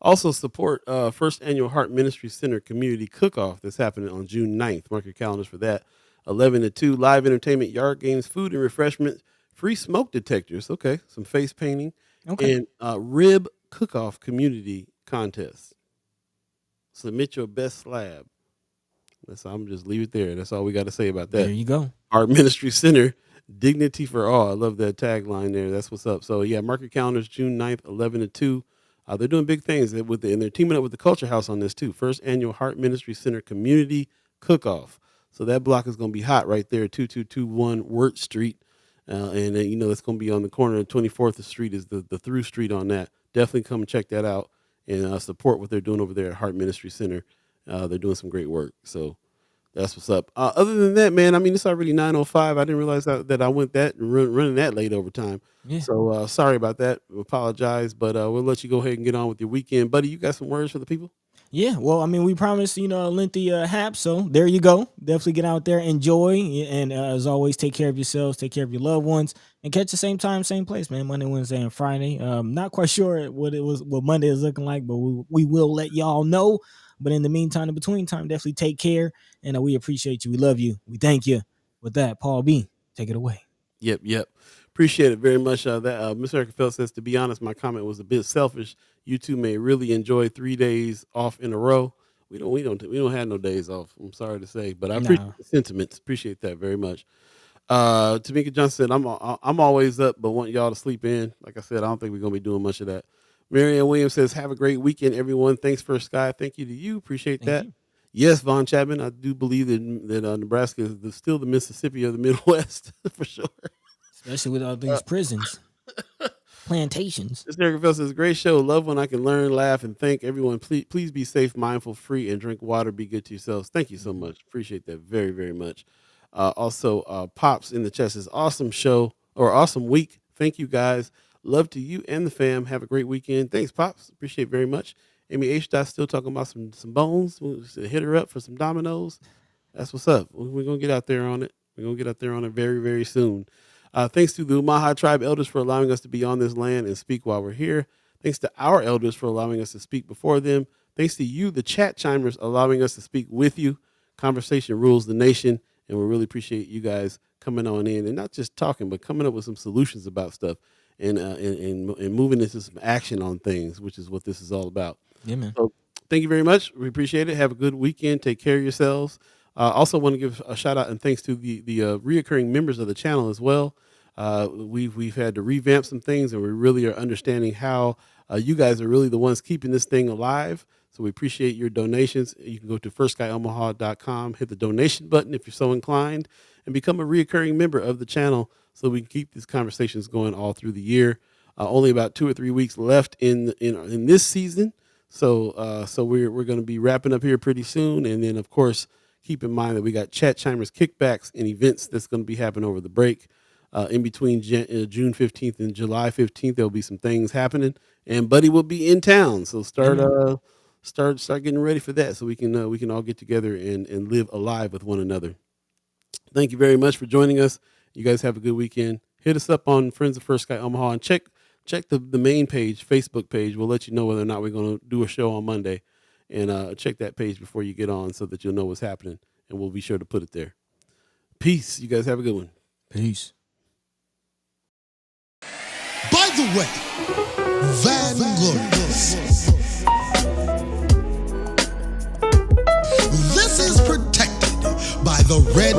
Also support first annual Heart Ministry Center Community Cook-Off that's happening on June 9th. Mark your calendars for that. 11 to 2, live entertainment, yard games, food and refreshments, free smoke detectors, okay, some face painting, Okay. and rib cook-off community contest. Submit your best slab. I'm just leave it there. That's all we got to say about that. There you go. Heart Ministry Center, dignity for all. I love that tagline there. That's what's up. So yeah, mark your calendars, June 9th, 11 to 2. They're doing big things and they're teaming up with the Culture House on this too. First annual Heart Ministry Center Community Cook-Off. So that block is going to be hot right there, 2221 Wirt Street. And it's going to be on the corner of 24th Street is the through street on that. Definitely come and check that out and support what they're doing over there at Heart Ministry Center. They're doing some great work. So that's what's up. Other than that, man, I mean, it's already 9:05. I didn't realize that I went running that late over time. Yeah. So sorry about that. Apologize, but we'll let you go ahead and get on with your weekend. Buddy, you got some words for the people? Yeah, well, I mean, we promised, a lengthy hap, so there you go. Definitely get out there, enjoy, and as always, take care of yourselves, take care of your loved ones, and catch the same time, same place, man. Monday, Wednesday, and Friday. Not quite sure what Monday is looking like, but we will let y'all know. But in the meantime, in between time, definitely take care, and we appreciate you. We love you. We thank you. With that, Paul B, take it away. Yep. Appreciate it very much. Mr. Eric says, to be honest, my comment was a bit selfish. You two may really enjoy 3 days off in a row. We don't have no days off. I'm sorry to say, but I appreciate the sentiments. Appreciate that very much. Tamika Johnson said, I'm always up, but want y'all to sleep in. Like I said, I don't think we're gonna be doing much of that. Marianne Williams says, have a great weekend, everyone. Thanks for Sky. Thank you to you. Appreciate that. You. Yes, Von Chapman. I do believe that Nebraska is still the Mississippi of the Midwest for sure. Especially with all these prisons, plantations. Mr. Eric Phil says, great show. Love when I can learn, laugh, and thank everyone. Please be safe, mindful, free, and drink water. Be good to yourselves. Thank you so much. Appreciate that very, very much. Also, Pops in the chat says, awesome show or awesome week. Thank you, guys. Love to you and the fam. Have a great weekend. Thanks, Pops. Appreciate it very much. Amy H. still talking about some bones. We'll hit her up for some dominoes. That's what's up. We're going to get out there on it. We're going to get out there on it very, very soon. Thanks to the Omaha tribe elders for allowing us to be on this land and speak while we're here. Thanks to our elders for allowing us to speak before them. Thanks to you, the chat chimers, allowing us to speak with you. Conversation rules the nation, and we really appreciate you guys coming on in and not just talking, but coming up with some solutions about stuff and moving into some action on things, which is what this is all about. Yeah, man. So thank you very much. We appreciate it. Have a good weekend. Take care of yourselves. Also want to give a shout out and thanks to the reoccurring members of the channel as well. We've had to revamp some things, and we really are understanding how you guys are really the ones keeping this thing alive. So we appreciate your donations. You can go to firstskyOmaha.com, hit the donation button if you're so inclined, and become a reoccurring member of the channel so we can keep these conversations going all through the year. Only about 2 or 3 weeks left in this season. So we're going to be wrapping up here pretty soon. And then, of course, keep in mind that we got Chat Chimers kickbacks and events that's going to be happening over the break. In between June 15th and July 15th, there'll be some things happening, and Buddy will be in town. So start getting ready for that, so we can all get together and live alive with one another. Thank you very much for joining us. You guys have a good weekend. Hit us up on Friends of First Sky Omaha and check the main page, Facebook page. We'll let you know whether or not we're going to do a show on Monday, and check that page before you get on so that you'll know what's happening, and we'll be sure to put it there. Peace. You guys have a good one. Peace. By the way, Vanglorious. This is protected by the red